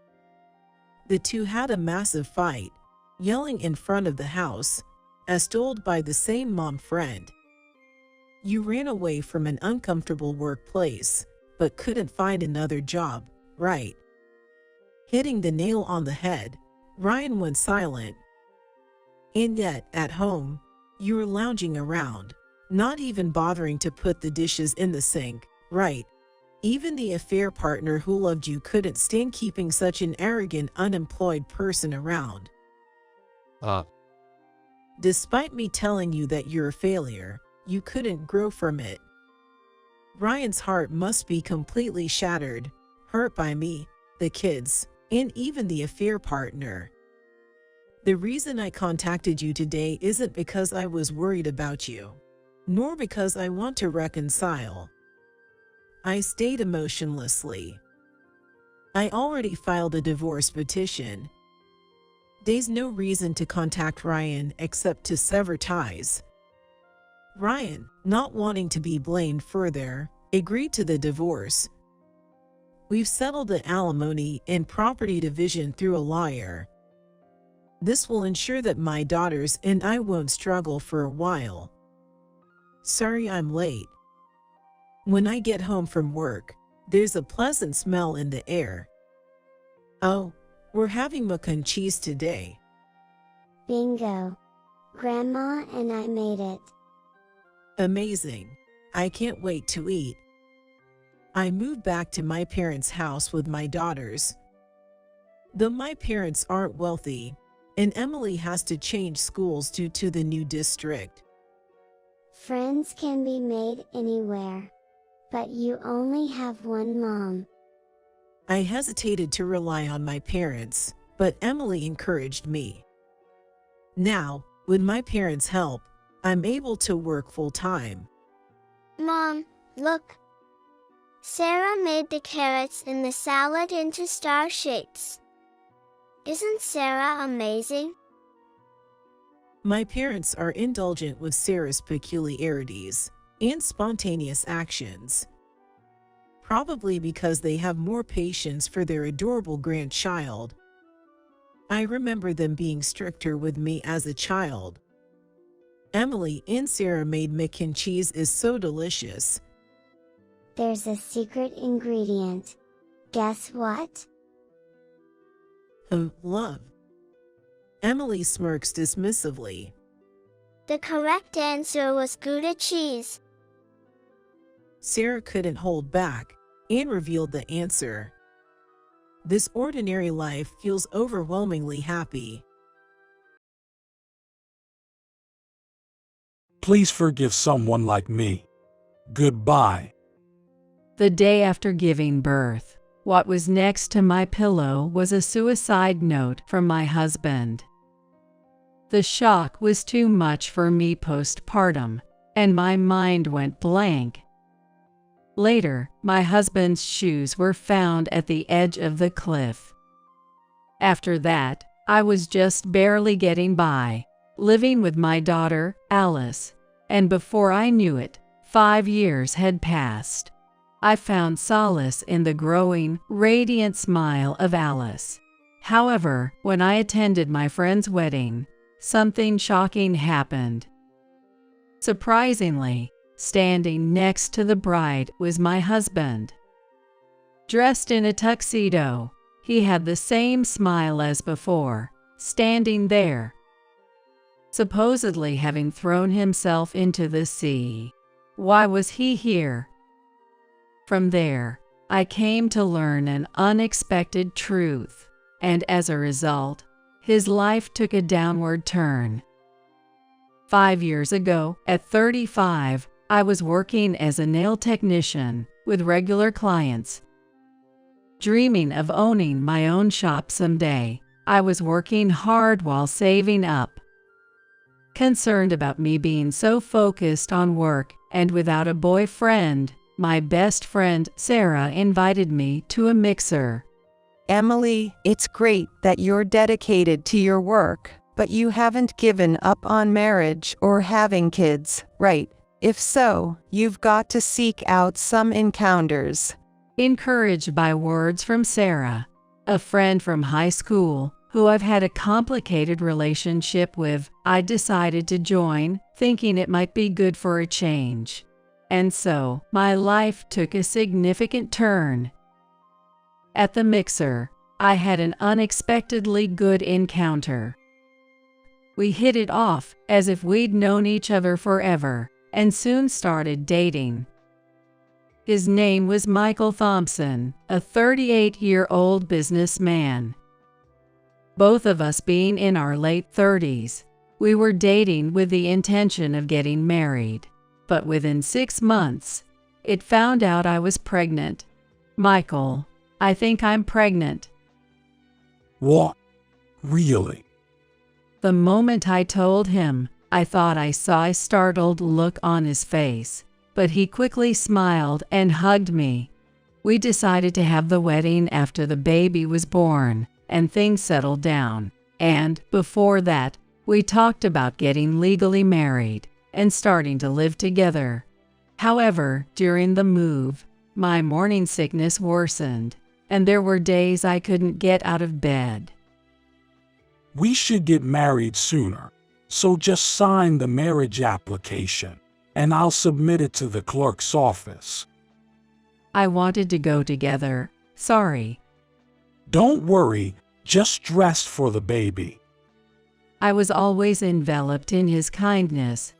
[SPEAKER 10] The two had a massive fight, yelling in front of the house, as told by the same mom friend. You ran away from an uncomfortable workplace, but couldn't find another job, right? Hitting the nail on the head, Ryan went silent. And yet, at home, you were lounging around, not even bothering to put the dishes in the sink, right? Even the affair partner who loved you couldn't stand keeping such an arrogant, unemployed person around. Despite me telling you that you're a failure, you couldn't grow from it. Ryan's heart must be completely shattered, hurt by me, the kids, and even the affair partner. The reason I contacted you today isn't because I was worried about you, nor because I want to reconcile. I stayed emotionlessly. I already filed a divorce petition. There's no reason to contact Ryan except to sever ties. Ryan, not wanting to be blamed further, agreed to the divorce. We've settled the alimony and property division through a lawyer. This will ensure that my daughters and I won't struggle for a while. Sorry I'm late. When I get home from work, there's a pleasant smell in the air. Oh, we're having mac and cheese today.
[SPEAKER 4] Bingo. Grandma and I made it.
[SPEAKER 10] Amazing. I can't wait to eat. I moved back to my parents' house with my daughters. Though my parents aren't wealthy, and Emily has to change schools due to the new district.
[SPEAKER 4] Friends can be made anywhere. But you only have one mom.
[SPEAKER 10] I hesitated to rely on my parents, but Emily encouraged me. Now, with my parents' help, I'm able to work full-time.
[SPEAKER 4] Mom, look. Sarah made the carrots in the salad into star shapes. Isn't Sarah amazing?
[SPEAKER 10] My parents are indulgent with Sarah's peculiarities and spontaneous actions. Probably because they have more patience for their adorable grandchild. I remember them being stricter with me as a child. Emily and Sarah made mac and cheese is so delicious.
[SPEAKER 4] There's a secret ingredient. Guess what?
[SPEAKER 10] Love. Emily smirks dismissively.
[SPEAKER 4] The correct answer was Gouda cheese.
[SPEAKER 10] Sarah couldn't hold back and revealed the answer. This ordinary life feels overwhelmingly happy.
[SPEAKER 2] Please forgive someone like me. Goodbye.
[SPEAKER 5] The day after giving birth, what was next to my pillow was a suicide note from my husband. The shock was too much for me postpartum, and my mind went blank. Later, my husband's shoes were found at the edge of the cliff. After that, I was just barely getting by, living with my daughter, Alice, and before I knew it, 5 years had passed. I found solace in the growing, radiant smile of Alice. However, when I attended my friend's wedding, something shocking happened. Surprisingly, standing next to the bride was my husband. Dressed in a tuxedo, he had the same smile as before, standing there, supposedly having thrown himself into the sea. Why was he here? From there, I came to learn an unexpected truth, and as a result, his life took a downward turn. 5 years ago, at 35, I was working as a nail technician with regular clients. Dreaming of owning my own shop someday, I was working hard while saving up. Concerned about me being so focused on work and without a boyfriend, my best friend Sarah invited me to a mixer.
[SPEAKER 8] Emily, it's great that you're dedicated to your work, but you haven't given up on marriage or having kids, right? If so, you've got to seek out some encounters.
[SPEAKER 5] Encouraged by words from Sarah, a friend from high school who I've had a complicated relationship with, I decided to join, thinking it might be good for a change. And so, my life took a significant turn. At the mixer, I had an unexpectedly good encounter. We hit it off as if we'd known each other forever, and soon started dating. His name was Michael Thompson, a 38-year-old businessman. Both of us being in our late 30s, we were dating with the intention of getting married. But within 6 months, it found out I was pregnant. Michael, I think I'm pregnant.
[SPEAKER 2] What? Really?
[SPEAKER 5] The moment I told him, I thought I saw a startled look on his face, but he quickly smiled and hugged me. We decided to have the wedding after the baby was born and things settled down. And before that, we talked about getting legally married and starting to live together. However, during the move, my morning sickness worsened, and there were days I couldn't get out of bed.
[SPEAKER 2] We should get married sooner, so just sign the marriage application, and I'll submit it to the clerk's office.
[SPEAKER 5] I wanted to go together. Sorry.
[SPEAKER 2] Don't worry, just dress for the baby.
[SPEAKER 5] I was always enveloped in his kindness.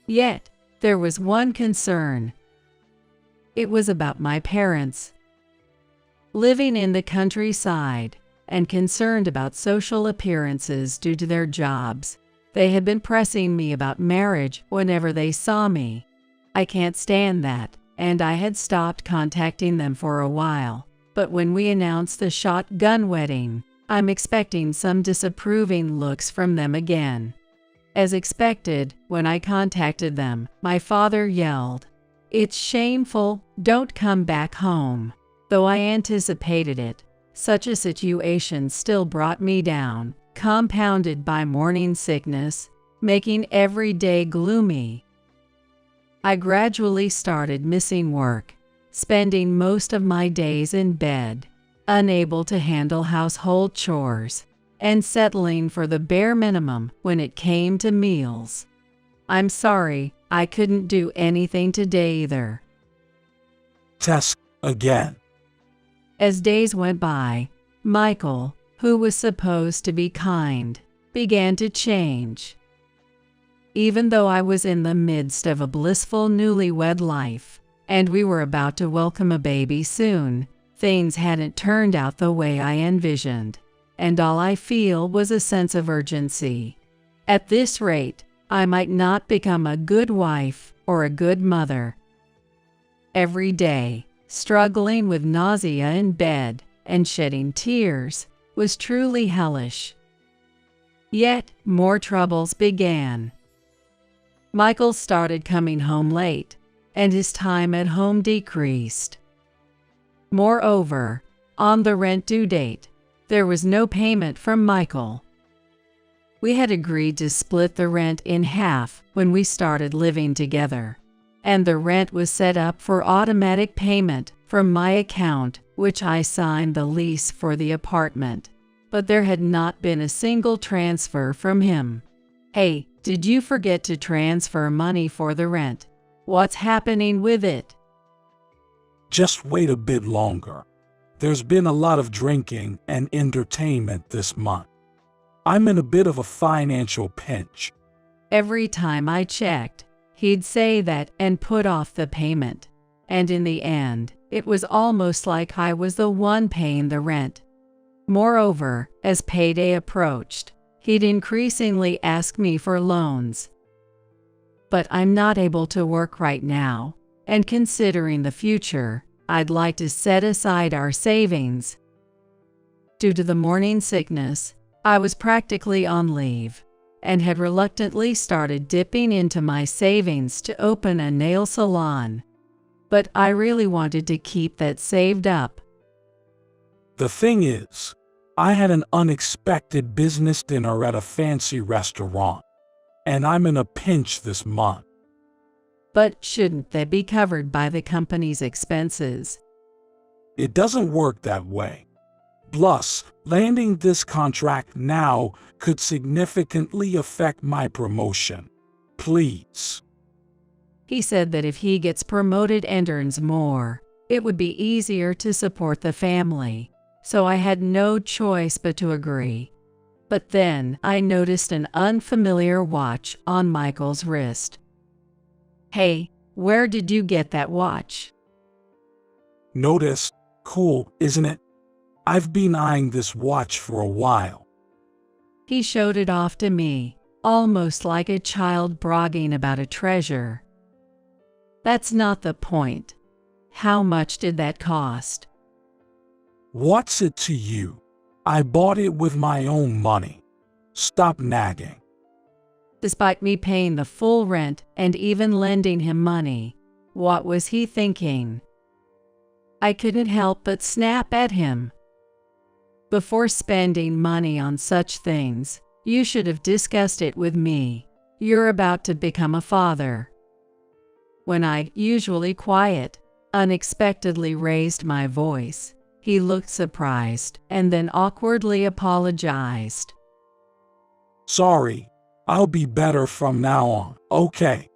[SPEAKER 5] Yet, there was one concern. It was about my parents. Living in the countryside and concerned about social appearances due to their jobs, they had been pressing me about marriage whenever they saw me. I can't stand that, and I had stopped contacting them for a while. But when we announced the shotgun wedding, I'm expecting some disapproving looks from them again. As expected, when I contacted them, my father yelled, "It's shameful, don't come back home." Though I anticipated it, such a situation still brought me down, compounded by morning sickness, making every day gloomy. I gradually started missing work, spending most of my days in bed, unable to handle household chores, and settling for the bare minimum when it came to meals. I'm sorry, I couldn't do anything today either.
[SPEAKER 2] Test again.
[SPEAKER 5] As days went by, Michael, who was supposed to be kind, began to change. Even though I was in the midst of a blissful newlywed life, and we were about to welcome a baby soon, things hadn't turned out the way I envisioned, and all I feel was a sense of urgency. At this rate, I might not become a good wife or a good mother. Every day, struggling with nausea in bed and shedding tears was truly hellish. Yet, more troubles began. Michael started coming home late, and his time at home decreased. Moreover, on the rent due date, there was no payment from Michael. We had agreed to split the rent in half when we started living together, and the rent was set up for automatic payment from my account, which I signed the lease for the apartment. But there had not been a single transfer from him. Hey, did you forget to transfer money for the rent? What's happening with it?
[SPEAKER 2] Just wait a bit longer. There's been a lot of drinking and entertainment this month. I'm in a bit of a financial pinch.
[SPEAKER 5] Every time I checked, he'd say that and put off the payment. And in the end, it was almost like I was the one paying the rent. Moreover, as payday approached, he'd increasingly ask me for loans. But I'm not able to work right now, and considering the future, I'd like to set aside our savings. Due to the morning sickness, I was practically on leave, and had reluctantly started dipping into my savings to open a nail salon. But I really wanted to keep that saved up.
[SPEAKER 2] The thing is, I had an unexpected business dinner at a fancy restaurant, and I'm in a pinch this month.
[SPEAKER 5] But shouldn't that be covered by the company's expenses?
[SPEAKER 2] It doesn't work that way. Plus, landing this contract now could significantly affect my promotion. Please.
[SPEAKER 5] He said that if he gets promoted and earns more, it would be easier to support the family, so I had no choice but to agree. But then I noticed an unfamiliar watch on Michael's wrist. Hey, where did you get that watch?
[SPEAKER 2] Notice? Cool, isn't it? I've been eyeing this watch for a while.
[SPEAKER 5] He showed it off to me, almost like a child bragging about a treasure. That's not the point. How much did that cost?
[SPEAKER 2] What's it to you? I bought it with my own money. Stop nagging.
[SPEAKER 5] Despite me paying the full rent and even lending him money, what was he thinking? I couldn't help but snap at him. Before spending money on such things, you should have discussed it with me. You're about to become a father. When I, usually quiet, unexpectedly raised my voice, he looked surprised and then awkwardly apologized.
[SPEAKER 2] Sorry, I'll be better from now on, okay?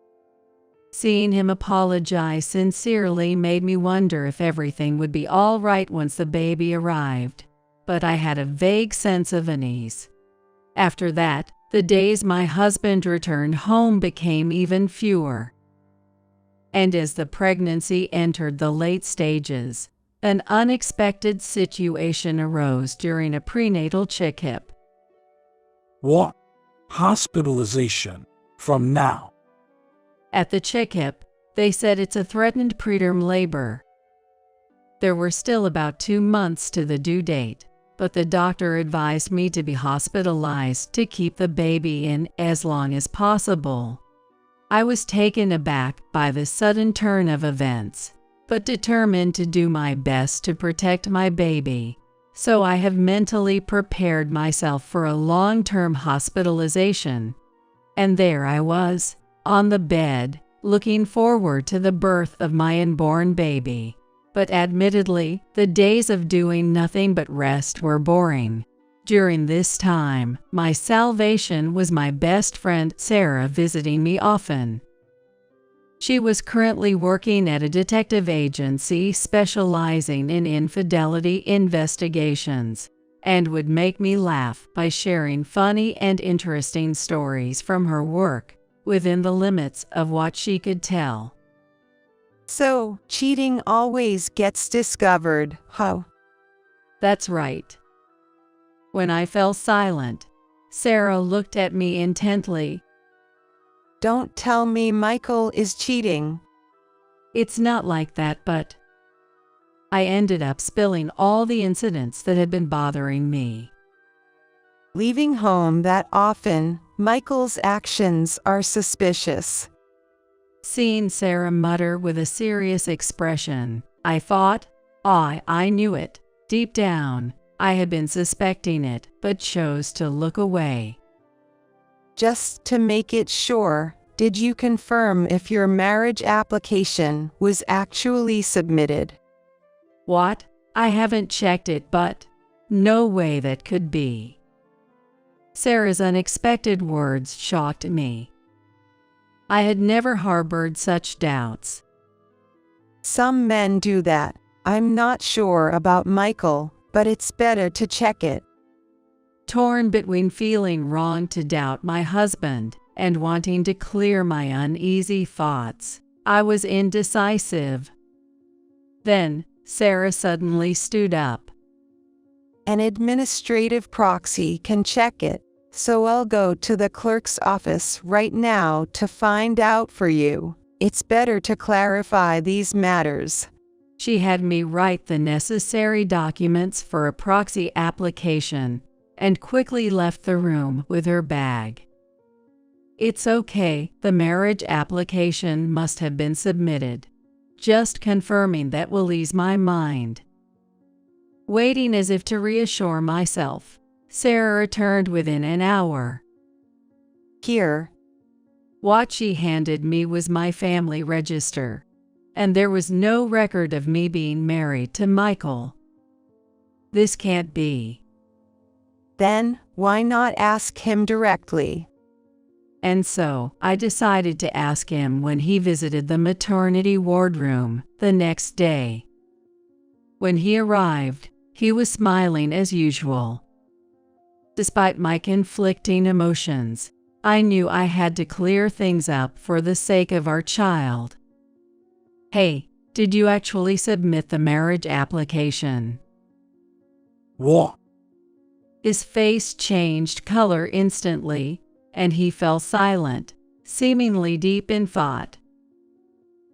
[SPEAKER 5] Seeing him apologize sincerely made me wonder if everything would be all right once the baby arrived, but I had a vague sense of unease. After that, the days my husband returned home became even fewer. And as the pregnancy entered the late stages, an unexpected situation arose during a prenatal checkup.
[SPEAKER 2] What? Hospitalization? From now?
[SPEAKER 5] At the checkup, they said it's a threatened preterm labor. There were still about 2 months to the due date, but the doctor advised me to be hospitalized to keep the baby in as long as possible. I was taken aback by the sudden turn of events, but determined to do my best to protect my baby, so I have mentally prepared myself for a long-term hospitalization. And there I was, on the bed, looking forward to the birth of my unborn baby. But admittedly, the days of doing nothing but rest were boring. During this time, my salvation was my best friend Sarah visiting me often. She was currently working at a detective agency specializing in infidelity investigations, and would make me laugh by sharing funny and interesting stories from her work, within the limits of what she could tell.
[SPEAKER 8] So, cheating always gets discovered, huh?
[SPEAKER 5] That's right. When I fell silent, Sarah looked at me intently.
[SPEAKER 8] Don't tell me Michael is cheating.
[SPEAKER 5] It's not like that, but I ended up spilling all the incidents that had been bothering me.
[SPEAKER 8] Leaving home that often, Michael's actions are suspicious.
[SPEAKER 5] Seeing Sarah mutter with a serious expression, I thought, I knew it. Deep down, I had been suspecting it, but chose to look away.
[SPEAKER 8] Just to make it sure, did you confirm if your marriage application was actually submitted?
[SPEAKER 5] What? I haven't checked it, but no way that could be. Sarah's unexpected words shocked me. I had never harbored such doubts.
[SPEAKER 8] Some men do that. I'm not sure about Michael, but it's better to check it.
[SPEAKER 5] Torn between feeling wrong to doubt my husband and wanting to clear my uneasy thoughts, I was indecisive. Then, Sarah suddenly stood up.
[SPEAKER 8] An administrative proxy can check it, so I'll go to the clerk's office right now to find out for you. It's better to clarify these matters.
[SPEAKER 5] She had me write the necessary documents for a proxy application and quickly left the room with her bag. It's okay, the marriage application must have been submitted. Just confirming that will ease my mind. Waiting as if to reassure myself, Sarah returned within an hour.
[SPEAKER 8] Here.
[SPEAKER 5] What she handed me was my family register, and there was no record of me being married to Michael. This can't be.
[SPEAKER 8] Then, why not ask him directly?
[SPEAKER 5] And so, I decided to ask him when he visited the maternity wardroom the next day. When he arrived, he was smiling as usual. Despite my conflicting emotions, I knew I had to clear things up for the sake of our child. Hey, did you actually submit the marriage application?
[SPEAKER 2] What?
[SPEAKER 5] His face changed color instantly, and he fell silent, seemingly deep in thought.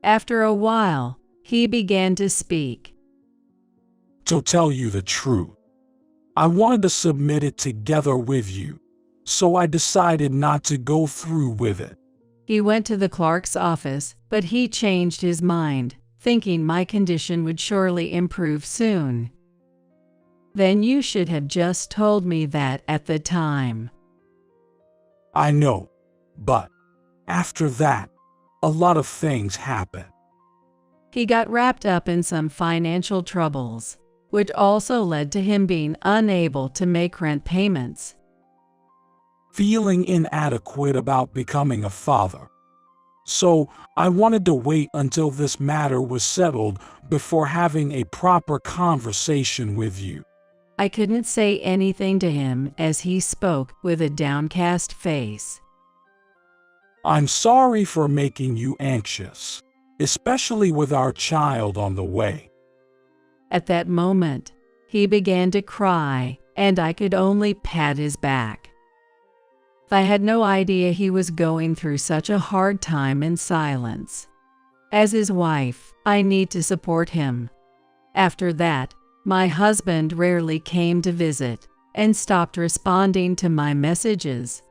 [SPEAKER 5] After a while, he began to speak.
[SPEAKER 2] To tell you the truth, I wanted to submit it together with you, so I decided not to go through with it.
[SPEAKER 5] He went to the clerk's office, but he changed his mind, thinking my condition would surely improve soon. Then you should have just told me that at the time.
[SPEAKER 2] I know, but after that, a lot of things happened.
[SPEAKER 5] He got wrapped up in some financial troubles, which also led to him being unable to make rent payments.
[SPEAKER 2] Feeling inadequate about becoming a father. So, I wanted to wait until this matter was settled before having a proper conversation with you.
[SPEAKER 5] I couldn't say anything to him as he spoke with a downcast face.
[SPEAKER 2] I'm sorry for making you anxious, especially with our child on the way.
[SPEAKER 5] At that moment, he began to cry, and I could only pat his back. I had no idea he was going through such a hard time in silence. As his wife, I need to support him. After that, my husband rarely came to visit and stopped responding to my messages.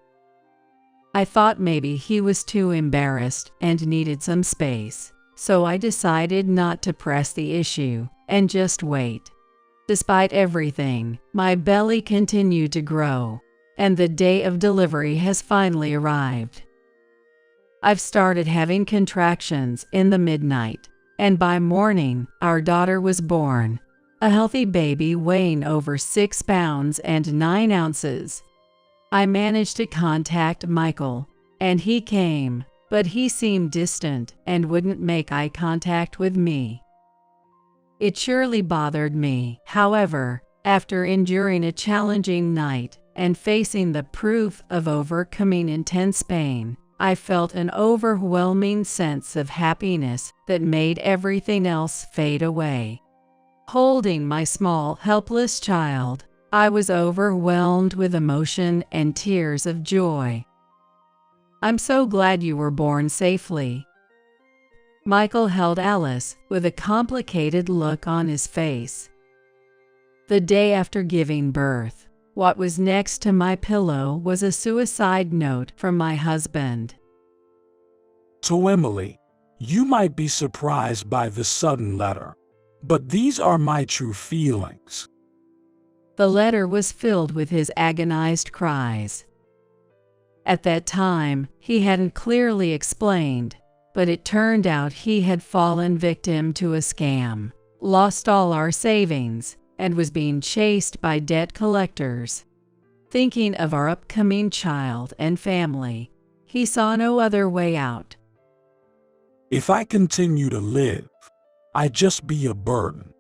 [SPEAKER 5] I thought maybe he was too embarrassed and needed some space, so I decided not to press the issue and just wait. Despite everything, my belly continued to grow, and the day of delivery has finally arrived. I've started having contractions in the midnight, and by morning, our daughter was born. A healthy baby weighing over 6 pounds and 9 ounces. I managed to contact Michael, and he came, but he seemed distant and wouldn't make eye contact with me. It surely bothered me, however, after enduring a challenging night and facing the proof of overcoming intense pain, I felt an overwhelming sense of happiness that made everything else fade away. Holding my small, helpless child, I was overwhelmed with emotion and tears of joy. I'm so glad you were born safely. Michael held Alice with a complicated look on his face. The day after giving birth, what was next to my pillow was a suicide note from my husband.
[SPEAKER 2] To Emily, you might be surprised by the sudden letter, but these are my true feelings.
[SPEAKER 5] The letter was filled with his agonized cries. At that time, he hadn't clearly explained, but it turned out he had fallen victim to a scam, lost all our savings, and was being chased by debt collectors. Thinking of our upcoming child and family, he saw no other way out.
[SPEAKER 2] If I continue to live, I'd just be a burden.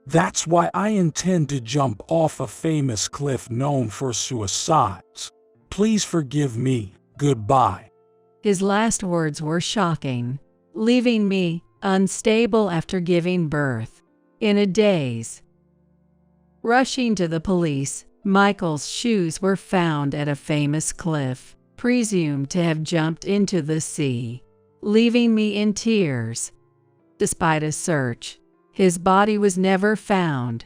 [SPEAKER 2] That's why I intend to jump off a famous cliff known for suicides. Please forgive me. Goodbye.
[SPEAKER 5] His last words were shocking, leaving me unstable after giving birth, in a daze. Rushing to the police, Michael's shoes were found at a famous cliff, presumed to have jumped into the sea, leaving me in tears. Despite a search, his body was never found.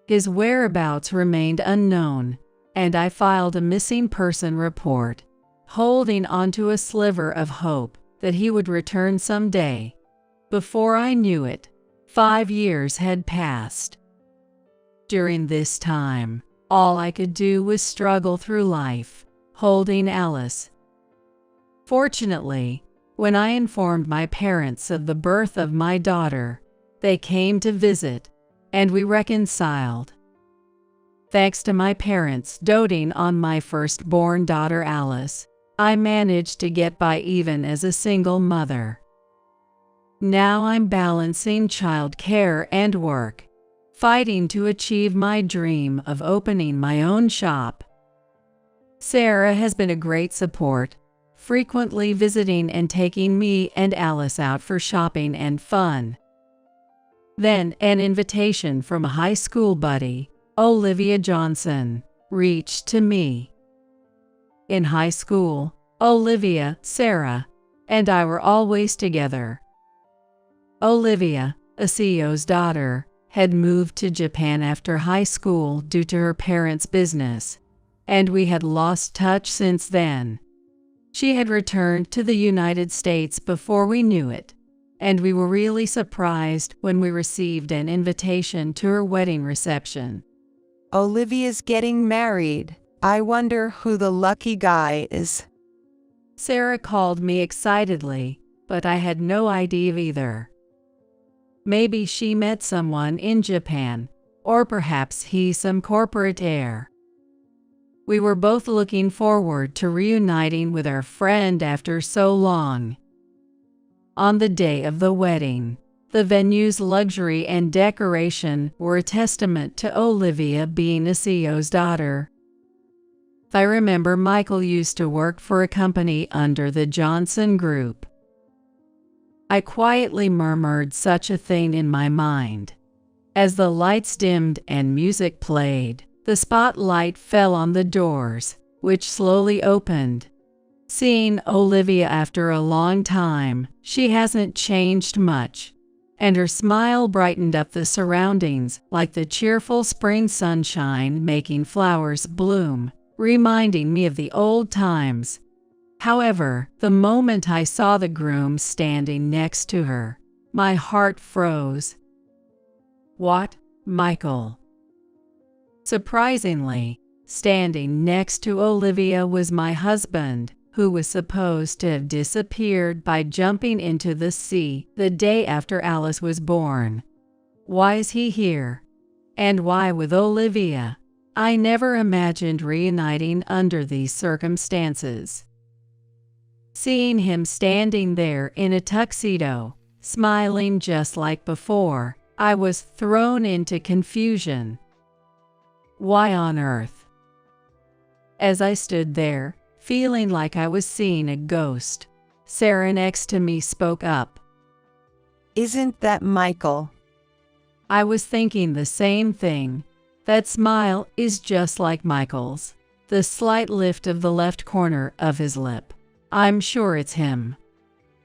[SPEAKER 5] His whereabouts remained unknown, and I filed a missing person report, holding onto a sliver of hope that he would return someday. Before I knew it, 5 years had passed. During this time, all I could do was struggle through life, holding Alice. Fortunately, when I informed my parents of the birth of my daughter, they came to visit, and we reconciled. Thanks to my parents doting on my firstborn daughter Alice, I managed to get by even as a single mother. Now I'm balancing childcare and work, fighting to achieve my dream of opening my own shop. Sarah has been a great support, frequently visiting and taking me and Alice out for shopping and fun. Then an invitation from a high school buddy, Olivia Johnson, reached to me. In high school, Olivia, Sarah, and I were always together. Olivia, a CEO's daughter, had moved to Japan after high school due to her parents' business, and we had lost touch since then. She had returned to the United States before we knew it, and we were really surprised when we received an invitation to her wedding reception.
[SPEAKER 8] Olivia's getting married. I wonder who the lucky guy is.
[SPEAKER 5] Sarah called me excitedly, but I had no idea either. Maybe she met someone in Japan, or perhaps he's some corporate heir. We were both looking forward to reuniting with our friend after so long. On the day of the wedding, the venue's luxury and decoration were a testament to Olivia being a CEO's daughter. I remember Michael used to work for a company under the Johnson Group. I quietly murmured such a thing in my mind. As the lights dimmed and music played, the spotlight fell on the doors, which slowly opened. Seeing Olivia after a long time, she hasn't changed much, and her smile brightened up the surroundings like the cheerful spring sunshine making flowers bloom, reminding me of the old times. However, the moment I saw the groom standing next to her, my heart froze. What, Michael? Surprisingly, standing next to Olivia was my husband, who was supposed to have disappeared by jumping into the sea the day after Alice was born. Why is he here? And why with Olivia? I never imagined reuniting under these circumstances. Seeing him standing there in a tuxedo, smiling just like before, I was thrown into confusion. Why on earth? As I stood there, feeling like I was seeing a ghost, Sarah next to me spoke up.
[SPEAKER 8] Isn't that Michael?
[SPEAKER 5] I was thinking the same thing. That smile is just like Michael's, the slight lift of the left corner of his lip. I'm sure it's him.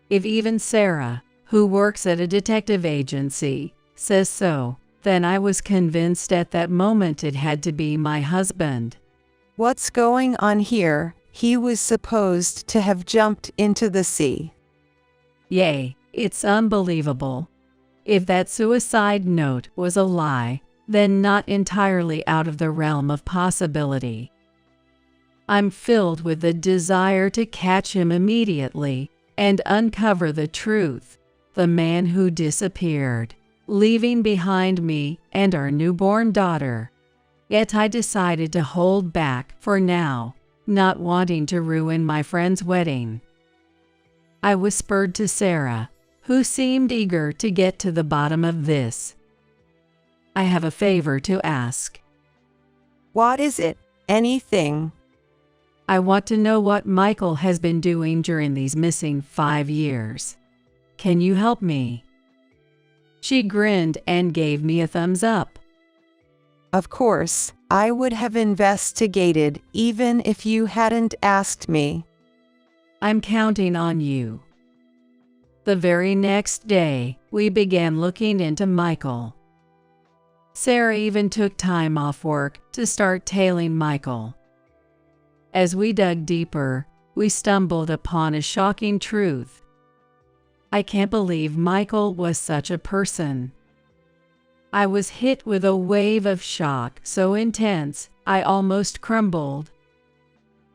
[SPEAKER 5] If even Sarah, who works at a detective agency, says so, then I was convinced at that moment it had to be my husband.
[SPEAKER 8] What's going on here? He was supposed to have jumped into the sea.
[SPEAKER 5] Yay, it's unbelievable. If that suicide note was a lie, then not entirely out of the realm of possibility. I'm filled with the desire to catch him immediately and uncover the truth, the man who disappeared, leaving behind me and our newborn daughter. Yet I decided to hold back for now, not wanting to ruin my friend's wedding. I whispered to Sarah, who seemed eager to get to the bottom of this. I have a favor to ask.
[SPEAKER 8] What is it? Anything?
[SPEAKER 5] I want to know what Michael has been doing during these missing 5 years. Can you help me? She grinned and gave me a thumbs up.
[SPEAKER 8] Of course, I would have investigated even if you hadn't asked me.
[SPEAKER 5] I'm counting on you. The very next day, we began looking into Michael. Sarah even took time off work to start tailing Michael. As we dug deeper, we stumbled upon a shocking truth. I can't believe Michael was such a person. I was hit with a wave of shock so intense, I almost crumbled.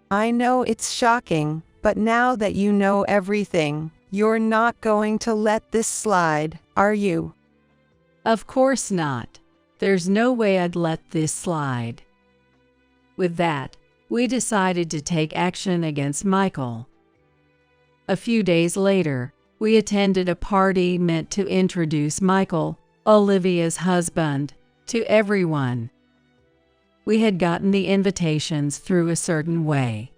[SPEAKER 8] I know it's shocking, but now that you know everything, you're not going to let this slide, are you?
[SPEAKER 5] Of course not. There's no way I'd let this slide. With that, we decided to take action against Michael. A few days later, we attended a party meant to introduce Michael, Olivia's husband, to everyone. We had gotten the invitations through a certain way.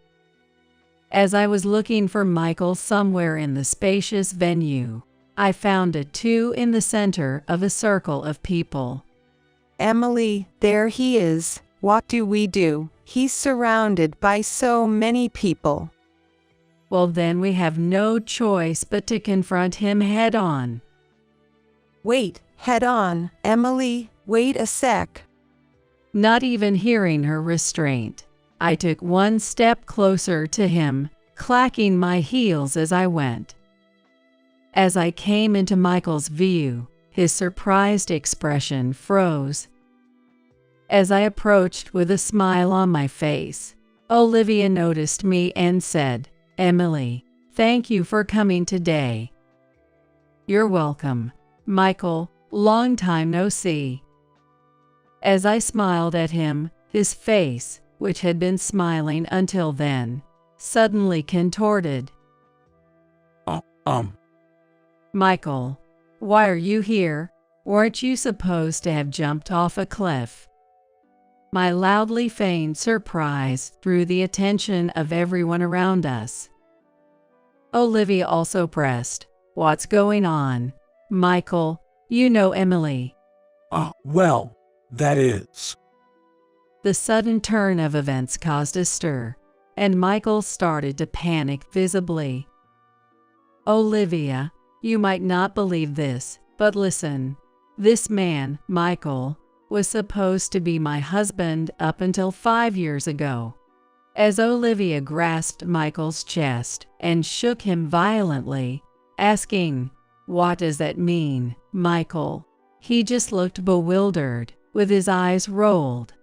[SPEAKER 5] As I was looking for Michael somewhere in the spacious venue, I found it too in the center of a circle of people.
[SPEAKER 8] Emily, there he is. What do we do? He's surrounded by so many people.
[SPEAKER 5] Well, then we have no choice but to confront him head on.
[SPEAKER 8] Wait, head on, Emily, wait a sec.
[SPEAKER 5] Not even hearing her restraint, I took one step closer to him, clacking my heels as I went. As I came into Michael's view, his surprised expression froze. As I approached with a smile on my face, Olivia noticed me and said, "Emily, thank you for coming today." "You're welcome, Michael, long time no see." As I smiled at him, his face, which had been smiling until then, suddenly contorted. Michael, why are you here? Weren't you supposed to have jumped off a cliff?" My loudly feigned surprise drew the attention of everyone around us. Olivia also pressed, "What's going on? Michael, you know Emily."
[SPEAKER 2] Well, that is.
[SPEAKER 5] The sudden turn of events caused a stir, and Michael started to panic visibly. "Olivia, you might not believe this, but listen. This man, Michael, was supposed to be my husband up until 5 years ago." As Olivia grasped Michael's chest and shook him violently, asking, "What does that mean, Michael?" He just looked bewildered, with his eyes rolled.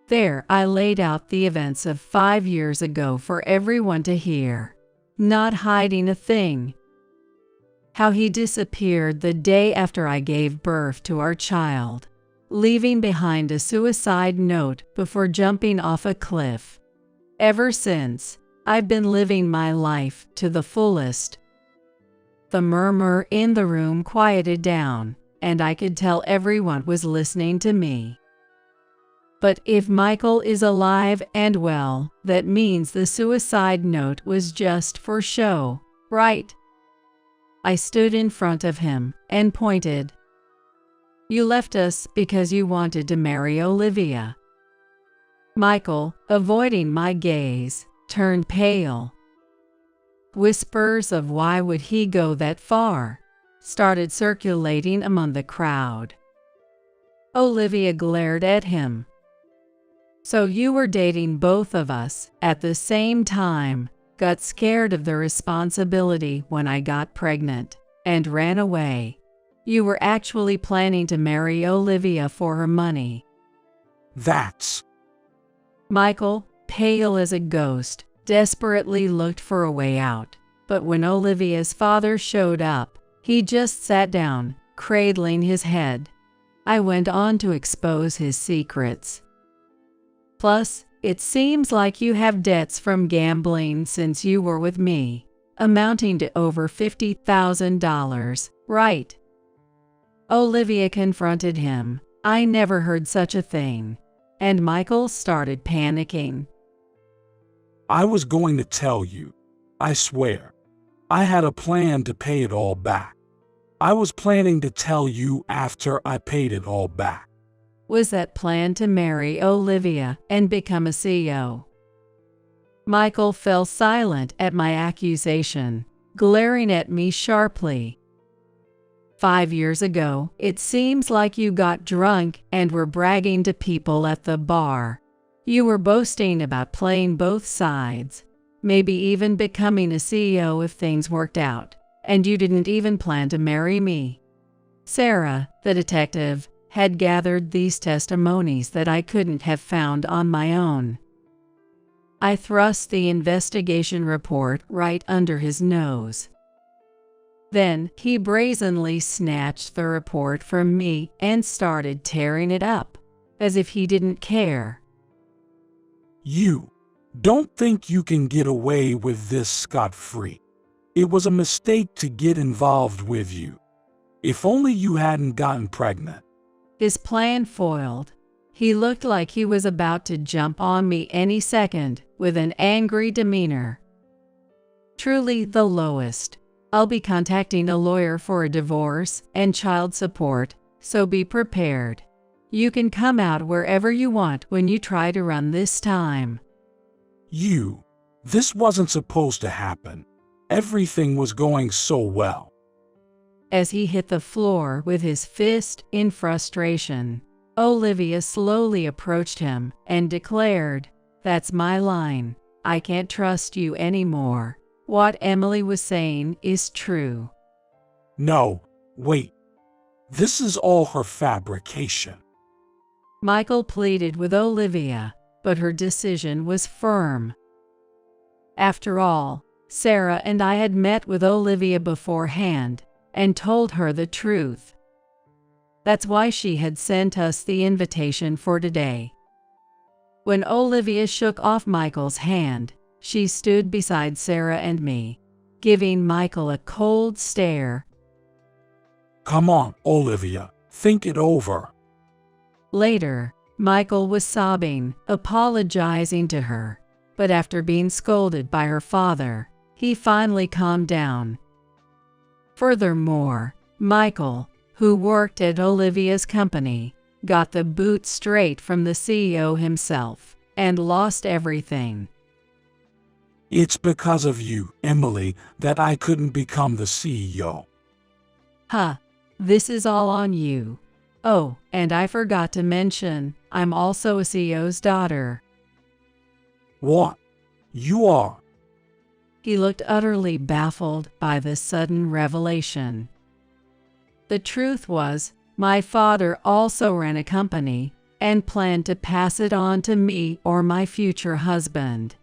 [SPEAKER 5] There I laid out the events of 5 years ago for everyone to hear, not hiding a thing. How he disappeared the day after I gave birth to our child, leaving behind a suicide note before jumping off a cliff. Ever since, I've been living my life to the fullest. The murmur in the room quieted down, and I could tell everyone was listening to me. But if Michael is alive and well, that means the suicide note was just for show, right? I stood in front of him and pointed. "You left us because you wanted to marry Olivia." Michael, avoiding my gaze, turned pale. Whispers of "why would he go that far?" started circulating among the crowd. Olivia glared at him. "So you were dating both of us at the same time, got scared of the responsibility when I got pregnant, and ran away. You were actually planning to marry Olivia for her money."
[SPEAKER 2] That's.
[SPEAKER 5] Michael, pale as a ghost, desperately looked for a way out, but when Olivia's father showed up, he just sat down, cradling his head. I went on to expose his secrets. "Plus, it seems like you have debts from gambling since you were with me, amounting to over $50,000, right?" Olivia confronted him. I never heard such a thing, and Michael started panicking.
[SPEAKER 2] I was going to tell you. I swear. I had a plan to pay it all back. I was planning to tell you after I paid it all back.
[SPEAKER 5] was that plan to marry Olivia and become a CEO. Michael fell silent at my accusation, glaring at me sharply. 5 years ago, it seems like you got drunk and were bragging to people at the bar. You were boasting about playing both sides, maybe even becoming a CEO if things worked out, and you didn't even plan to marry me. Sarah, the detective, had gathered these testimonies that I couldn't have found on my own. I thrust the investigation report right under his nose. Then he brazenly snatched the report from me and started tearing it up, as if he didn't care.
[SPEAKER 2] You don't think you can get away with this scot-free. It was a mistake to get involved with you. If only you hadn't gotten pregnant.
[SPEAKER 5] His plan foiled. He looked like he was about to jump on me any second with an angry demeanor. Truly the lowest. I'll be contacting a lawyer for a divorce and child support, so be prepared. You can come out wherever you want when you try to run this time.
[SPEAKER 2] This wasn't supposed to happen. Everything was going so well.
[SPEAKER 5] As he hit the floor with his fist in frustration, Olivia slowly approached him and declared, "That's my line. I can't trust you anymore. What Emily was saying is true."
[SPEAKER 2] No, wait. This is all her fabrication.
[SPEAKER 5] Michael pleaded with Olivia, but her decision was firm. After all, Sarah and I had met with Olivia beforehand and told her the truth. That's why she had sent us the invitation for today. When Olivia shook off Michael's hand, she stood beside Sarah and me, giving Michael a cold stare.
[SPEAKER 2] Come on, Olivia, think it over.
[SPEAKER 5] Later, Michael was sobbing, apologizing to her, but after being scolded by her father, he finally calmed down. Furthermore, Michael, who worked at Olivia's company, got the boot straight from the CEO himself and lost everything.
[SPEAKER 2] It's because of you, Emily, that I couldn't become the CEO.
[SPEAKER 5] Huh, this is all on you. Oh, and I forgot to mention, I'm also a CEO's daughter.
[SPEAKER 2] What? You are?
[SPEAKER 5] He looked utterly baffled by this sudden revelation. The truth was, my father also ran a company and planned to pass it on to me or my future husband.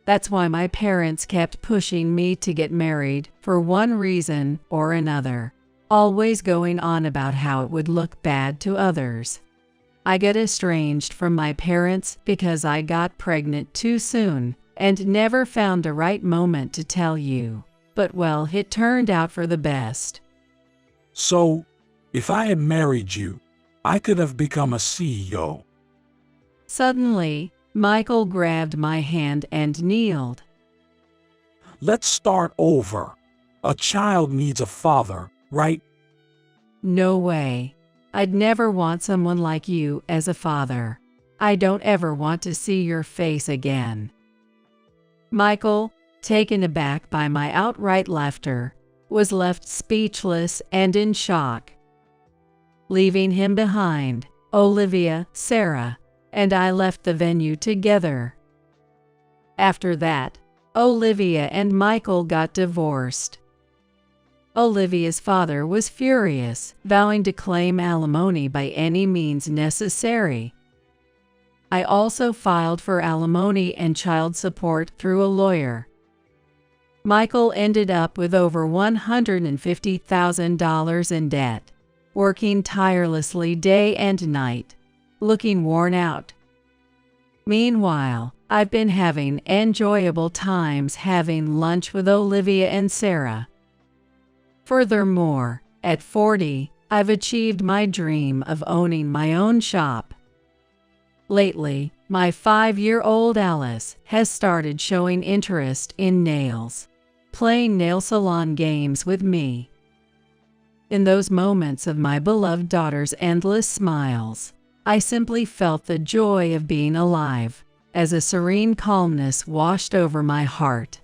[SPEAKER 5] That's why my parents kept pushing me to get married for one reason or another, always going on about how it would look bad to others. I got estranged from my parents because I got pregnant too soon and never found the right moment to tell you. But well, it turned out for the best.
[SPEAKER 2] So, if I had married you, I could have become a CEO.
[SPEAKER 5] Suddenly, Michael grabbed my hand and kneeled.
[SPEAKER 2] Let's start over. A child needs a father, right?
[SPEAKER 5] No way. I'd never want someone like you as a father. I don't ever want to see your face again. Michael, taken aback by my outright laughter, was left speechless and in shock. Leaving him behind, Olivia, Sarah, and I left the venue together. After that, Olivia and Michael got divorced. Olivia's father was furious, vowing to claim alimony by any means necessary. I also filed for alimony and child support through a lawyer. Michael ended up with over $150,000 in debt, working tirelessly day and night, looking worn out. Meanwhile, I've been having enjoyable times having lunch with Olivia and Sarah. Furthermore, at 40, I've achieved my dream of owning my own shop. Lately, my 5-year-old Alice has started showing interest in nails, playing nail salon games with me. In those moments of my beloved daughter's endless smiles, I simply felt the joy of being alive, as a serene calmness washed over my heart.